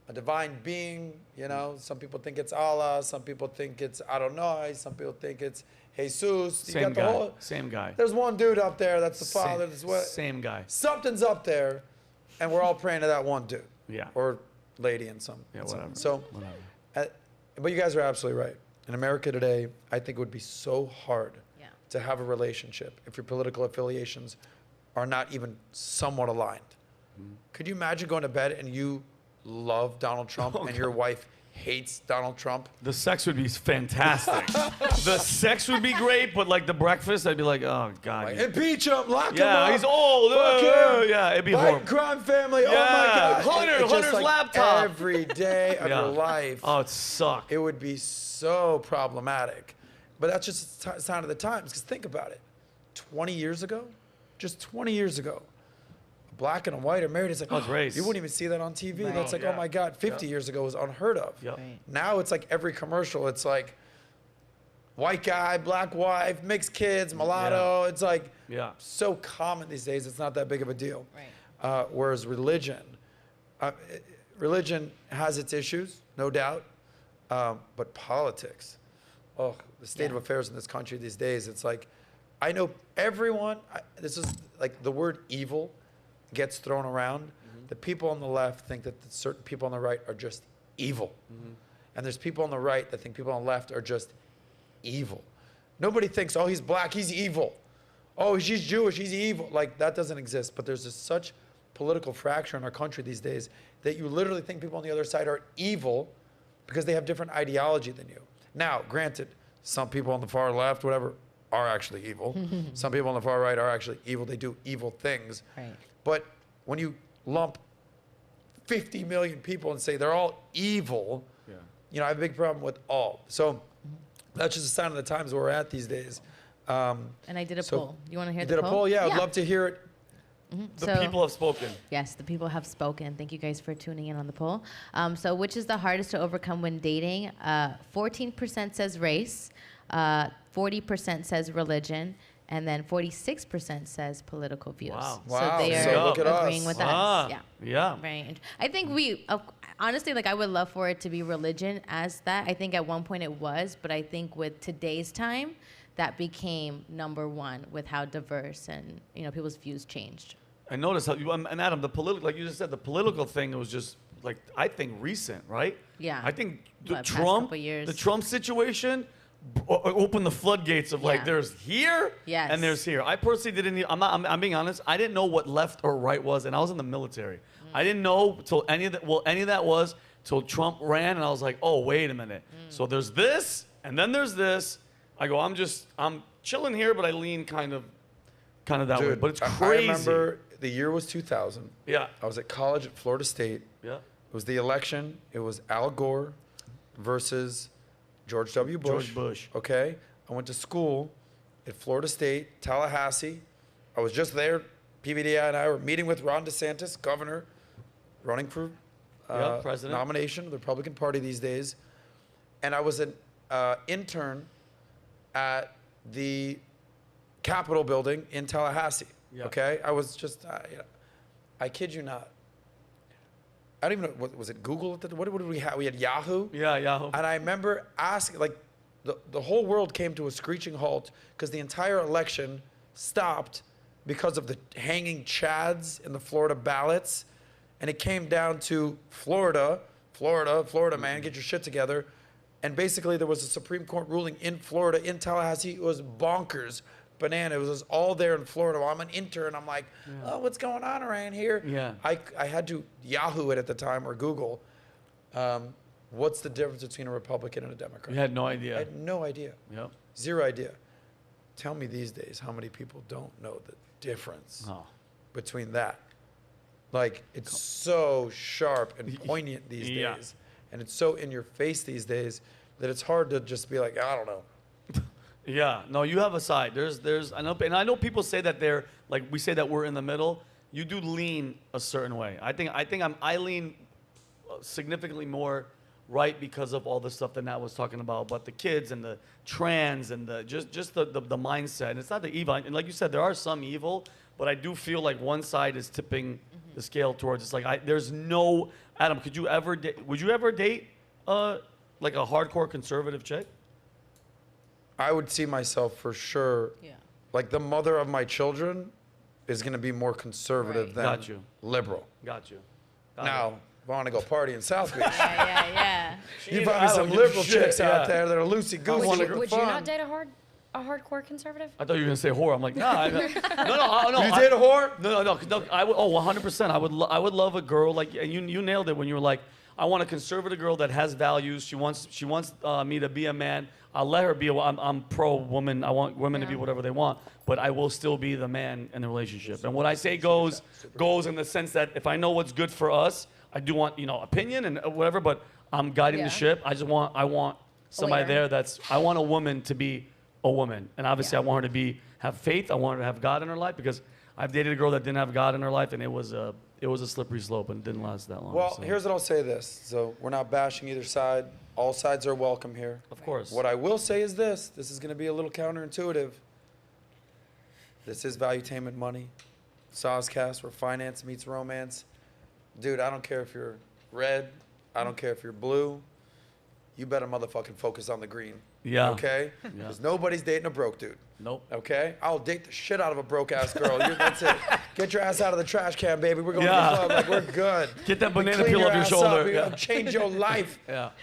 a divine being, some people think it's Allah, some people think it's Adonai, some people think it's Jesus. Same guy. Same guy. There's one dude up there that's the Father. That's what. Same guy. Something's up there, and we're all praying to that one dude. Yeah. Or lady in some. Yeah, in some. whatever. So, Whatever. but you guys are absolutely right. In America today, I think it would be so hard Yeah. to have a relationship if your political affiliations are not even somewhat aligned. Could you imagine going to bed and you love Donald Trump and your wife hates Donald Trump? The sex would be fantastic. The sex would be great, but like the breakfast, I'd be like, oh god. Like, impeach him, lock him Yeah, up. he's old. Fuck him. Yeah, it'd be White horrible. crime family. Yeah. Oh my God. Oh your just Hunter's like laptop. every day of your life. Oh, it sucked. It would be so problematic. But that's just a sign of the times. Because think about it. 20 years ago, just 20 years ago, black and a white are married. It's like, it's race. You wouldn't even see that on TV. Right. That's like, oh my God, 50 years ago was unheard of. Yep. Right. Now it's like every commercial, it's like white guy, black wife, mixed kids, mulatto. It's like so common these days. It's not that big of a deal. Right. Whereas religion has its issues, no doubt. But politics, the state of affairs in this country these days, it's like, I know everyone, this is like the word evil gets thrown around. The people on the left think that certain people on the right are just evil. And there's people on the right that think people on the left are just evil. Nobody thinks, oh, he's black, he's evil. Oh, she's Jewish, he's evil. Like, that doesn't exist. But there's such political fracture in our country these days that you literally think people on the other side are evil because they have different ideology than you. Now, granted, some people on the far left, whatever, are actually evil. Some people on the far right are actually evil. They do evil things. Right. But when you lump 50 million people and say they're all evil, you know, I have a big problem with all. So that's just a sign of the times where we're at these days. And I did a poll. You want to hear you the did a poll? Yeah, I'd love to hear it. The people have spoken. Yes, the people have spoken. Thank you guys for tuning in on the poll. So which is the hardest to overcome when dating? 14% says race, 40% says religion, and then 46% says political views. Wow. So they So are look at agreeing us. with us. Yeah. Yeah. Right. I think honestly, like I would love for it to be religion as that. I think at one point it was, but I think with today's time, that became number one with how diverse and, you know, people's views changed. I noticed how and Adam, the political, like you just said, the political thing was just like, I think recent, right? Yeah. I think the Past Trump couple years. the Trump situation opened the floodgates of like, there's here and there's here. I personally didn't, I'm being honest, I didn't know what left or right was, and I was in the military. I didn't know till any of that was till Trump ran, and I was like, oh, wait a minute. So there's this, and then there's this. I go, I'm chilling here, but I lean kind of that way. But it's crazy. I remember the year was 2000. Yeah. I was at college at Florida State. Yeah. It was the election. It was Al Gore versus George W. Bush. George Bush. Okay. I went to school at Florida State, Tallahassee. I was just there. PVDI and I were meeting with Ron DeSantis, governor, running for president nomination of the Republican Party these days. And I was an intern at the Capitol building in Tallahassee. Yeah. Okay, I was just, I kid you not. I don't even know, was it Google? What did we have? We had Yahoo. Yeah, Yahoo. And I remember asking, like, the whole world came to a screeching halt because the entire election stopped because of the hanging chads in the Florida ballots. And it came down to Florida, man, get your shit together. And basically there was a Supreme Court ruling in Florida, in Tallahassee. It was bonkers, banana. It was all there in Florida. While I'm an intern, I'm like, oh, what's going on around here? Yeah. I had to Yahoo it at the time, or Google. What's the difference between a Republican and a Democrat? You had no idea. I had no idea. Yep. Zero idea. Tell me these days how many people don't know the difference between that. Like, it's so sharp and poignant these days. And it's so in your face these days that it's hard to just be like, I don't know. Yeah, no, you have a side. I know people say that they're like, we say that we're in the middle. You do lean a certain way. I lean significantly more right because of all the stuff that Nat was talking about the kids and the trans and the just the mindset. And it's not the evil. And like you said, there are some evil, but I do feel like one side is tipping the scale towards. It's like there's no Adam. Would you ever date like a hardcore conservative chick? I would see myself for sure. Yeah. Like, the mother of my children is going to be more conservative than liberal. Got you. Now, if I want to go party in South Beach, Yeah. you find me some liberal chicks out there that are loosey goosey. Would you not date a a hardcore conservative? I thought you were gonna say whore. I'm like, nah. No. You date a whore? No. I would. Oh, 100%. I would love a girl like you nailed it when you were like, I want a conservative girl that has values. She wants me to be a man. I'll let her be. I'm pro woman. I want women to be whatever they want, but I will still be the man in the relationship. And what I say goes in the sense that if I know what's good for us, I do want opinion and whatever, but I'm guiding the ship. I want somebody there I want a woman to be a woman, and obviously I want her to have faith. I want her to have God in her life because I've dated a girl that didn't have God in her life, and it was a slippery slope and it didn't last that long. Well, here's what I'll say this. So we're not bashing either side. All sides are welcome here. Of course. What I will say is this. This is going to be a little counterintuitive. This is Valuetainment Money. SOSCAST, where finance meets romance. Dude, I don't care if you're red. I don't care if you're blue. You better motherfucking focus on the green. Yeah. Okay? Because nobody's dating a broke dude. Nope. Okay? I'll date the shit out of a broke-ass girl. That's it. Get your ass out of the trash can, baby. We're going to the club. Like, we're good. Get that banana peel off your shoulder. We're gonna change your life.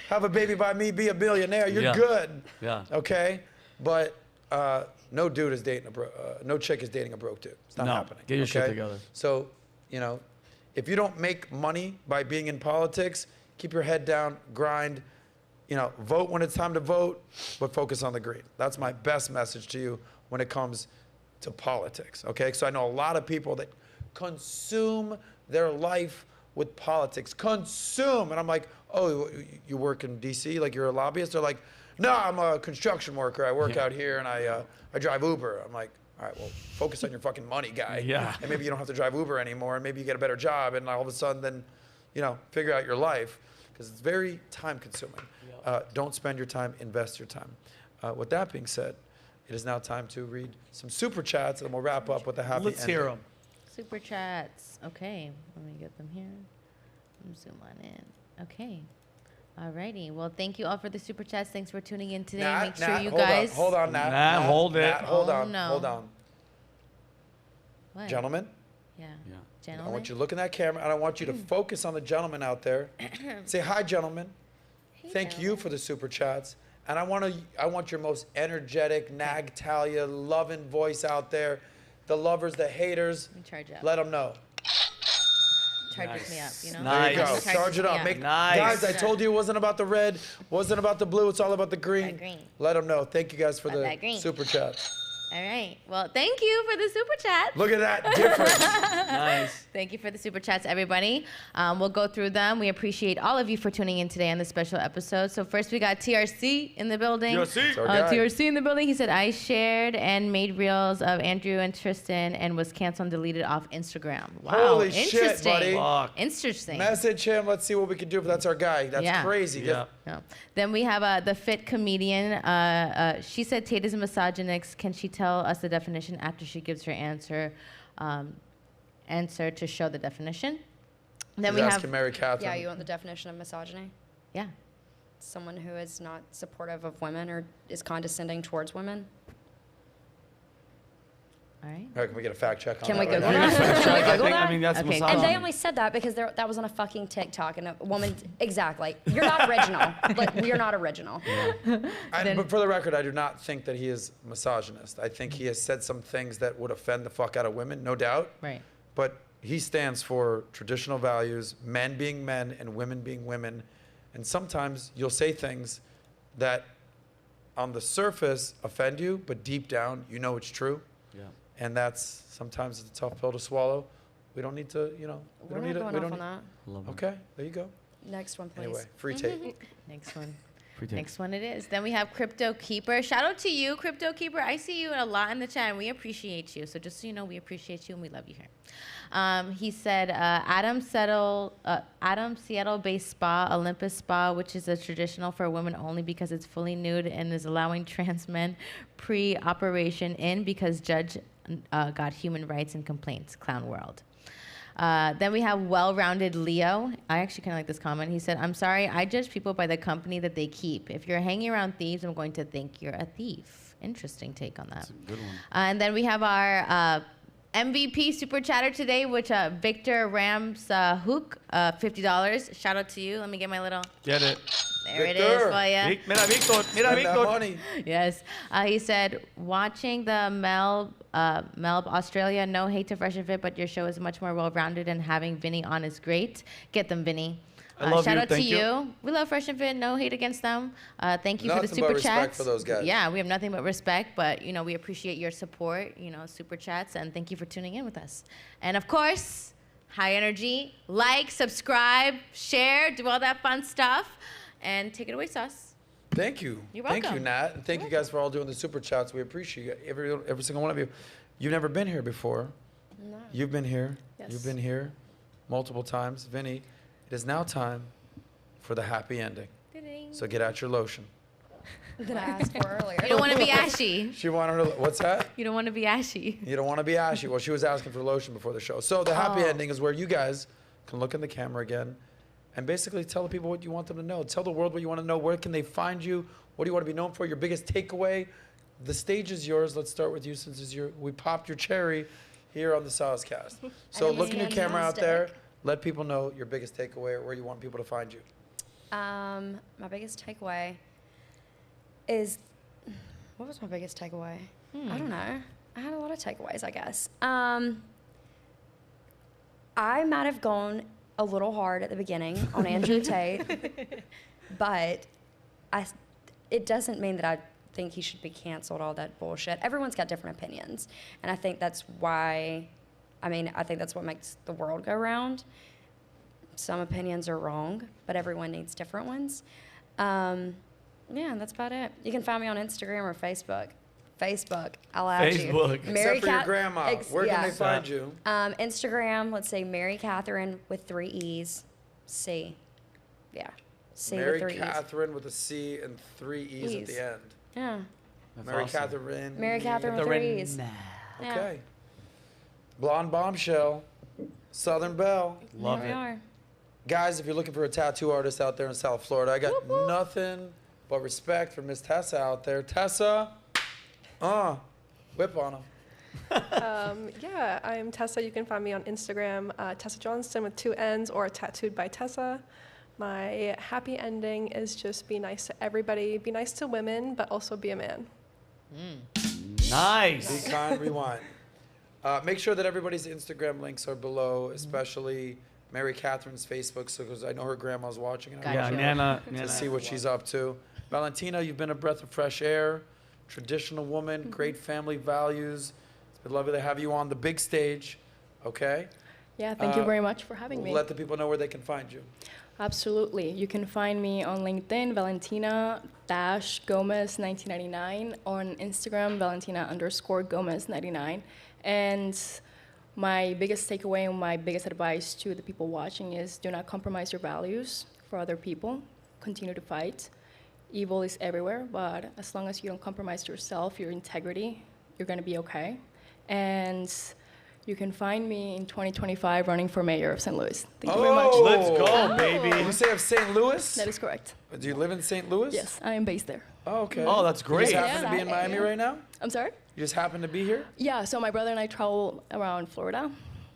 Have a baby by me, be a billionaire. You're good. Yeah. Okay? But no dude is dating no chick is dating a broke dude. It's not happening. Get your shit together. So, if you don't make money by being in politics, keep your head down, grind. Vote when it's time to vote, but focus on the green. That's my best message to you when it comes to politics, okay? So I know a lot of people that consume their life with politics. Consume. And I'm like, oh, you work in D.C., like you're a lobbyist? They're like, no, I'm a construction worker. I work out here and I drive Uber. I'm like, all right, well, focus on your fucking money, guy. Yeah. And maybe you don't have to drive Uber anymore, and maybe you get a better job, and all of a sudden then, figure out your life, because it's very time consuming. Don't spend your time, invest your time. With that being said, it is now time to read some super chats, and we'll wrap up with a happy ending. Let's hear them. Super chats. Okay, let me get them here. Zoom on in. Okay. Alrighty. Well, thank you all for the super chats. Thanks for tuning in today. Make sure you guys. Hold on, Nat. Nat, hold it. Hold on. No. Hold on. What? Gentlemen. Yeah. I Gentlemen. want you to look in that camera, and I want you to focus on the gentleman out there. Say hi, gentlemen. Thank you for the super chats. And I want your most energetic, Nagtalia, loving voice out there. The lovers, the haters. Let me charge up. Let them know. Charges me up, There you go. Charge it up. Guys, I told you it wasn't about the red, wasn't about the blue. It's all about the green. Let them know. Thank you guys for the super chat. All right. Well, thank you for the super chat. Look at that difference. Nice. Thank you for the super chats, everybody. We'll go through them. We appreciate all of you for tuning in today on this special episode. So first we got TRC in the building. TRC in the building. He said, I shared and made reels of Andrew and Tristan and was canceled and deleted off Instagram. Wow. Holy shit, buddy. Interesting. Message him. Let's see what we can do. But that's our guy. That's crazy. Yeah. Then we have the fit comedian. She said Tate is a misogynist. Can she tell us the definition after she gives her answer to show the definition? Then we have Mary Catherine. Yeah, you want the definition of misogyny? Yeah. Someone who is not supportive of women or is condescending towards women. All right. All right, can we get a fact check on Can that? we Google that? Can we Google that? I mean, that's Okay. misogyny. And they only said that because that was on a fucking TikTok, and a woman, exactly. You're not original. Like, you're not original. But for the record, I do not think that he is misogynist. I think he has said some things that would offend the fuck out of women, no doubt. Right. But he stands for traditional values, men being men and women being women. And sometimes you'll say things that on the surface offend you, but deep down, you know it's true. Yeah. And that's sometimes it's a tough pill to swallow. We don't need to, We're not going off on that. Love it. Okay, there you go. Next one, please. Anyway, free tape. Next one. Free tape. Next one it is. Then we have Crypto Keeper. Shout out to you, Crypto Keeper. I see you a lot in the chat, and we appreciate you. So just so you know, we appreciate you and we love you here. He said, Adam Seattle-based spa, Olympus Spa, which is a traditional for women only because it's fully nude and is allowing trans men pre-operation in because judge got human rights and complaints. Clown world. Then we have well-rounded Leo. I actually kind of like this comment. He said, I'm sorry, I judge people by the company that they keep. If you're hanging around thieves, I'm going to think you're a thief. Interesting take on that. That's a good one. And then we have our MVP super chatter today, which Victor Rams Hook, $50. Shout out to you. Let me get my little. Get it. There it is for you. Mira, Victor. Mira, Spend that Victor. money. Yes. He said, watching the Melb Australia, no hate to Fresh and Fit, but your show is much more well-rounded and having Vinny on is great. Get them, Vinny. I love shout you. out Thank to you. We love Fresh and Fit. No hate against them. Thank you for the Nothing but super respect chats. for those guys. Yeah, we have nothing but respect, but you know we appreciate your support. You know, super chats, and thank you for tuning in with us. And of course, high energy. Like, subscribe, share, do all that fun stuff, and take it away, Sauce. Thank you. You're Thank you, welcome. Nat. And thank you guys for all doing the super chats. We appreciate every single one of you. You've never been here before. No. You've been here. Yes. You've been here multiple times. Vinny, it is now time for the happy ending. So get out your lotion. That I asked for earlier. You don't want to be ashy. She wanted her, what's that? You don't want to be ashy. You don't want to be ashy. Well, she was asking for lotion before the show. So the happy Oh. ending is where you guys can look in the camera again and basically tell the people what you want them to know. Tell the world what you want to know. Where can they find you? What do you want to be known for? Your biggest takeaway? The stage is yours. Let's start with you since it's we popped your cherry here on the SOSCAST. So think look it's in your camera out there. fantastic. Let people know your biggest takeaway or where you want people to find you. My biggest takeaway is, what was my biggest takeaway? I don't know. I had a lot of takeaways, I guess. I might have gone a little hard at the beginning on Andrew Tate, but it doesn't mean that I think he should be canceled, all that bullshit. Everyone's got different opinions, and I think that's why, I think that's what makes the world go round. Some opinions are wrong, but everyone needs different ones. Yeah, that's about it. You can find me on Instagram or Facebook. Facebook, I'll add you. Facebook. Except for your grandma. Where can yeah. they find you? Instagram, let's say Mary Catherine with 3 E's. C. Yeah. C Mary with 3 E's. Catherine with a C and 3 E's at the end. Yeah. Mary awesome. Catherine. Mary Catherine with 3 E's. Yeah. Okay. Blonde Bombshell. Southern Belle. Love There we it. are. Guys, if you're looking for a tattoo artist out there in South Florida, I got nothing but respect for Miss Tessa out there. Tessa, whip on them. Yeah, I'm Tessa. You can find me on Instagram, Tessa Johnston with 2 N's or Tattooed by Tessa. My happy ending is just be nice to everybody, be nice to women, but also be a man. Nice. Be kind, rewind. Make sure that everybody's Instagram links are below, especially Mary Catherine's Facebook, so because I know her grandma's watching and I Yeah, want Nana. to see what she's up to. Valentina, you've been a breath of fresh air, traditional woman, great family values. It's been lovely to have you on the big stage. Okay? Yeah, thank you very much for having me. Let the people know where they can find you. Absolutely. You can find me on LinkedIn, Valentina-Gomez1999, on Instagram, Valentina_Gomez99. And my biggest takeaway and my biggest advice to the people watching is do not compromise your values for other people. Continue to fight. Evil is everywhere, but as long as you don't compromise yourself, your integrity, you're going to be okay. And you can find me in 2025 running for mayor of St. Louis. Thank you very much. Let's go, baby. You say of St. Louis? That is correct. Do you live in St. Louis? Yes, I am based there. Oh, okay. Oh, that's You great. just happen to be in Miami right now? I'm sorry? You just happen to be here? Yeah, so my brother and I travel around Florida.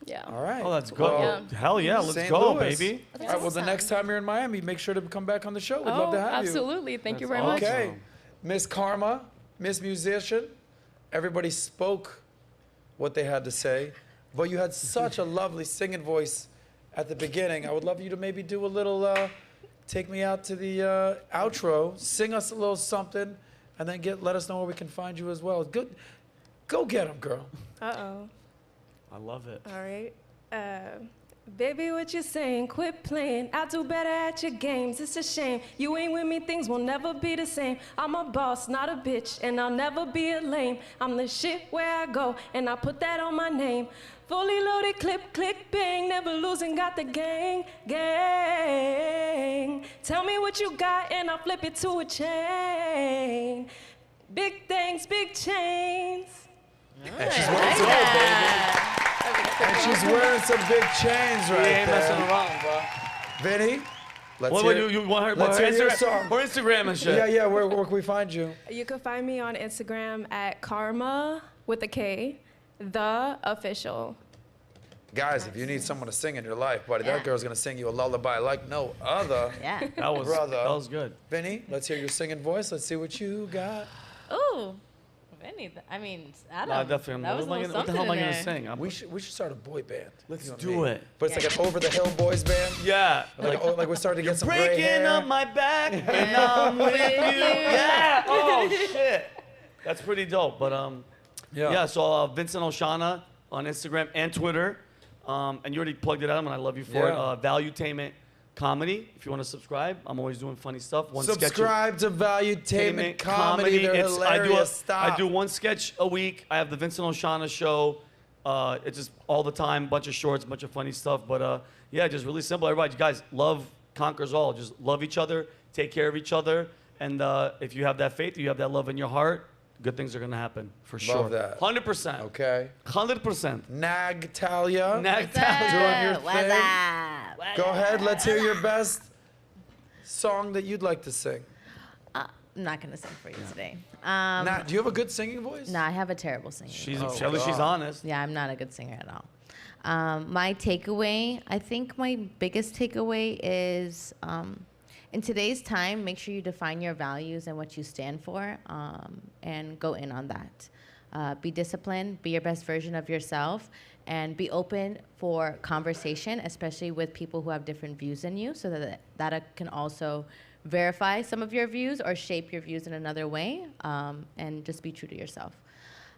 Yeah. All right. Oh, that's good. Well, Hell yeah, let's St. go, Louis. baby. All right, well, the next time you're in Miami, make sure to come back on the show. We'd love to have absolutely. Thank you That's very much. awesome. you. Okay. Miss Karma, Miss Musician, everybody spoke what they had to say, but you had such a lovely singing voice at the beginning. I would love you to maybe do a little, take me out to the outro, sing us a little something, and then let us know where we can find you as well. Good. Go get them, girl. Uh-oh. I love it. All right. Baby, what you saying? Quit playing. I do better at your games. It's a shame. You ain't with me, things will never be the same. I'm a boss, not a bitch, and I'll never be a lame. I'm the shit where I go, and I put that on my name. Fully loaded clip, click, bang. Never losing, got the gang. Tell me what you got, and I'll flip it to a chain. Big things, big chains. And she's wearing some and she's wearing some big chains right ain't messing there. around, bro. Vinny, let's What hear, you want her? let's her hear your Instagram, song. her Instagram and shit. Yeah, where can we find you? You can find me on Instagram at Karma with a K, the official. Guys, if you need someone to sing in your life, buddy, that girl's gonna sing you a lullaby like no other. Yeah. That was good. Vinny, let's hear your singing voice. Let's see what you got. Ooh. Vinny, I mean, Adam. No, definitely. That was what the hell am I gonna sing? We should start a boy band. Let's You and do me. it. But it's like an over the hill boys band. Yeah. Like we're starting to get some gray Breaking hair. up my back and I'm with you. Yeah. Oh shit. That's pretty dope. But yeah. So Vincent Oshana on Instagram and Twitter, and you already plugged it out, and I love you for it. Valuetainment Comedy. If you want to subscribe, I'm always doing funny stuff. Subscribe to Valuetainment Comedy. They're hilarious. I do one sketch a week. I have the Vincent Oshana show. It's just all the time, bunch of shorts, bunch of funny stuff. But yeah, just really simple. Everybody, guys, love conquers all. Just love each other, take care of each other, and if you have that faith, you have that love in your heart, good things are gonna happen for sure. Love that. 100%. Okay. 100%. Nagtalia. Nagtalia. Doing your What's thing. up? Go ahead. Let's hear your best song that you'd like to sing. I'm not going to sing for you today. Nat, do you have a good singing voice? No, I have a terrible singing voice. She's honest. Yeah, I'm not a good singer at all. My takeaway, I think my biggest takeaway is in today's time, make sure you define your values and what you stand for, and go in on that. Be disciplined, be your best version of yourself, and be open for conversation, especially with people who have different views than you, so that can also verify some of your views or shape your views in another way, and just be true to yourself.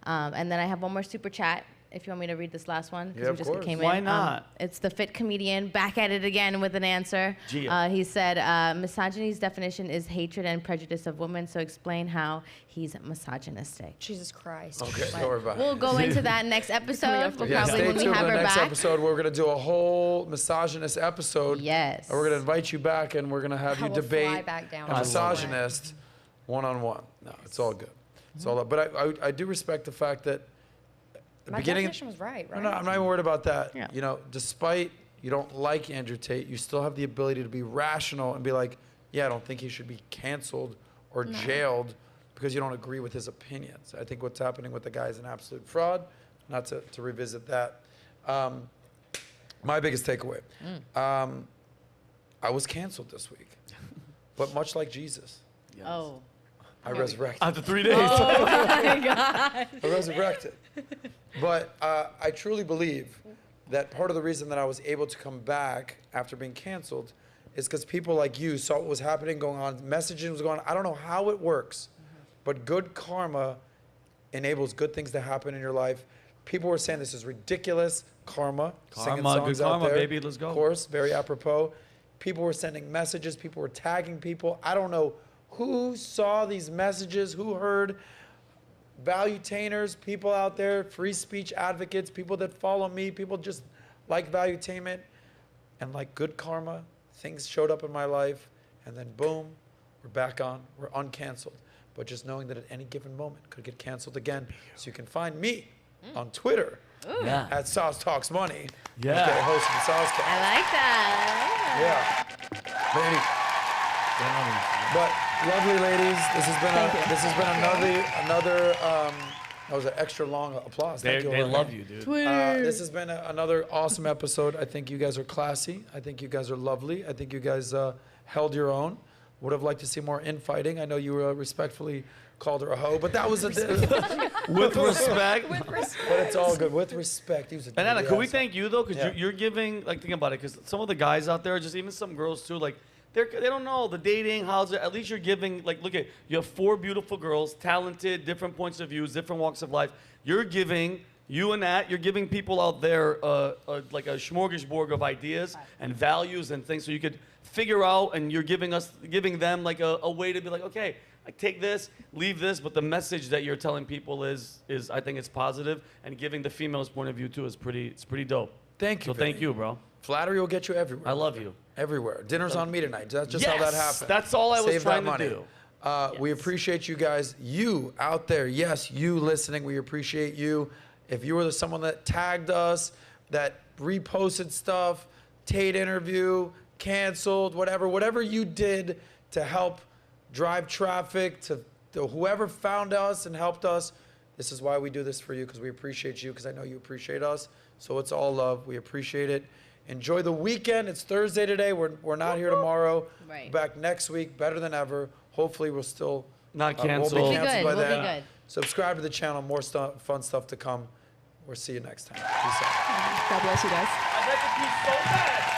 And then I have one more super chat, if you want me to read this last one. Yeah, of course. Why not? It's the Fit Comedian back at it again with an answer. He said, misogyny's definition is hatred and prejudice of women, so explain how he's misogynistic. Jesus Christ. Okay, don't worry about it. We'll go into that next episode. Probably stay when we tuned have for the her next back. episode. We're going to do a whole misogynist episode. Yes. And we're going to invite you back, and we're going to have I you will debate fly back down. a misogynist one-on-one. No, it's all good. It's all up. But I do respect the fact that the My beginning. definition was right? No, I'm not even worried about that. Yeah. You know, despite you don't like Andrew Tate, you still have the ability to be rational and be like, yeah, I don't think he should be canceled or jailed because you don't agree with his opinions. I think what's happening with the guy is an absolute fraud. Not to revisit that. My biggest takeaway. I was canceled this week, but much like Jesus, Oh. I resurrected. After 3 days. Oh my God. I resurrected. But I truly believe that part of the reason that I was able to come back after being canceled is because people like you saw what was happening, going on, messaging was going on. I don't know how it works, but good karma enables good things to happen in your life. People were saying this is ridiculous. Karma, singing songs good out karma, there. baby, let's go. Of course, very apropos. People were sending messages. People were tagging people. I don't know who saw these messages, who heard. Valuetainers, people out there, free speech advocates, people that follow me, people just like Valuetainment, and like good karma, things showed up in my life, and then boom, we're back on, we're uncanceled. But just knowing that at any given moment could get canceled again. So you can find me on Twitter at Sauce Talks Money. Yeah. Okay, host of the SOSCAST. I like that. Yeah. Lady. But lovely ladies, this has been another that was an extra long applause. Thank you. They love you, dude. This has been another awesome episode. I think you guys are classy. I think you guys are lovely. I think you guys held your own. Would have liked to see more infighting. I know you respectfully called her a hoe, but that was with respect. But it's all good. With respect. He was a And Anna, dirty could we asshole. thank you though? Because Yeah. you're giving, like, think about it. Because some of the guys out there, just even some girls too, like, they don't know the dating, how's it. At least you're giving, like, look at, you have 4 beautiful girls, talented, different points of views, different walks of life. You're giving, you and Nat, you're giving people out there like a smorgasbord of ideas and values and things, so you could figure out, and you're giving them like a way to be like, okay, I take this, leave this, but the message that you're telling people is I think it's positive, and giving the female's point of view too is it's pretty dope. Thank you. So thank you, bro. Flattery will get you everywhere. I love you. Everywhere. Dinner's on me tonight. That's just Yes, how that happened. that's all I was Save trying that to money. do. We appreciate you guys. You out there, yes, you listening, we appreciate you. If you were someone that tagged us, that reposted stuff, Tate interview, canceled, whatever you did to help drive traffic, to whoever found us and helped us, this is why we do this for you, because we appreciate you, because I know you appreciate us. So it's all love. We appreciate it. Enjoy the weekend. It's Thursday today. We're not here tomorrow. Right. Back next week, better than ever. Hopefully we'll still Not won't canceled. be We'll be canceled good. by We'll be then. good. Subscribe to the channel. More fun stuff to come. We'll see you next time. Peace out. God bless you guys. I'd like to be so bad.